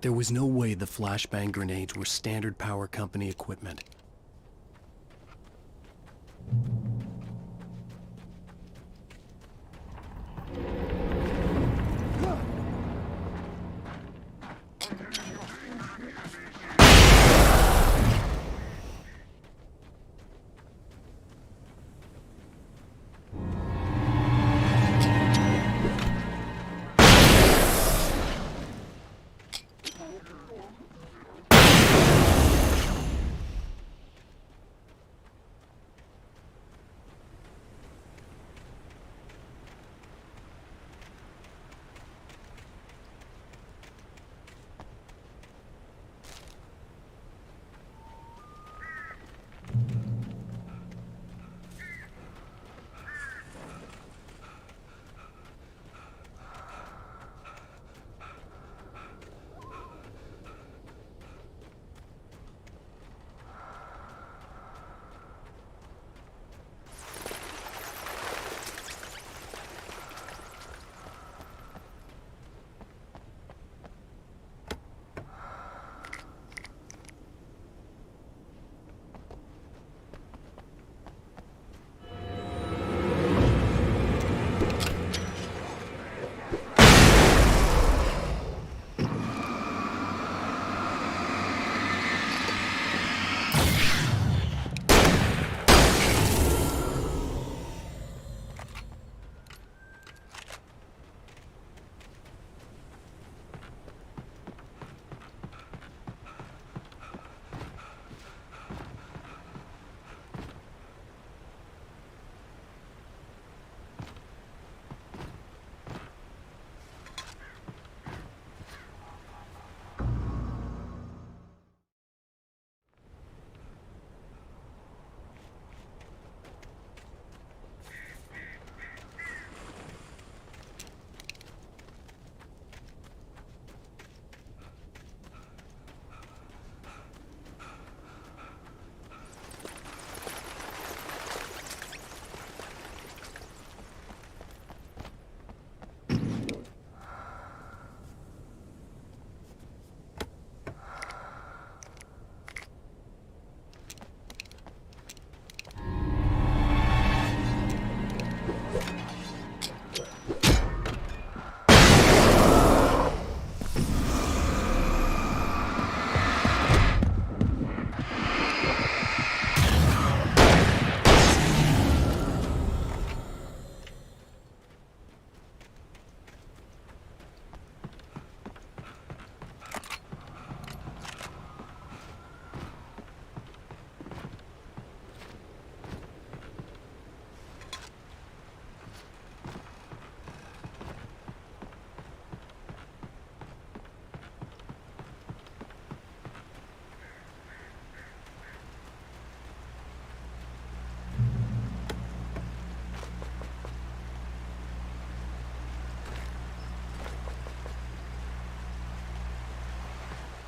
There was no way the flashbang grenades were Standard Power Company equipment.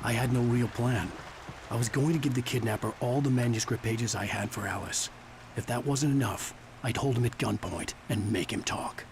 I had no real plan. I was going to give the kidnapper all the manuscript pages I had for Alice. If that wasn't enough, I'd hold him at gunpoint and make him talk.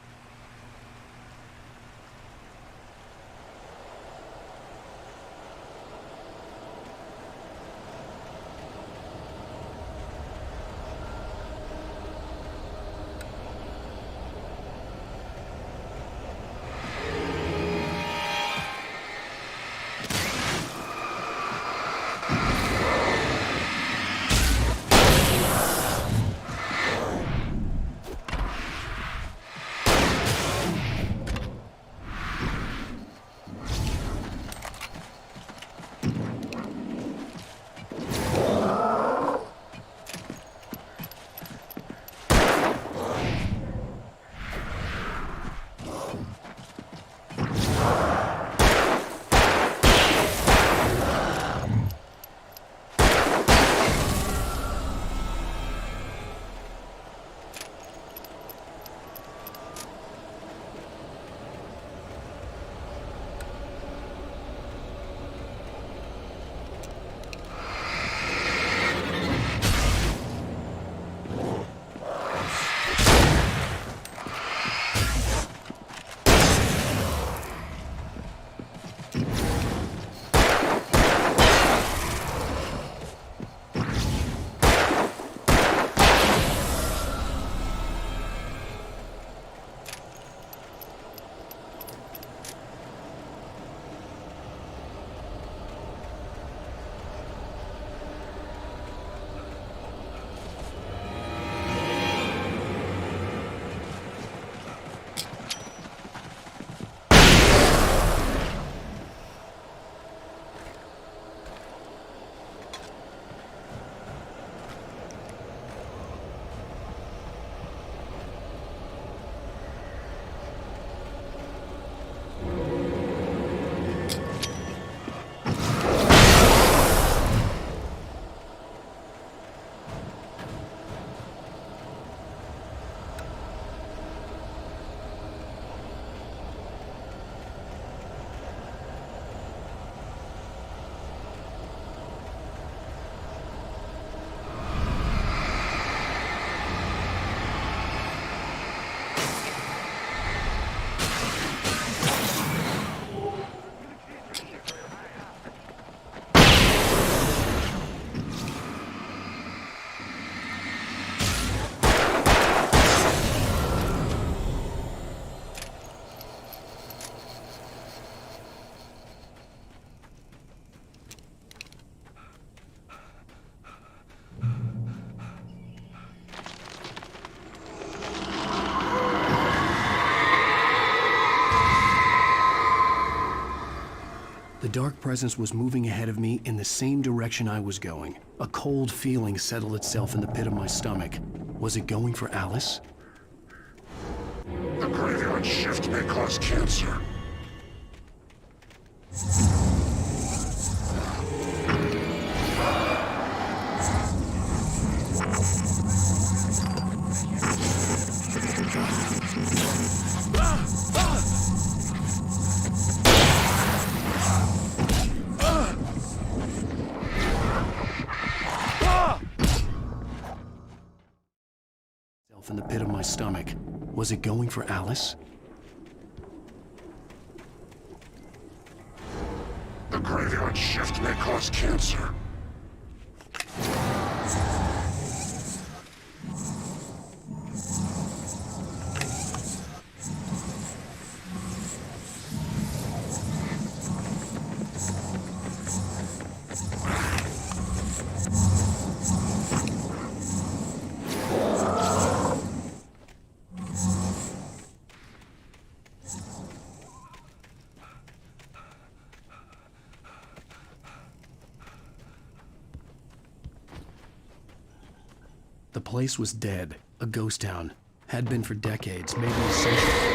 dark presence was moving ahead of me in the same direction I was going. A cold feeling settled itself in the pit of my stomach. Was it going for Alice? The graveyard shift may cause cancer. In the pit of my stomach. Was it going for Alice? The graveyard shift may cause cancer. The place was dead, a ghost town. Had been for decades, maybe a century.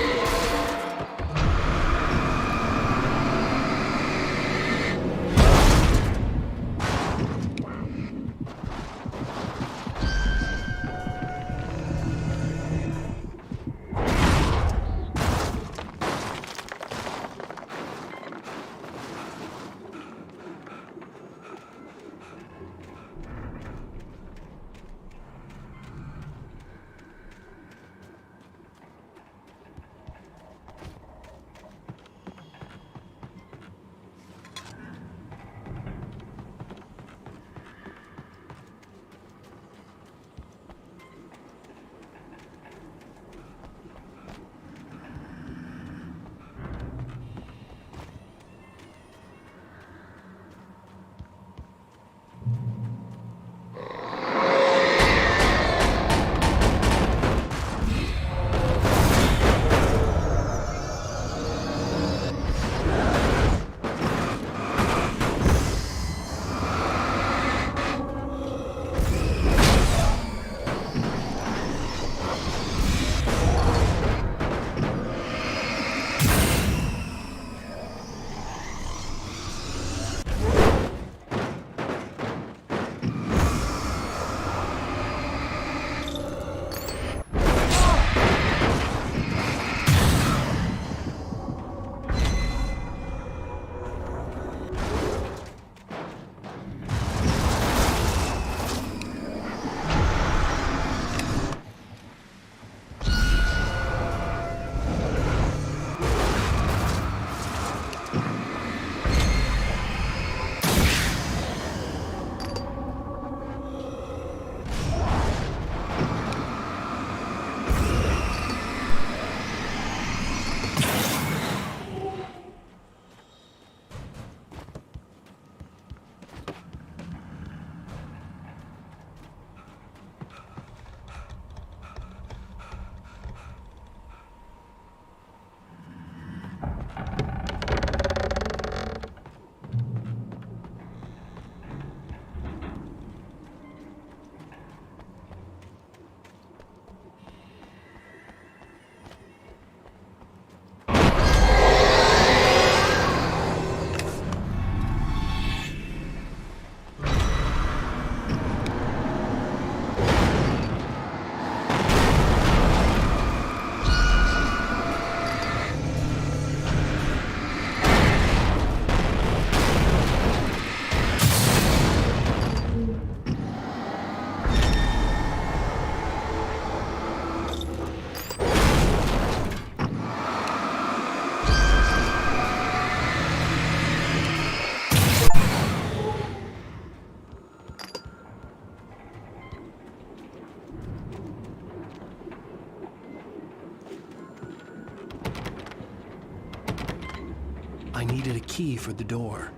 I needed a key for the door.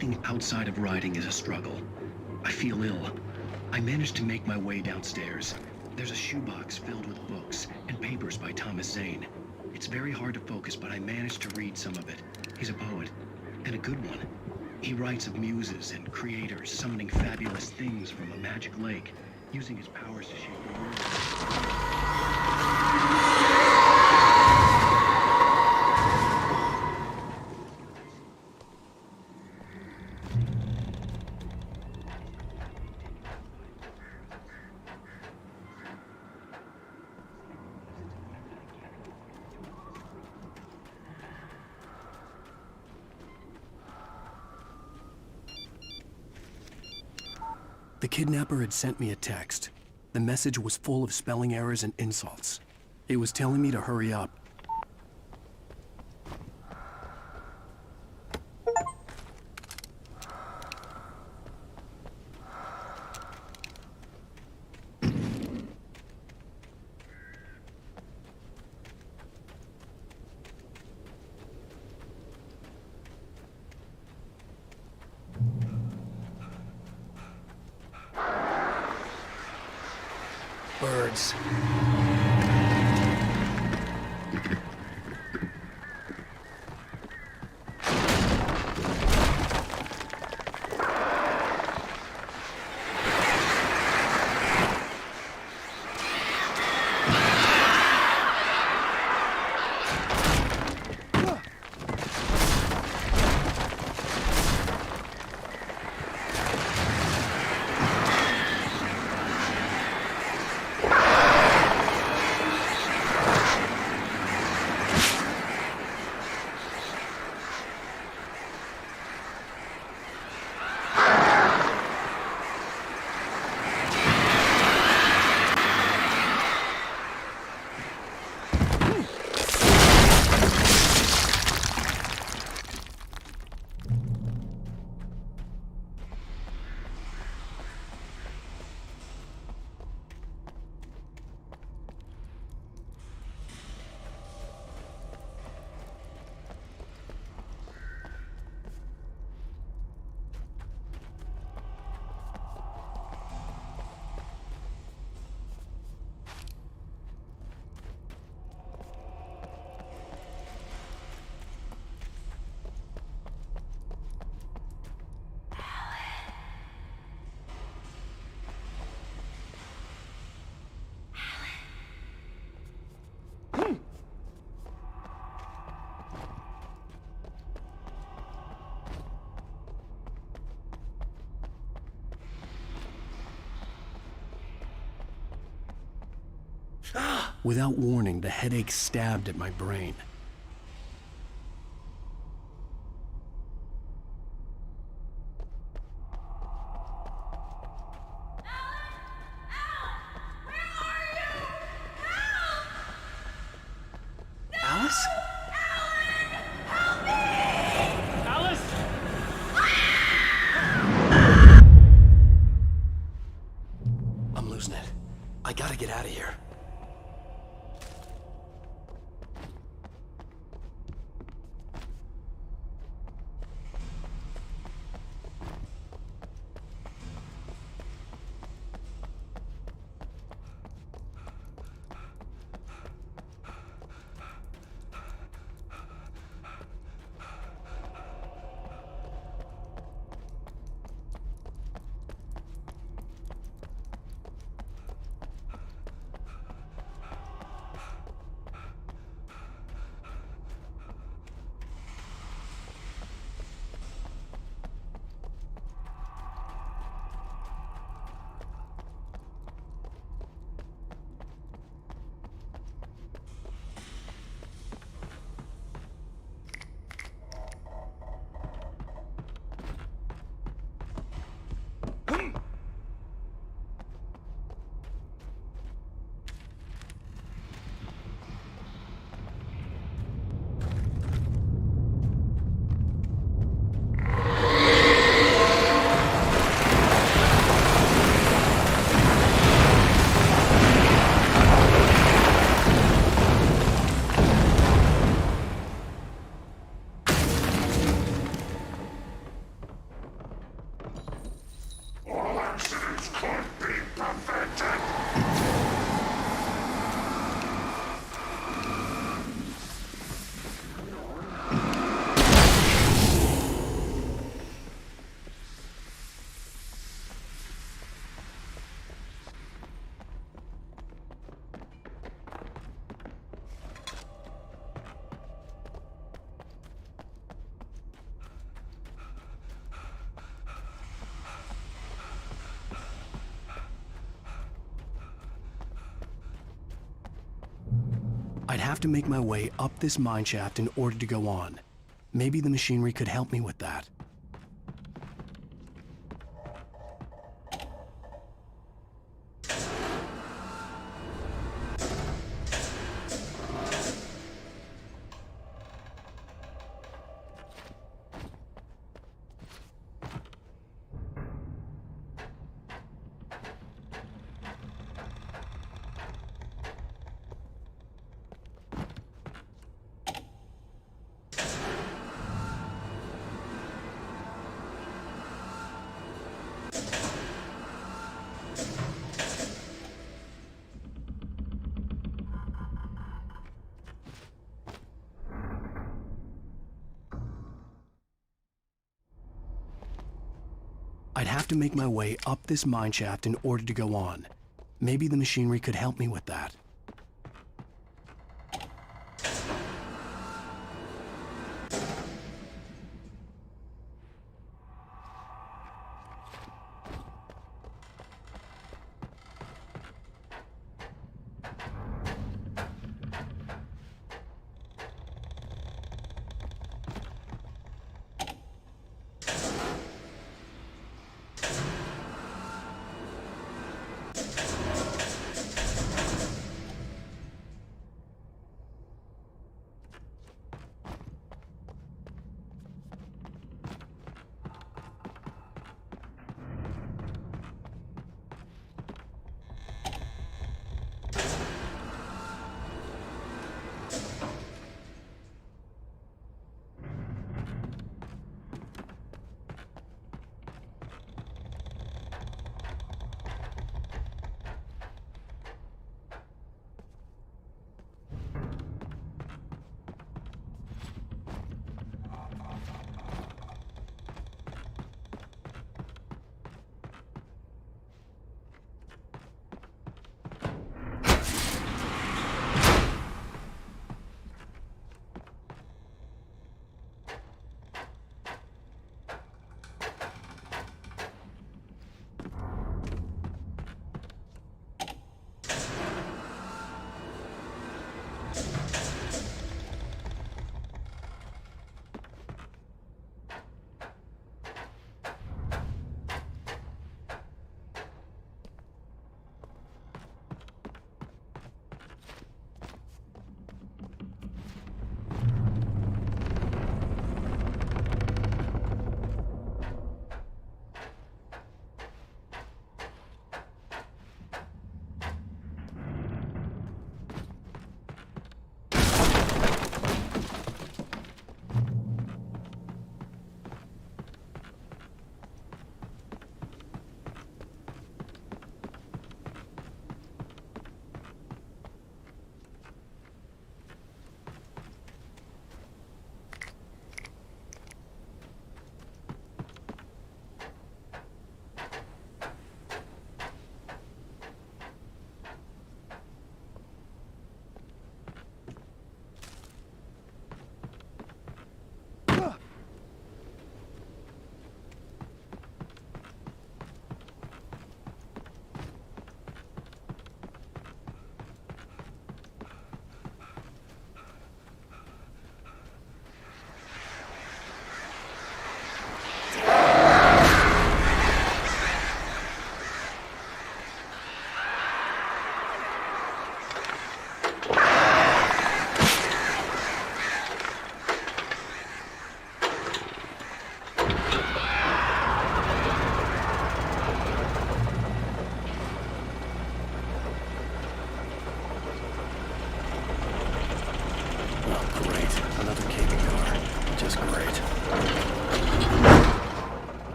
Everything outside of writing is a struggle. I feel ill. I managed to make my way downstairs. There's a shoebox filled with books and papers by Thomas Zane. It's very hard to focus, but I managed to read some of it. He's a poet, and a good one. He writes of muses and creators summoning fabulous things from a magic lake, using his powers to shape the world. The kidnapper had sent me a text. The message was full of spelling errors and insults. It was telling me to hurry up. Birds. Without warning, the headache stabbed at my brain. Alice? Alice! I'm losing it. I gotta get out of here. I'd have to make my way up this mine shaft in order to go on. Maybe the machinery could help me with that. I'd have to make my way up this mine shaft in order to go on. Maybe the machinery could help me with that.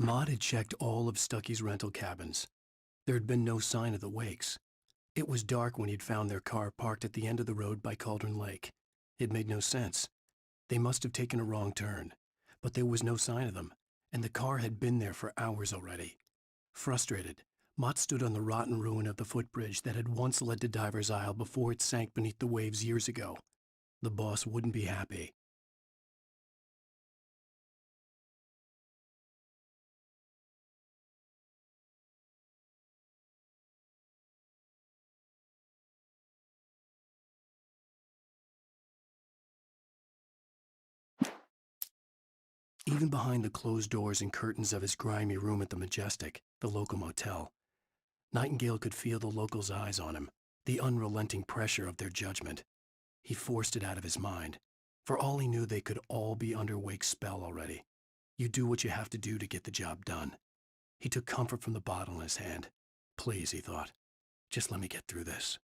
Maud had checked all of Stucky's rental cabins. There had been no sign of the Wakes. It was dark when he'd found their car parked at the end of the road by Cauldron Lake. It made no sense. They must have taken a wrong turn, but there was no sign of them, and the car had been there for hours already. Frustrated, Mott stood on the rotten ruin of the footbridge that had once led to Diver's Isle before it sank beneath the waves years ago. The boss wouldn't be happy. Even behind the closed doors and curtains of his grimy room at the Majestic, the local motel, Nightingale could feel the locals' eyes on him, the unrelenting pressure of their judgment. He forced it out of his mind. For all he knew, they could all be under Wake's spell already. You do what you have to do to get the job done. He took comfort from the bottle in his hand. Please, he thought, just let me get through this.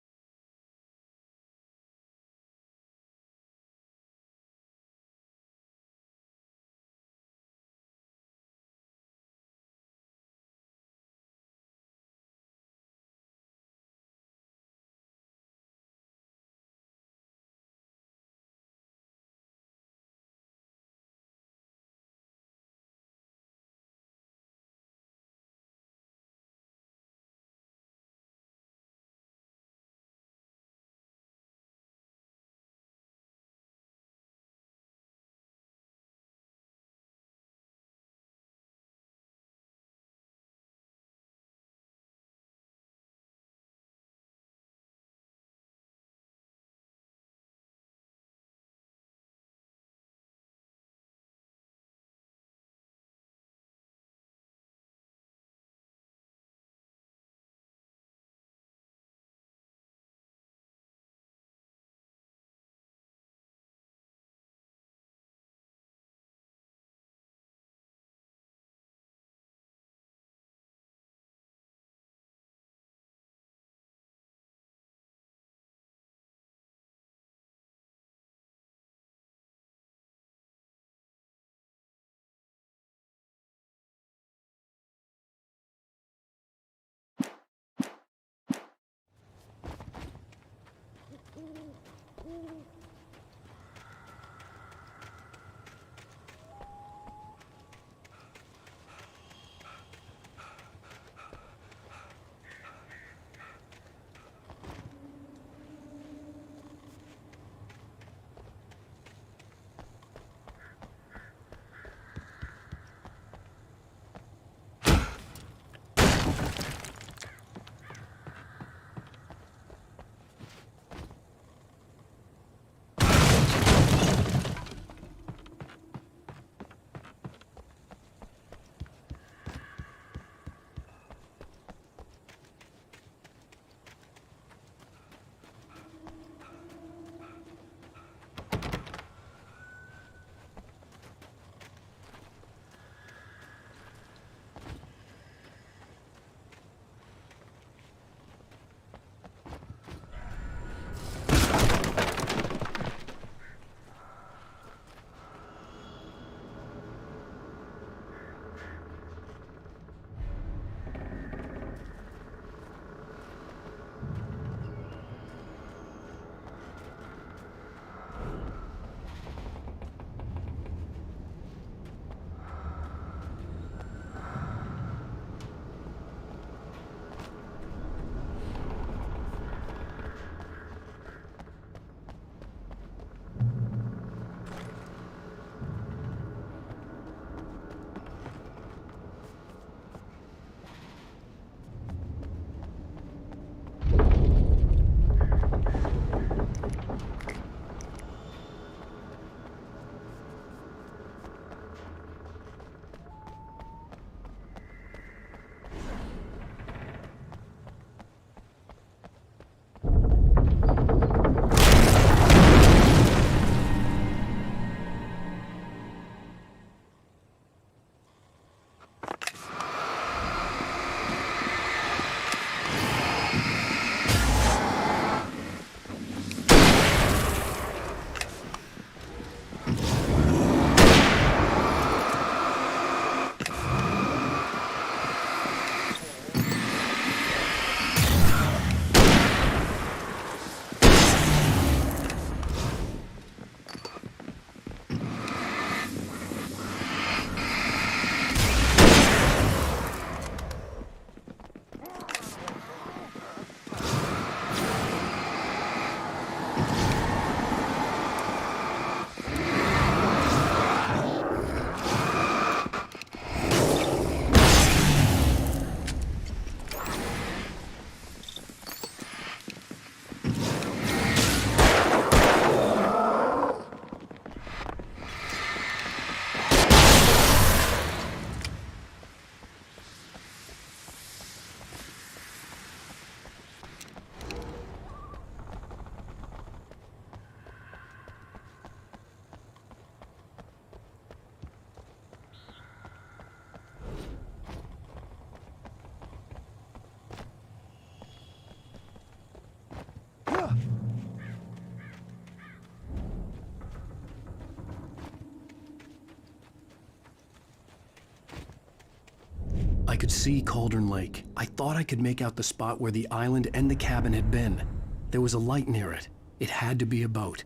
I could see Cauldron Lake. I thought I could make out the spot where the island and the cabin had been. There was a light near it. It had to be a boat.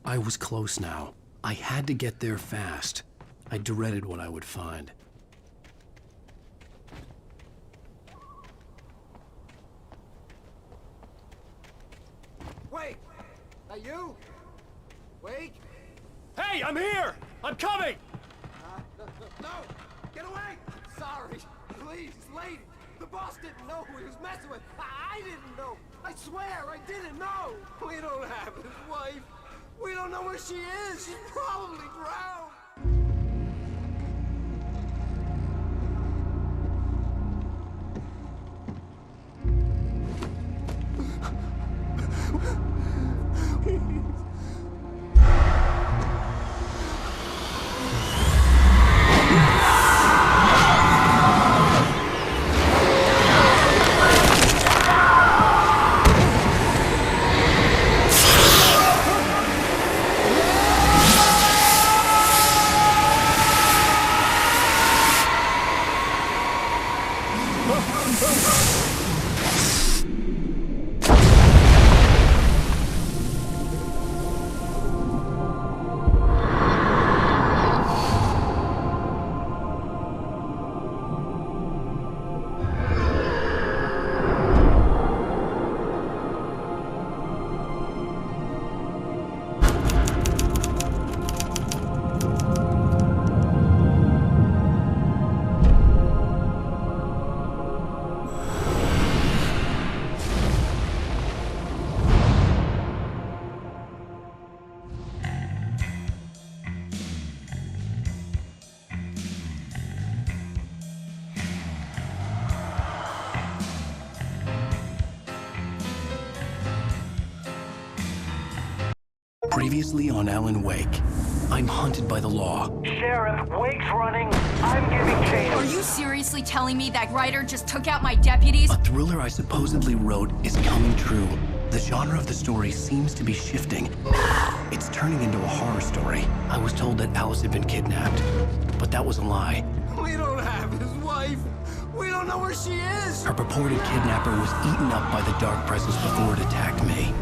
I was close now. I had to get there fast. I dreaded what I would find. Wait! That you? Wake? Hey, I'm here! I'm coming! No! Get away! Sorry. Please, lady. The boss didn't know who he was messing with. I didn't know. I swear, I didn't know. We don't have his wife. We don't know where she is. She's probably drowned. Previously on Alan Wake, I'm hunted by the law. Sheriff, Wake's running. I'm giving chase. Are you seriously telling me that writer just took out my deputies? A thriller I supposedly wrote is coming true. The genre of the story seems to be shifting. It's turning into a horror story. I was told that Alice had been kidnapped, but that was a lie. We don't have his wife. We don't know where she is. Her purported kidnapper was eaten up by the dark presence before it attacked me.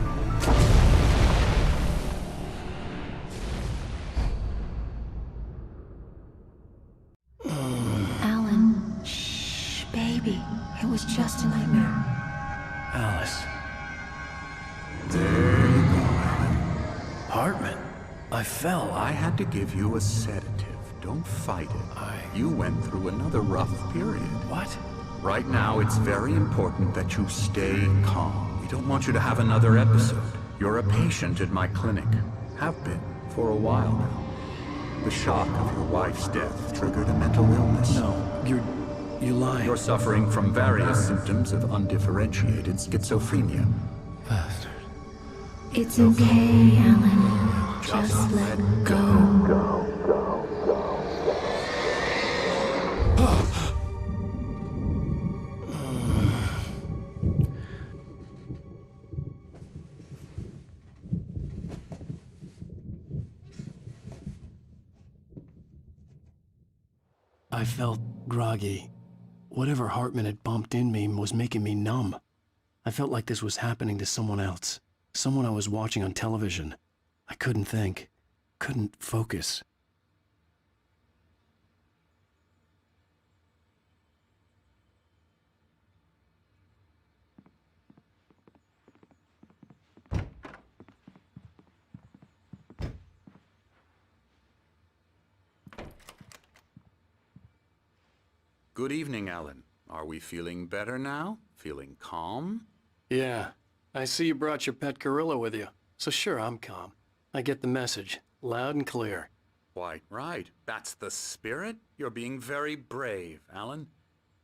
Alan, shh, baby. It was just a nightmare. Alice. There you go, Alan. Hartman, I fell. I had to give you a sedative. Don't fight it. You went through another rough period. What? Right now, it's very important that you stay calm. We don't want you to have another episode. You're a patient at my clinic. Have been for a while now. The shock of your wife's death triggered a mental illness. No, you're lying. You're suffering from various symptoms of undifferentiated schizophrenia. Bastard. It's okay, Alan. Just let go. I felt groggy. Whatever Hartman had bumped in me was making me numb. I felt like this was happening to someone else. Someone I was watching on television. I couldn't think. Couldn't focus. Good evening, Alan. Are we feeling better now? Feeling calm? Yeah. I see you brought your pet gorilla with you. So sure, I'm calm. I get the message. Loud and clear. Quite right. That's the spirit. You're being very brave, Alan.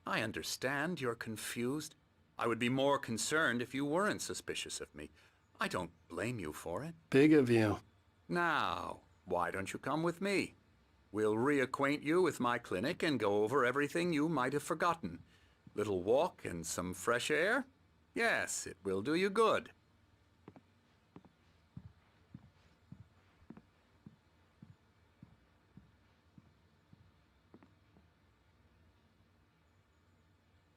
I understand you're confused. I would be more concerned if you weren't suspicious of me. I don't blame you for it. Big of you. Now, why don't you come with me? We'll reacquaint you with my clinic and go over everything you might have forgotten. Little walk and some fresh air? Yes, it will do you good.